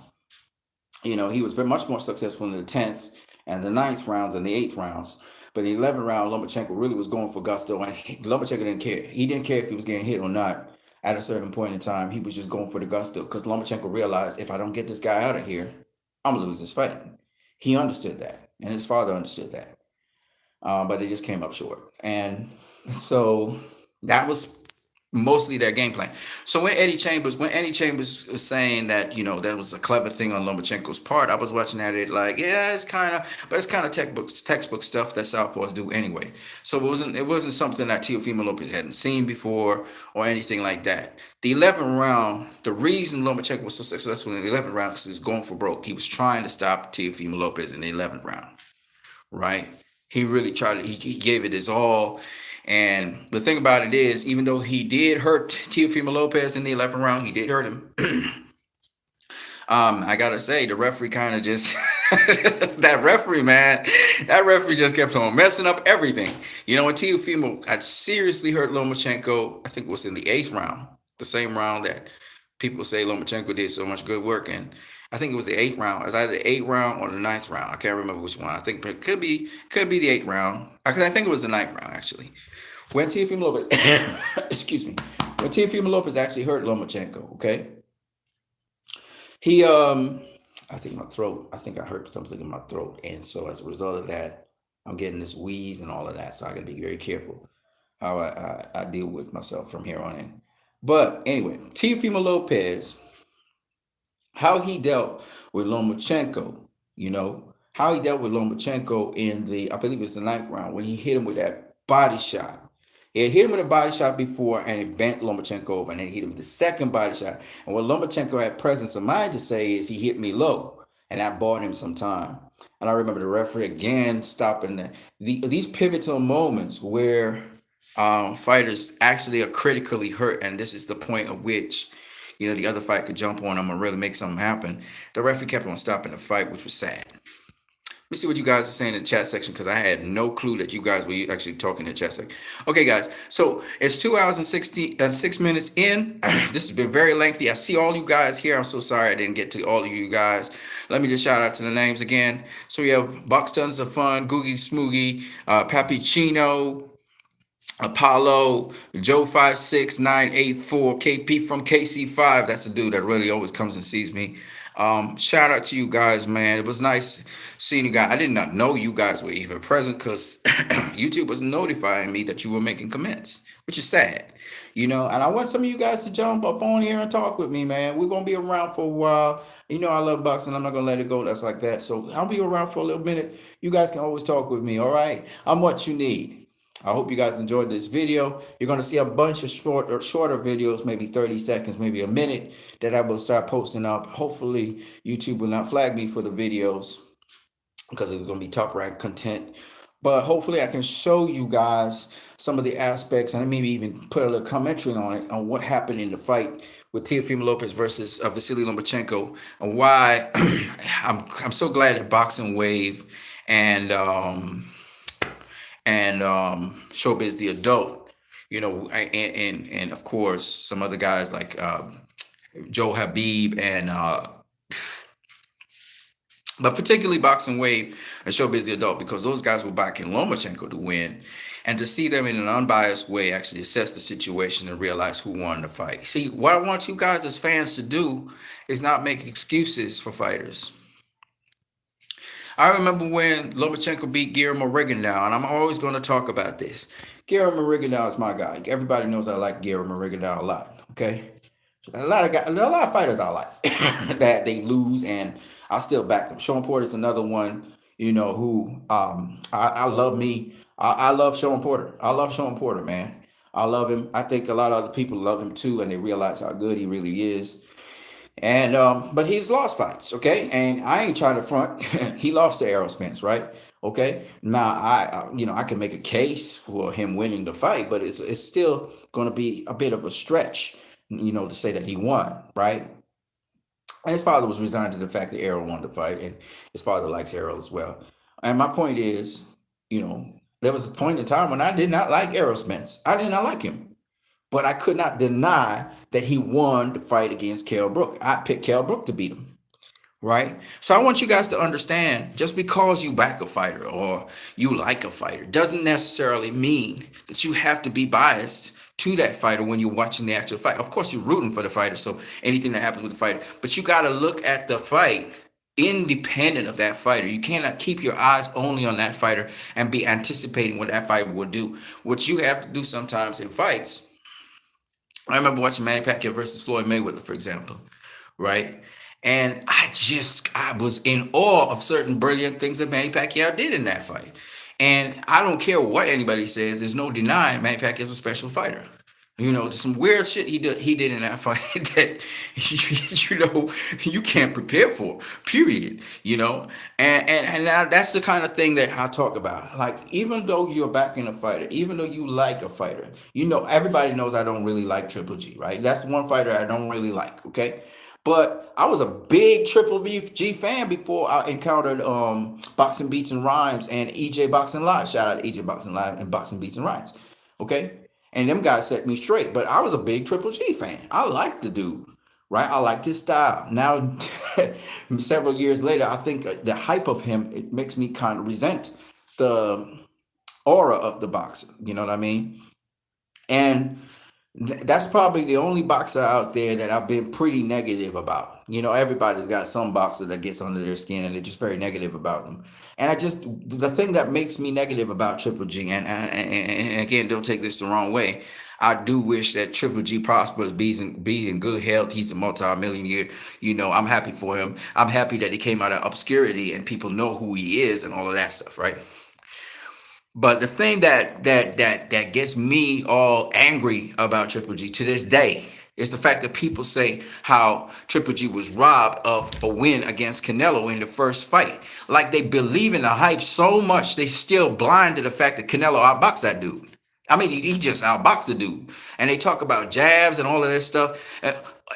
He was very much more successful in the 10th and the 9th rounds and the 8th rounds. But in the 11th round, Lomachenko really was going for gusto. And Lomachenko didn't care. He didn't care if he was getting hit or not. At a certain point in time, he was just going for the gusto because Lomachenko realized if I don't get this guy out of here, I'm going to lose this fight. He understood that, and his father understood that. But they just came up short. And so that was mostly their game plan. So when Eddie Chambers was saying that, that was a clever thing on Lomachenko's part, I was watching at it like, yeah, it's kind of textbook stuff that Southpaws do anyway. So it wasn't something that Teofimo Lopez hadn't seen before or anything like that. The 11th round, the reason Lomachenko was so successful in the 11th round is he was going for broke. He was trying to stop Teofimo Lopez in the 11th round, right? He really tried. He gave it his all. And the thing about it is, even though he did hurt Teofimo Lopez in the 11th round, he did hurt him. I gotta say, the referee kind of just that referee just kept on messing up everything. When Teofimo had seriously hurt Lomachenko, I think it was in the 8th round, the same round that People say Lomachenko did so much good work, and I think it was the eighth round. It was either the eighth round or the ninth round. I can't remember which one. I think it could be the eighth round. I think it was the ninth round actually. When Teofimo Lopez, excuse me, when Teofimo Lopez actually hurt Lomachenko, okay, he I think my throat. I think I hurt something in my throat, and so as a result of that, I'm getting this wheeze and all of that. So I got to be very careful how I deal with myself from here on in. But anyway, Teofimo Lopez, how he dealt with Lomachenko, how he dealt with Lomachenko in the, I believe it's the ninth round when he hit him with that body shot. He had hit him with a body shot before and it bent Lomachenko over, and then he hit him with the second body shot. And what Lomachenko had presence of mind to say is he hit me low, and that bought him some time. And I remember the referee again stopping these pivotal moments where fighters actually are critically hurt, and this is the point at which the other fight could jump on them and really make something happen. The referee kept on stopping the fight, which was sad. Let me see what you guys are saying in the chat section, because I had no clue that you guys were actually talking in the chat section. Okay, guys, so it's 2 hours and 6 minutes in. This has been very lengthy. I see all you guys here. I'm so sorry I didn't get to all of you guys. Let me just shout out to the names again. So we have Box Tons of Fun, Googie Smoogie, Papi Chino, Apollo, Joe56984, KP from KC5. That's the dude that really always comes and sees me. Shout out to you guys, man. It was nice seeing you guys. I did not know you guys were even present because YouTube was notifying me that you were making comments, which is sad. And I want some of you guys to jump up on here and talk with me, man. We're gonna be around for a while. I love boxing. I'm not gonna let it go. That's like that. So I'll be around for a little minute. You guys can always talk with me. All right. I'm what you need. I hope you guys enjoyed this video. You're going to see a bunch of shorter videos, maybe 30 seconds, maybe a minute, that I will start posting up. Hopefully, YouTube will not flag me for the videos because it's going to be top rank content. But hopefully, I can show you guys some of the aspects and maybe even put a little commentary on it, on what happened in the fight with Teofimo Lopez versus Vasily Lomachenko, and why I'm so glad that Boxing Wave and Showbiz the Adult, and of course some other guys like Joe Habib and but particularly Boxing Wave and Showbiz the Adult, because those guys were backing Lomachenko to win, and to see them in an unbiased way actually assess the situation and realize who won the fight. See, what I want you guys as fans to do is not make excuses for fighters. I remember when Lomachenko beat Guillermo Rigondeaux, and I'm always going to talk about this. Guillermo Rigondeaux is my guy. Everybody knows I like Guillermo Rigondeaux a lot. Okay, a lot of fighters I like that they lose, and I still back them. Sean Porter is another one. Who I love me. I love Sean Porter. I love Sean Porter, man. I love him. I think a lot of other people love him too, and they realize how good he really is. And but he's lost fights, okay? And I ain't trying to front. He lost to Errol Spence, right? Okay. Now I can make a case for him winning the fight, but it's still going to be a bit of a stretch, to say that he won, right? And his father was resigned to the fact that Errol won the fight, and his father likes Errol as well. And my point is, there was a point in time when I did not like Errol Spence. I did not like him. But I could not deny that he won the fight against Kell Brook. I picked Kell Brook to beat him, right? So I want you guys to understand, just because you back a fighter or you like a fighter doesn't necessarily mean that you have to be biased to that fighter when you're watching the actual fight. Of course, you're rooting for the fighter, so anything that happens with the fighter, but you got to look at the fight independent of that fighter. You cannot keep your eyes only on that fighter and be anticipating what that fighter will do. What you have to do sometimes in fights, I remember watching Manny Pacquiao versus Floyd Mayweather, for example, right? And I was in awe of certain brilliant things that Manny Pacquiao did in that fight. And I don't care what anybody says, there's no denying Manny Pacquiao is a special fighter. There's some weird shit he did in that fight that you can't prepare for, period. And now that's the kind of thing that I talk about. Like, even though you're backing a fighter, even though you like a fighter, everybody knows I don't really like Triple G, right? That's one fighter I don't really like, okay? But I was a big Triple G fan before I encountered Boxing Beats and Rhymes and EJ Boxing Live. Shout out to EJ Boxing Live and Boxing Beats and Rhymes, okay? And them guys set me straight. But I was a big Triple G fan. I liked the dude, right? I liked his style. Now, several years later, I think the hype of him, it makes me kind of resent the aura of the boxer. You know what I mean? And that's probably the only boxer out there that I've been pretty negative about. You know, everybody's got some boxer that gets under their skin and they're just very negative about them. And the thing that makes me negative about Triple G, and again, don't take this the wrong way. I do wish that Triple G prospers, be in good health. He's a multi-millionaire. You know, I'm happy for him. I'm happy that he came out of obscurity and people know who he is and all of that stuff, right? But the thing that gets me all angry about Triple G to this day is the fact that people say how Triple G was robbed of a win against Canelo in the first fight. Like they believe in the hype so much, they still blind to the fact that Canelo outboxed that dude. I mean, he just outboxed the dude. And they talk about jabs and all of this stuff.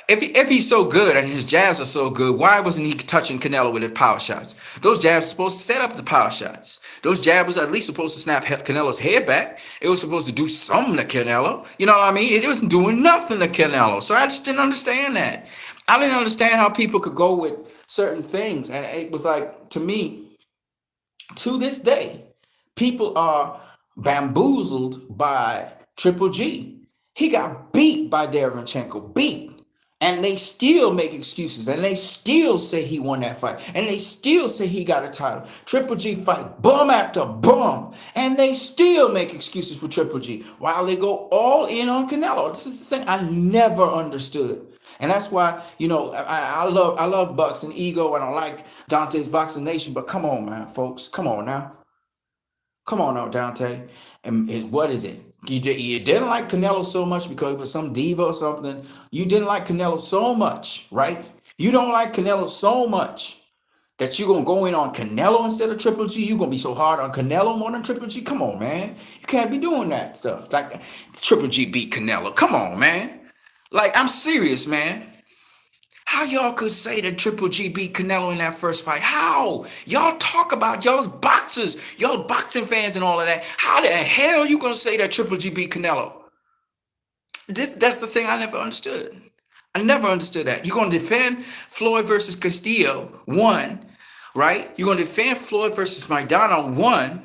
If he's so good and his jabs are so good, why wasn't he touching Canelo with his power shots? Those jabs are supposed to set up the power shots. Those jabs was at least supposed to snap Canelo's head back. It was supposed to do something to Canelo. You know what I mean? It wasn't doing nothing to Canelo. So I just didn't understand that. I didn't understand how people could go with certain things. And it was like, to me, to this day, people are bamboozled by Triple G. He got beat by Derevchenko, beat. And they still make excuses and they still say he won that fight. And they still say he got a title. Triple G fight bum after bum. And they still make excuses for Triple G while they go all in on Canelo. This is the thing I never understood. And that's why, you know, I love Bucks and Ego and I like Dante's Boxing Nation, but come on, man, folks. Come on now. Come on now, Dante. And what is it? You didn't like Canelo so much because it was some diva or something. You didn't like Canelo so much, right? You don't like Canelo so much that you're gonna go in on Canelo instead of Triple G. You're gonna be so hard on Canelo more than Triple G. Come on, man. You can't be doing that stuff. Like Triple G beat Canelo. Come on, man. Like I'm serious, man. How y'all could say that Triple G beat Canelo in that first fight? How? Y'all talk about y'all's boxers, y'all boxing fans and all of that. How the hell you gonna say that Triple G beat Canelo? That's the thing I never understood. I never understood that. You're gonna defend Floyd versus Castillo, one, right? You're gonna defend Floyd versus Maidana, one,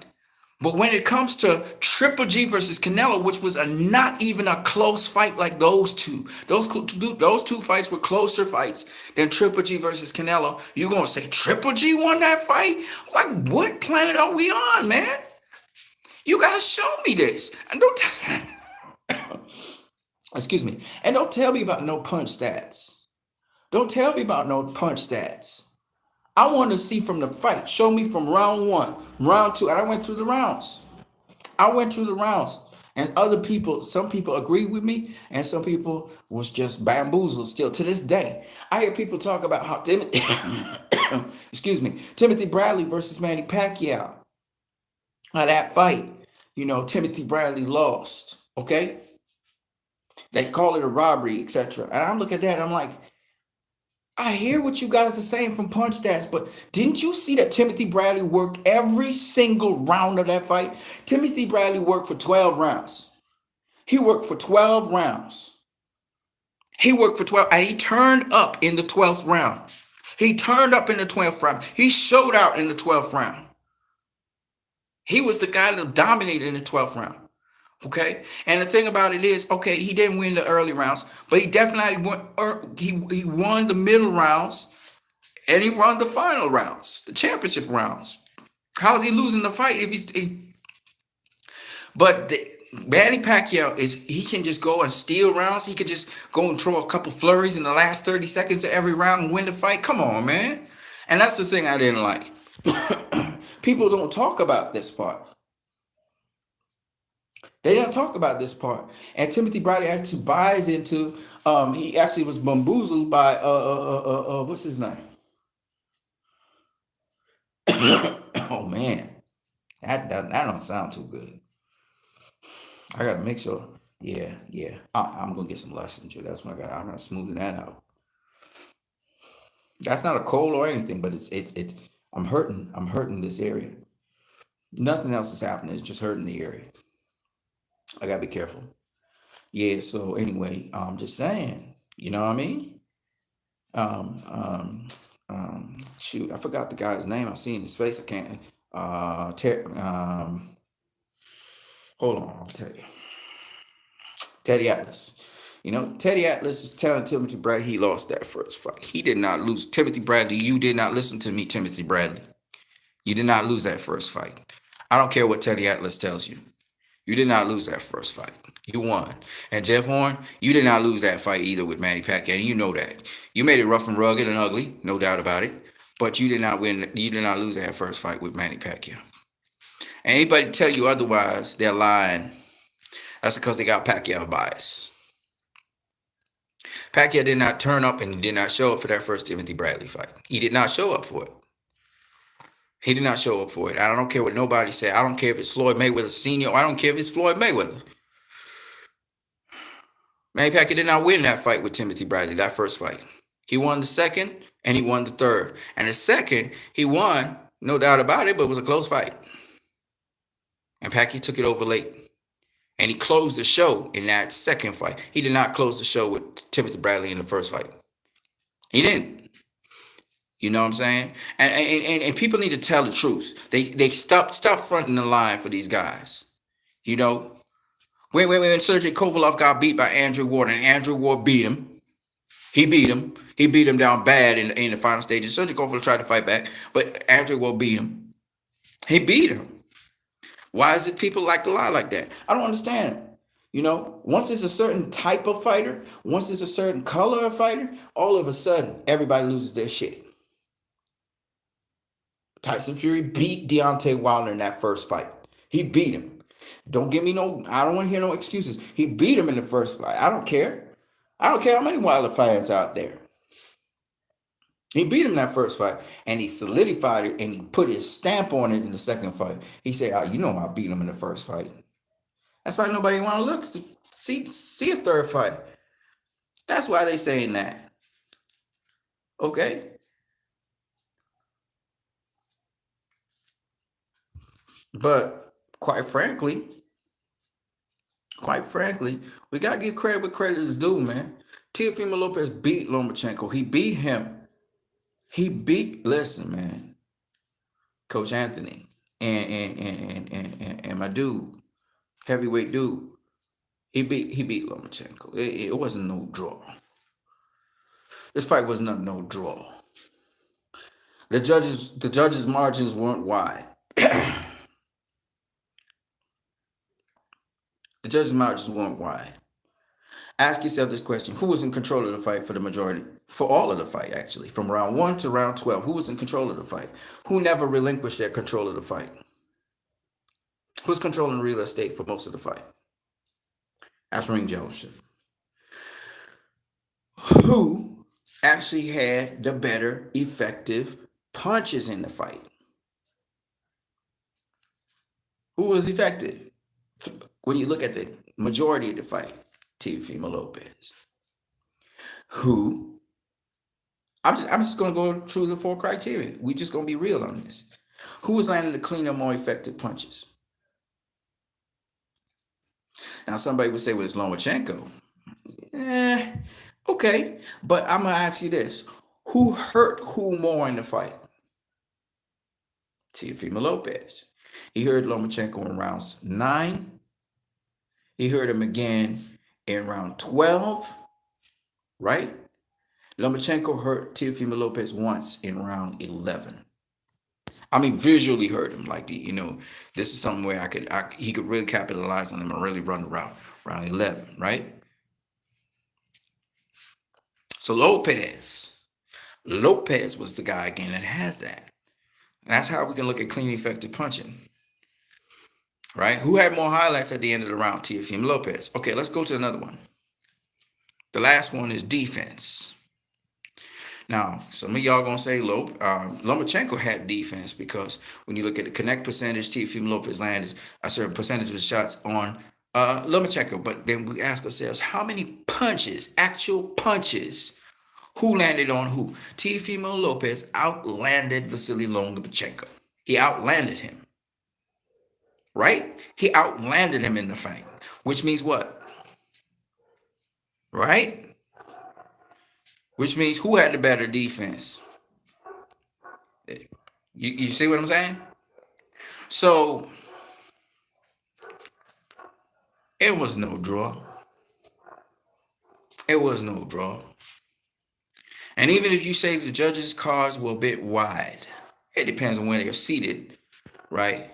but when it comes to Triple G versus Canelo, which was not even a close fight like those two fights were closer fights than Triple G versus Canelo. You gonna say Triple G won that fight? Like what planet are we on, man? You gotta show me this, and excuse me, and don't tell me about no punch stats. Don't tell me about no punch stats. I want to see from the fight. Show me from round one, round two, and I went through the rounds. I went through the rounds, and other people, some people agreed with me, and some people was just bamboozled. Still to this day, I hear people talk about how Timothy, excuse me, Timothy Bradley versus Manny Pacquiao. How that fight, you know, Timothy Bradley lost. Okay, they call it a robbery, etc. And I look at that, I'm like, I hear what you guys are saying from punch stats, but didn't you see that Timothy Bradley worked every single round of that fight? Timothy Bradley worked for 12 rounds. He worked for 12 rounds. He worked for 12, and he turned up in the 12th round. He turned up in the 12th round. He showed out in the 12th round. He was the guy that dominated in the 12th round. Okay, and the thing about it is, okay, he didn't win the early rounds, but he definitely won. He won the middle rounds, and he won the final rounds, the championship rounds. How's he losing the fight if but Manny Pacquiao he can just go and steal rounds. He could just go and throw a couple flurries in the last 30 seconds of every round and win the fight. Come on, man. And that's the thing I didn't like. People don't talk about this part. They didn't talk about this part. And Timothy Bradley actually buys into. He actually was bamboozled by what's his name? Oh man, that don't sound too good. I gotta make sure. Yeah, yeah. I'm gonna get some lessons. That's what I got. I'm gonna smooth that out. That's not a cold or anything, but it's. I'm hurting. I'm hurting this area. Nothing else is happening. It's just hurting the area. I gotta be careful. Yeah. So anyway, I'm just saying. You know what I mean? Um, um, Shoot, I forgot the guy's name. I've seen his face. I can't. Hold on, I'll tell you. Teddy Atlas. You know, Teddy Atlas is telling Timothy Bradley he lost that first fight. He did not lose. Timothy Bradley, you did not listen to me, Timothy Bradley. You did not lose that first fight. I don't care what Teddy Atlas tells you. You did not lose that first fight. You won. And Jeff Horn, you did not lose that fight either with Manny Pacquiao. And you know that. You made it rough and rugged and ugly, no doubt about it. But you did not win. You did not lose that first fight with Manny Pacquiao. And anybody tell you otherwise, they're lying. That's because they got Pacquiao bias. Pacquiao did not turn up and did not show up for that first Timothy Bradley fight. He did not show up for it. He did not show up for it. I don't care what nobody said. I don't care if it's Floyd Mayweather Sr. I don't care if it's Floyd Mayweather. Manny Pacquiao did not win that fight with Timothy Bradley, that first fight. He won the second and he won the third. And the second, he won, no doubt about it, but it was a close fight. And Pacquiao took it over late. And he closed the show in that second fight. He did not close the show with Timothy Bradley in the first fight. He didn't. You know what I'm saying? And people need to tell the truth. They stop fronting the line for these guys. You know, when Sergey Kovalev got beat by Andrew Ward and Andrew Ward beat him, he beat him. He beat him down bad in the final stages. Sergey Kovalev tried to fight back, but Andrew Ward beat him. He beat him. Why is it people like to lie like that? I don't understand. You know, once it's a certain type of fighter, once it's a certain color of fighter, all of a sudden everybody loses their shit. Tyson Fury beat Deontay Wilder in that first fight. He beat him. Don't give me no, I don't want to hear no excuses. He beat him in the first fight. I don't care. I don't care how many Wilder fans out there. He beat him in that first fight, and he solidified it, and he put his stamp on it in the second fight. He said, you know I beat him in the first fight. That's why nobody want to look, see a third fight. That's why they saying that. Okay? But quite frankly, we got to give credit what credit is due, man. Teofimo Lopez beat Lomachenko. He beat him. Listen, man, Coach Anthony and my dude, heavyweight dude, he beat Lomachenko. It wasn't no draw. This fight was not no draw. The judges' margins weren't wide. The judges' margins weren't wide. Ask yourself this question: who was in control of the fight for the majority, for all of the fight, actually, from round 1 to round 12? Who was in control of the fight? Who never relinquished their control of the fight? Who's controlling real estate for most of the fight? That's ring generalship. Who actually had the better effective punches in the fight? Who was effective? When you look at the majority of the fight, Teofimo Lopez. Who? I'm just gonna go through the 4 criteria. We just gonna be real on this. Who was landing the cleaner, more effective punches? Now somebody would say, well, it's Lomachenko. Okay, but I'm gonna ask you this: who hurt who more in the fight? Teofimo Lopez. He hurt Lomachenko in rounds 9. He hurt him again in round 12, right? Lomachenko hurt Teofimo Lopez once in round 11. I mean, visually hurt him. Like, this is something where he could really capitalize on him and really run the route. Round 11, right? So Lopez was the guy again that has that. That's how we can look at clean, effective punching. Right? Who had more highlights at the end of the round? Teofimo Lopez. Okay, let's go to another one. The last one is defense. Now, some of y'all gonna say Lomachenko had defense because when you look at the connect percentage, Teofimo Lopez landed a certain percentage of shots on Lomachenko. But then we ask ourselves, how many punches, actual punches, who landed on who? Teofimo Lopez outlanded Vasily Lomachenko. He outlanded him. Right? He outlanded him in the fight, which means what? Right? which means who had the better defense? You see what I'm saying? So it was no draw. It was no draw. And even if you say the judges' cards were a bit wide, it depends on where they're seated, right?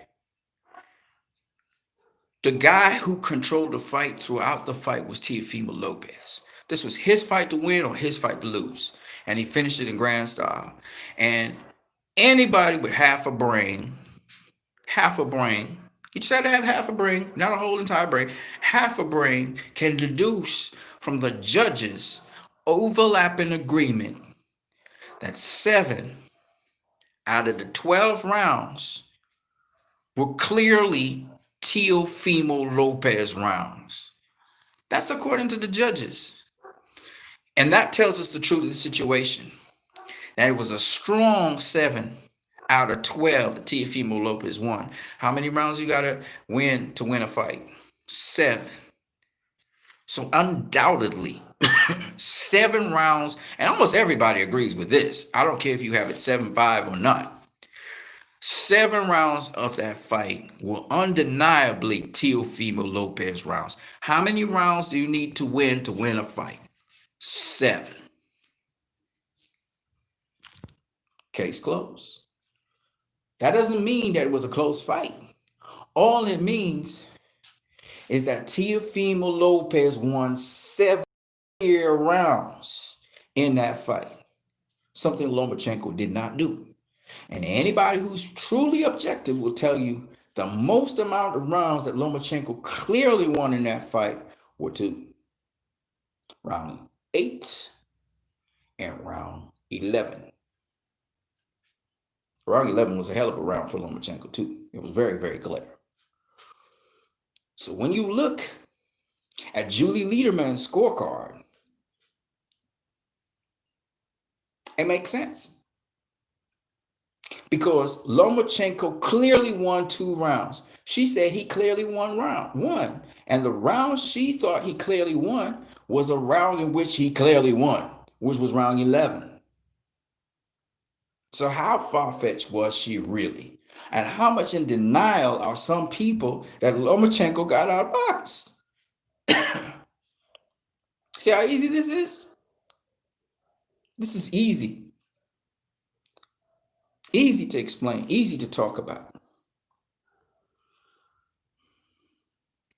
The guy who controlled the fight throughout the fight was Teofimo Lopez. This was his fight to win or his fight to lose. And he finished it in grand style. And anybody with half a brain, you just had to have half a brain, not a whole entire brain, half a brain can deduce from the judges' overlapping agreement that 7 out of the 12 rounds were clearly Teofimo Lopez rounds. That's according to the judges. And that tells us the truth of the situation. That it was a strong 7 out of 12 that Teofimo Lopez won. How many rounds you got to win a fight? 7. So undoubtedly, 7 rounds, and almost everybody agrees with this. I don't care if you have it 7-5 or not. 7 rounds of that fight were undeniably Teofimo Lopez rounds. How many rounds do you need to win a fight? 7. Case closed. That doesn't mean that it was a close fight. All it means is that Teofimo Lopez won 7 rounds in that fight. Something Lomachenko did not do. And anybody who's truly objective will tell you the most amount of rounds that Lomachenko clearly won in that fight were 2. Round 8 and round 11. Round 11 was a hell of a round for Lomachenko too. It was very, very clear. So when you look at Julie Lederman's scorecard, it makes sense. Because Lomachenko clearly won 2 rounds. She said he clearly won round 1. And the round she thought he clearly won was a round in which he clearly won, which was round 11. So how far-fetched was she really? And how much in denial are some people that Lomachenko got outboxed? See how easy this is? This is easy. Easy to explain, easy to talk about.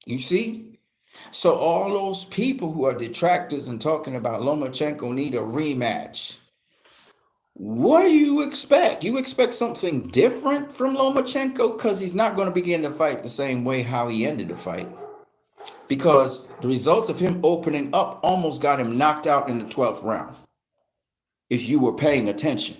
You see? So all those people who are detractors and talking about Lomachenko need a rematch. What do you expect? You expect something different from Lomachenko? Because he's not going to begin the fight the same way how he ended the fight. Because the results of him opening up almost got him knocked out in the 12th round. If you were paying attention.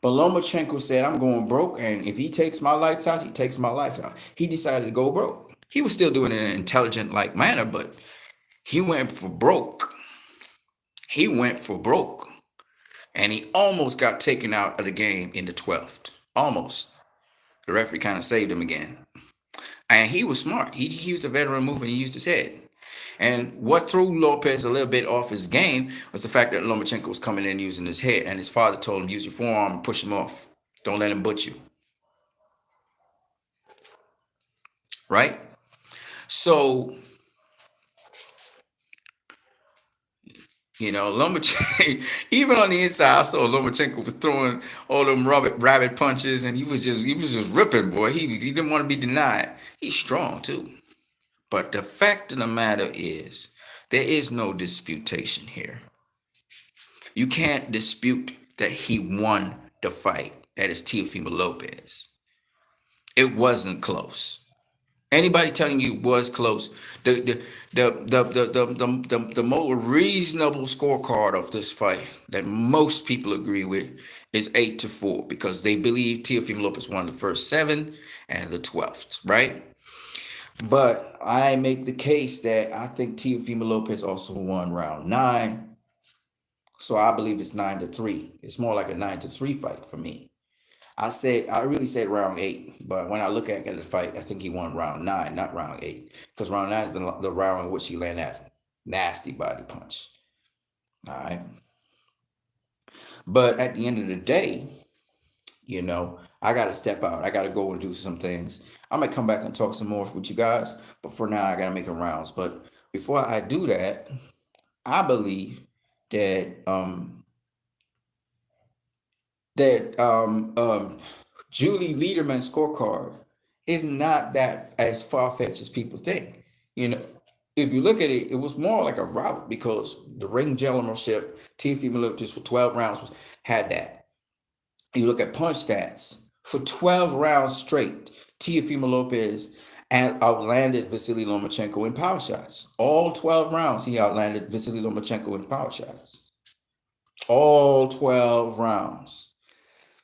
But Lomachenko said, I'm going broke, and if he takes my lights out, he takes my life out. He decided to go broke. He was still doing it in an intelligent-like manner, but he went for broke. He went for broke. And he almost got taken out of the game in the 12th. Almost. The referee kind of saved him again. And he was smart. He used a veteran move and he used his head. And what threw Lopez a little bit off his game was the fact that Lomachenko was coming in using his head. And his father told him, use your forearm and push him off. Don't let him butch you. Right? So, Lomachenko, even on the inside, I saw Lomachenko was throwing all them rabbit punches, and he was just ripping, boy. He didn't want to be denied. He's strong too. But the fact of the matter is, there is no disputation here. You can't dispute that he won the fight. That is Teofimo Lopez. It wasn't close. Anybody telling you it was close, the more reasonable scorecard of this fight that most people agree with is 8-4 because they believe Teofimo Lopez won the first 7 and the 12th, right? But I make the case that I think Teofimo Lopez also won round 9. So I believe it's 9-3. It's more like a 9-3 fight for me. I really said round 8, but when I look at the fight, I think he won round 9, not round 8, because round 9 is the round in which he landed that nasty body punch. All right. But at the end of the day, I got to step out. I got to go and do some things. I might come back and talk some more with you guys, but for now, I got to make a rounds. But before I do that, I believe that Julie Lederman's scorecard is not that as far fetched as people think. You know, if you look at it, it was more like a rout because the ring generalship, Teofimo Lopez for 12 rounds had that. You look at punch stats for 12 rounds straight. Teofimo Lopez outlanded Vasily Lomachenko in power shots. All 12 rounds, he outlanded Vasily Lomachenko in power shots. All 12 rounds.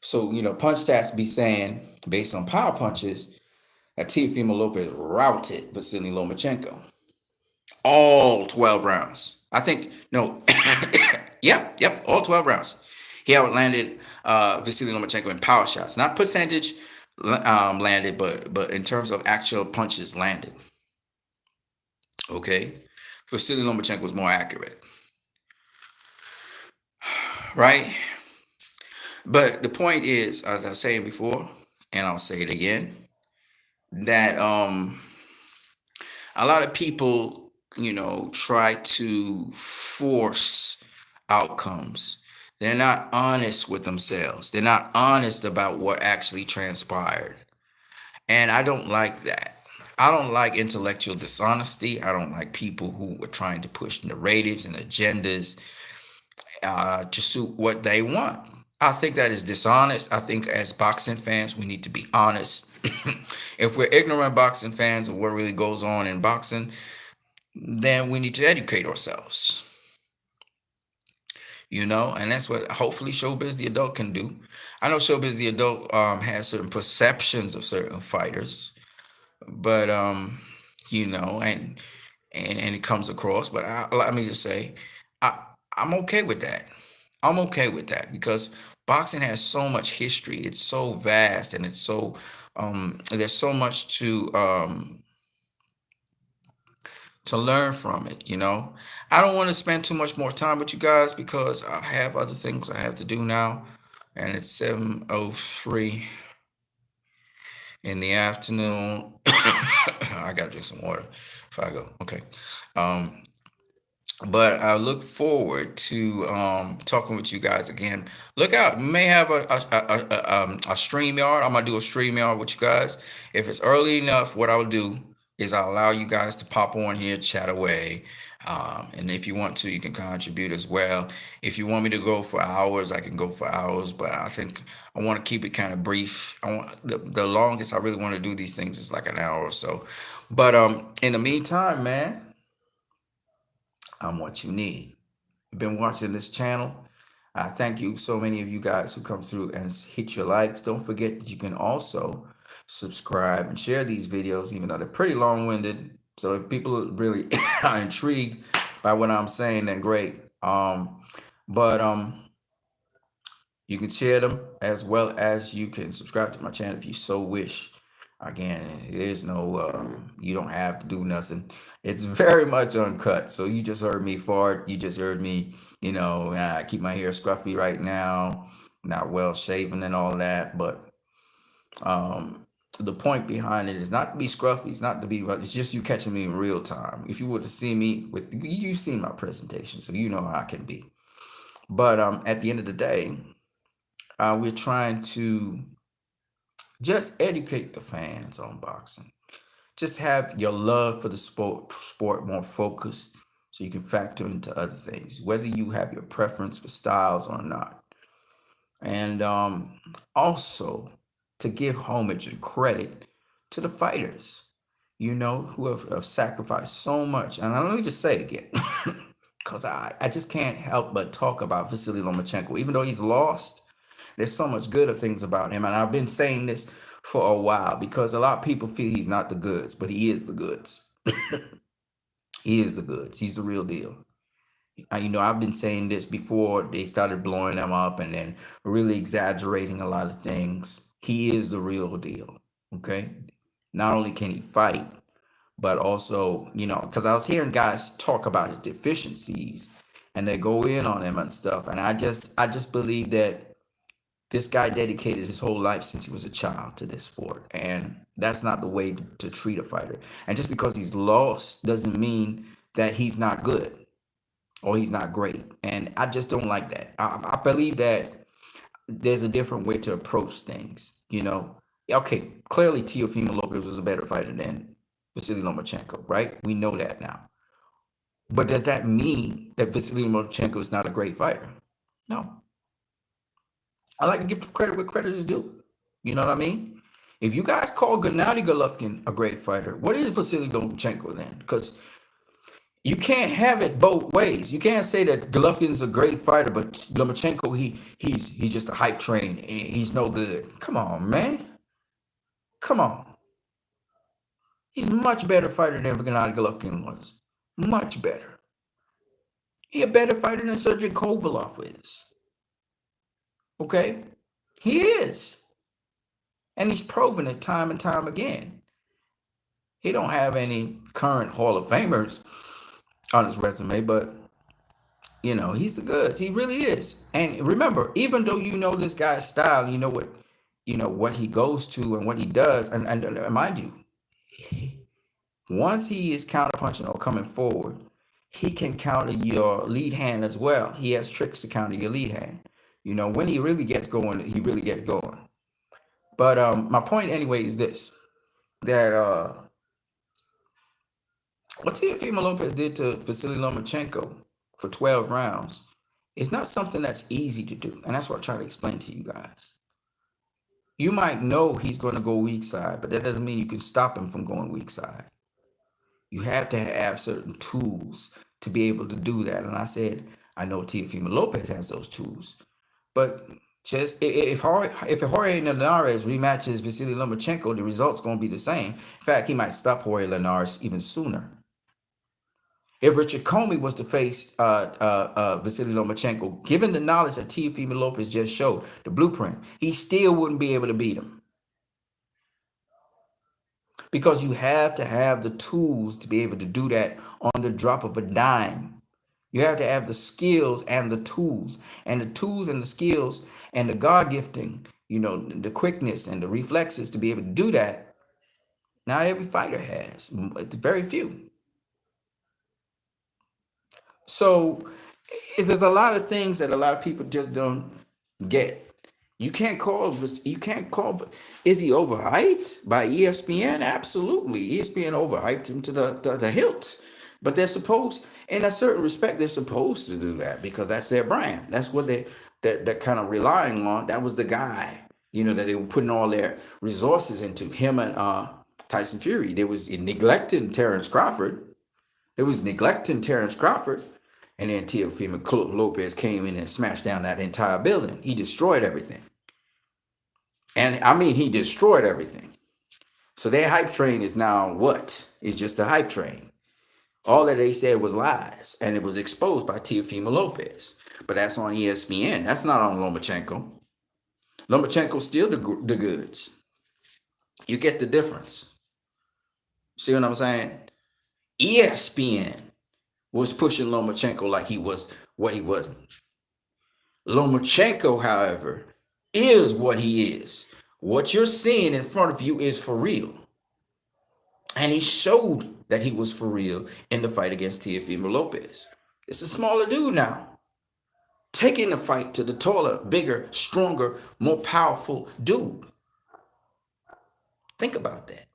So, punch stats be saying, based on power punches, that Teofimo Lopez routed Vasily Lomachenko. All 12 rounds. I think, no, yep, all 12 rounds. He outlanded Vasily Lomachenko in power shots. Not percentage landed, but in terms of actual punches landed. Okay? Vasily Lomachenko was more accurate. Right? But the point is, as I was saying before, and I'll say it again, that a lot of people, try to force outcomes. They're not honest with themselves. They're not honest about what actually transpired. And I don't like that. I don't like intellectual dishonesty. I don't like people who are trying to push narratives and agendas to suit what they want. I think that is dishonest. I think as boxing fans, we need to be honest. If we're ignorant boxing fans of what really goes on in boxing, then we need to educate ourselves. And that's what hopefully Showbiz the Adult can do. I know Showbiz the Adult has certain perceptions of certain fighters, but and it comes across. But let me just say, I I'm okay with that. I'm okay with that because boxing has so much history. It's so vast and it's so there's so much to learn from it. I don't want to spend too much more time with you guys because I have other things I have to do now, and it's 7:03 in the afternoon. I gotta drink some water before I go. Okay. Um, but I look forward to talking with you guys again. Look out, we may have a stream yard. I'm gonna do a stream yard with you guys. If it's early enough, what I'll do is I'll allow you guys to pop on here, chat away. And if you want to, you can contribute as well. If you want me to go for hours, I can go for hours. But I think I want to keep it kind of brief. I want the longest I really want to do these things is like an hour or so. But in the meantime, man, I'm what you need. You've been watching this channel. I thank you, so many of you guys who come through and hit your likes. Don't forget that you can also subscribe and share these videos, even though they're pretty long-winded. So if people really are intrigued by what I'm saying, then great. But you can share them as well as you can subscribe to my channel if you so wish. Again, there's no, you don't have to do nothing. It's very much uncut. So you just heard me fart. You just heard me, I keep my hair scruffy right now, not well shaven and all that. But the point behind it is not to be scruffy. It's not to be, it's just you catching me in real time. If you were to see me you've seen my presentation, so you know how I can be. But at the end of the day, we're trying to just educate the fans on boxing. Just have your love for the sport more focused so you can factor into other things, whether you have your preference for styles or not. And also to give homage and credit to the fighters, who have sacrificed so much. And let me just say again, because I just can't help but talk about Vasily Lomachenko. Even though he's lost, there's so much good of things about him. And I've been saying this for a while because a lot of people feel he's not the goods, but he is the goods. He is the goods. He's the real deal. I've been saying this before they started blowing him up and then really exaggerating a lot of things. He is the real deal. Okay. Not only can he fight, but also, because I was hearing guys talk about his deficiencies and they go in on him and stuff. And I just believe that this guy dedicated his whole life since he was a child to this sport, and that's not the way to treat a fighter. And just because he's lost doesn't mean that he's not good or he's not great. And I just don't like that. I believe that there's a different way to approach things. Okay, clearly Teofimo Lopez was a better fighter than Vasily Lomachenko, right? We know that now. But does that mean that Vasily Lomachenko is not a great fighter? No. I like to give credit where credit is due. You know what I mean? If you guys call Gennady Golovkin a great fighter, what is Vasily Lomachenko then? Because you can't have it both ways. You can't say that Golovkin is a great fighter, but Lomachenko he's just a hype train. He's no good. Come on, man. Come on. He's a much better fighter than Gennady Golovkin was. Much better. He a better fighter than Sergey Kovalov is. Okay? He is. And he's proven it time and time again. He don't have any current Hall of Famers on his resume, but he's the goods. He really is. And remember, even though you know this guy's style, you know what he goes to and what he does, and mind you, once he is counterpunching or coming forward, he can counter your lead hand as well. He has tricks to counter your lead hand. When he really gets going, he really gets going. But my point anyway is this: that what Teofimo Lopez did to Vasily Lomachenko for 12 rounds is not something that's easy to do, and that's what I try to explain to you guys. You might know he's going to go weak side, but that doesn't mean you can stop him from going weak side. You have to have certain tools to be able to do that. And I said, I know Teofimo Lopez has those tools. But just if Jorge Linares rematches Vasily Lomachenko, the result's going to be the same. In fact, he might stop Jorge Linares even sooner. If Richard Comey was to face Vasily Lomachenko, given the knowledge that Teofimo Lopez just showed, the blueprint, he still wouldn't be able to beat him. Because you have to have the tools to be able to do that on the drop of a dime. You have to have the skills and the tools. And the tools and the skills and the God gifting, the quickness and the reflexes to be able to do that. Not every fighter has, but very few. So there's a lot of things that a lot of people just don't get. You can't call. Is he overhyped by ESPN? Absolutely, ESPN overhyped him to the hilt. But they're supposed, in a certain respect, they're supposed to do that because that's their brand. That's what they're kind of relying on. That was the guy, that they were putting all their resources into. Him and Tyson Fury. They was neglecting Terrence Crawford. It was neglecting Terrence Crawford. And then Teofimo Lopez came in and smashed down that entire building. He destroyed everything. And I mean, he destroyed everything. So their hype train is now what? It's just a hype train. All that they said was lies. And it was exposed by Teofimo Lopez. But that's on ESPN. That's not on Lomachenko. Lomachenko's still the goods. You get the difference. See what I'm saying? ESPN was pushing Lomachenko like he was what he wasn't. Lomachenko, however, is what he is. What you're seeing in front of you is for real. And he showed that he was for real in the fight against Teofimo Lopez. It's a smaller dude now, taking the fight to the taller, bigger, stronger, more powerful dude. Think about that.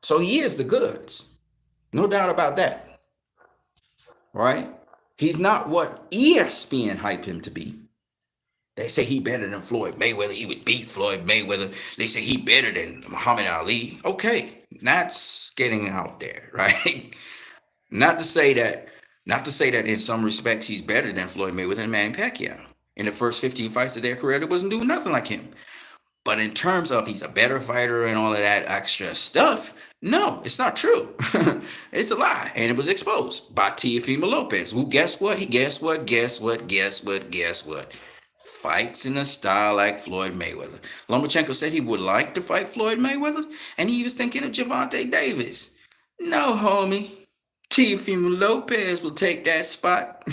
So he is the goods. No doubt about that. Right? He's not what ESPN hyped him to be. They say he better than Floyd Mayweather. He would beat Floyd Mayweather. They say he better than Muhammad Ali. Okay, that's getting out there, right? Not to say that in some respects he's better than Floyd Mayweather and Manny Pacquiao. In the first 15 fights of their career, they wasn't doing nothing like him. But in terms of he's a better fighter and all of that extra stuff, no, it's not true. It's a lie. And it was exposed by Teofimo Lopez, who guess what? Fights in a style like Floyd Mayweather. Lomachenko said he would like to fight Floyd Mayweather, and he was thinking of Gervonta Davis. No, homie. Teofimo Lopez will take that spot.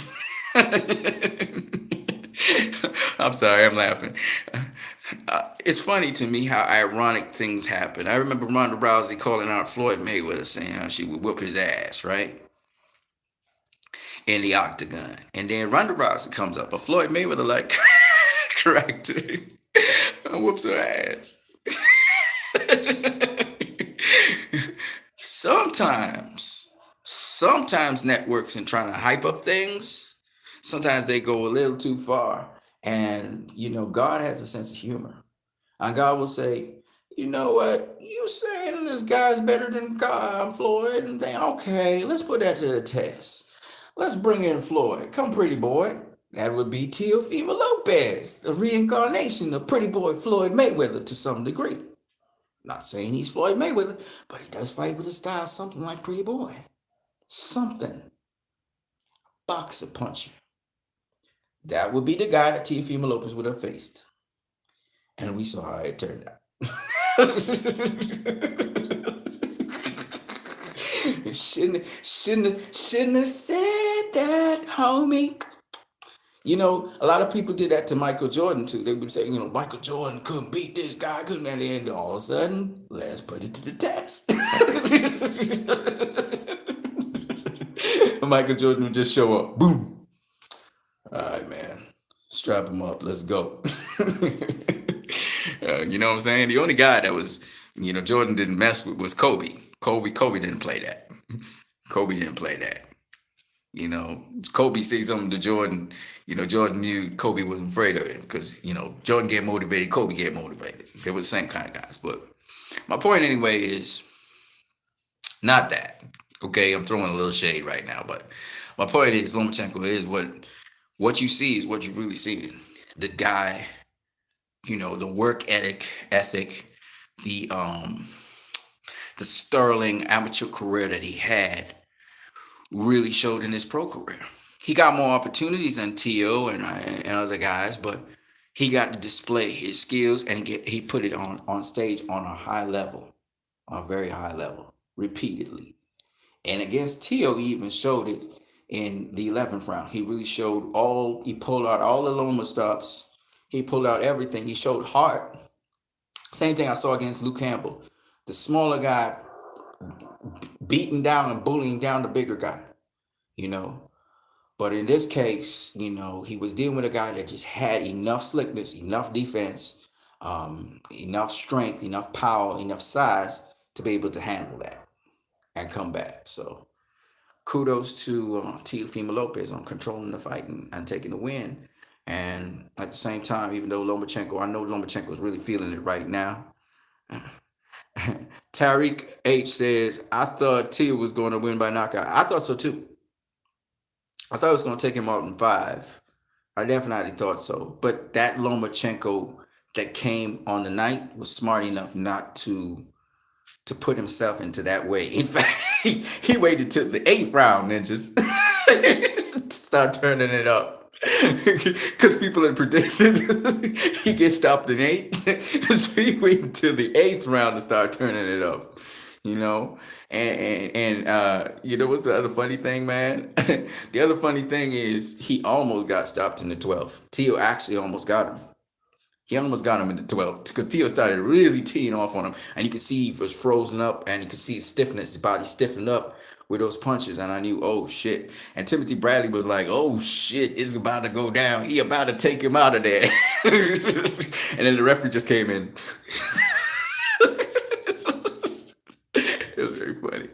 I'm sorry, I'm laughing. It's funny to me how ironic things happen. I remember Ronda Rousey calling out Floyd Mayweather, saying how she would whoop his ass, right? In the octagon. And then Ronda Rousey comes up, but Floyd Mayweather, like, correct her and whoops her ass. Sometimes networks and trying to hype up things, sometimes they go a little too far. And God has a sense of humor. And God will say, you know what? You saying this guy's better than God, Floyd? And think, okay, let's put that to the test. Let's bring in Floyd. Come, pretty boy. That would be Teofimo Lopez, the reincarnation of pretty boy Floyd Mayweather to some degree. Not saying he's Floyd Mayweather, but he does fight with a style something like pretty boy. Something. Boxer puncher. That would be the guy that Teofimo Lopez would have faced. And we saw how it turned out. shouldn't have said that, homie. A lot of people did that to Michael Jordan too. They would say, Michael Jordan couldn't beat this guy, couldn't, and then all of a sudden, let's put it to the test. Michael Jordan would just show up, boom. All right, man, strap him up, let's go. You know what I'm saying? The only guy that was, Jordan didn't mess with was Kobe. Kobe didn't play that. Kobe didn't play that. Kobe said something to Jordan. Jordan knew Kobe wasn't afraid of it because, Jordan get motivated, Kobe get motivated. They were the same kind of guys. But my point anyway is not that. Okay, I'm throwing a little shade right now, but my point is Lomachenko is what you see is what you really see. The guy, the work ethic, the sterling amateur career that he had really showed in his pro career. He got more opportunities than T.O. and other guys, but he got to display his skills and he put it on stage on a high level, on a very high level, repeatedly. And against T.O., he even showed it in the 11th round. He really he pulled out all the Loma stops. He pulled out everything. He showed heart. Same thing I saw against Luke Campbell. The smaller guy beating down and bullying down the bigger guy, But in this case, he was dealing with a guy that just had enough slickness, enough defense, enough strength, enough power, enough size to be able to handle that and come back. So kudos to Teofimo Lopez on controlling the fight and taking the win. And at the same time, even though I know Lomachenko is really feeling it right now. Tariq H says, I thought Tia was going to win by knockout. I thought so too. I thought it was going to take him out in 5. I definitely thought so. But that Lomachenko that came on the night was smart enough not to put himself into that way. In fact, he waited till the 8th round and just start turning it up. Because people had predicted he gets stopped in 8. So he waited till the 8th round to start turning it up. And what's the other funny thing, man? The other funny thing is he almost got stopped in the 12th. Tio actually almost got him. He almost got him in the 12th because Tio started really teeing off on him, and you could see he was frozen up, and you could see his stiffness, his body stiffened up with those punches, and I knew, oh shit. And Timothy Bradley was like, oh shit, it's about to go down. He about to take him out of there. And then the referee just came in. It was very funny.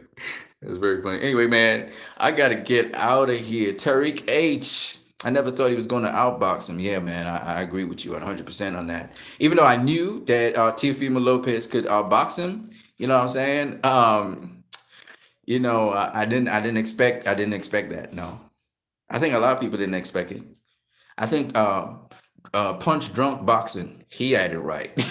It was very funny. Anyway, man, I gotta get out of here. Tariq H. I never thought he was going to outbox him. Yeah, man, I agree with you 100% on that. Even though I knew that Teofimo Lopez could outbox him, you know what I'm saying? I didn't expect that. No, I think a lot of people didn't expect it. I think punch drunk boxing, he had it right.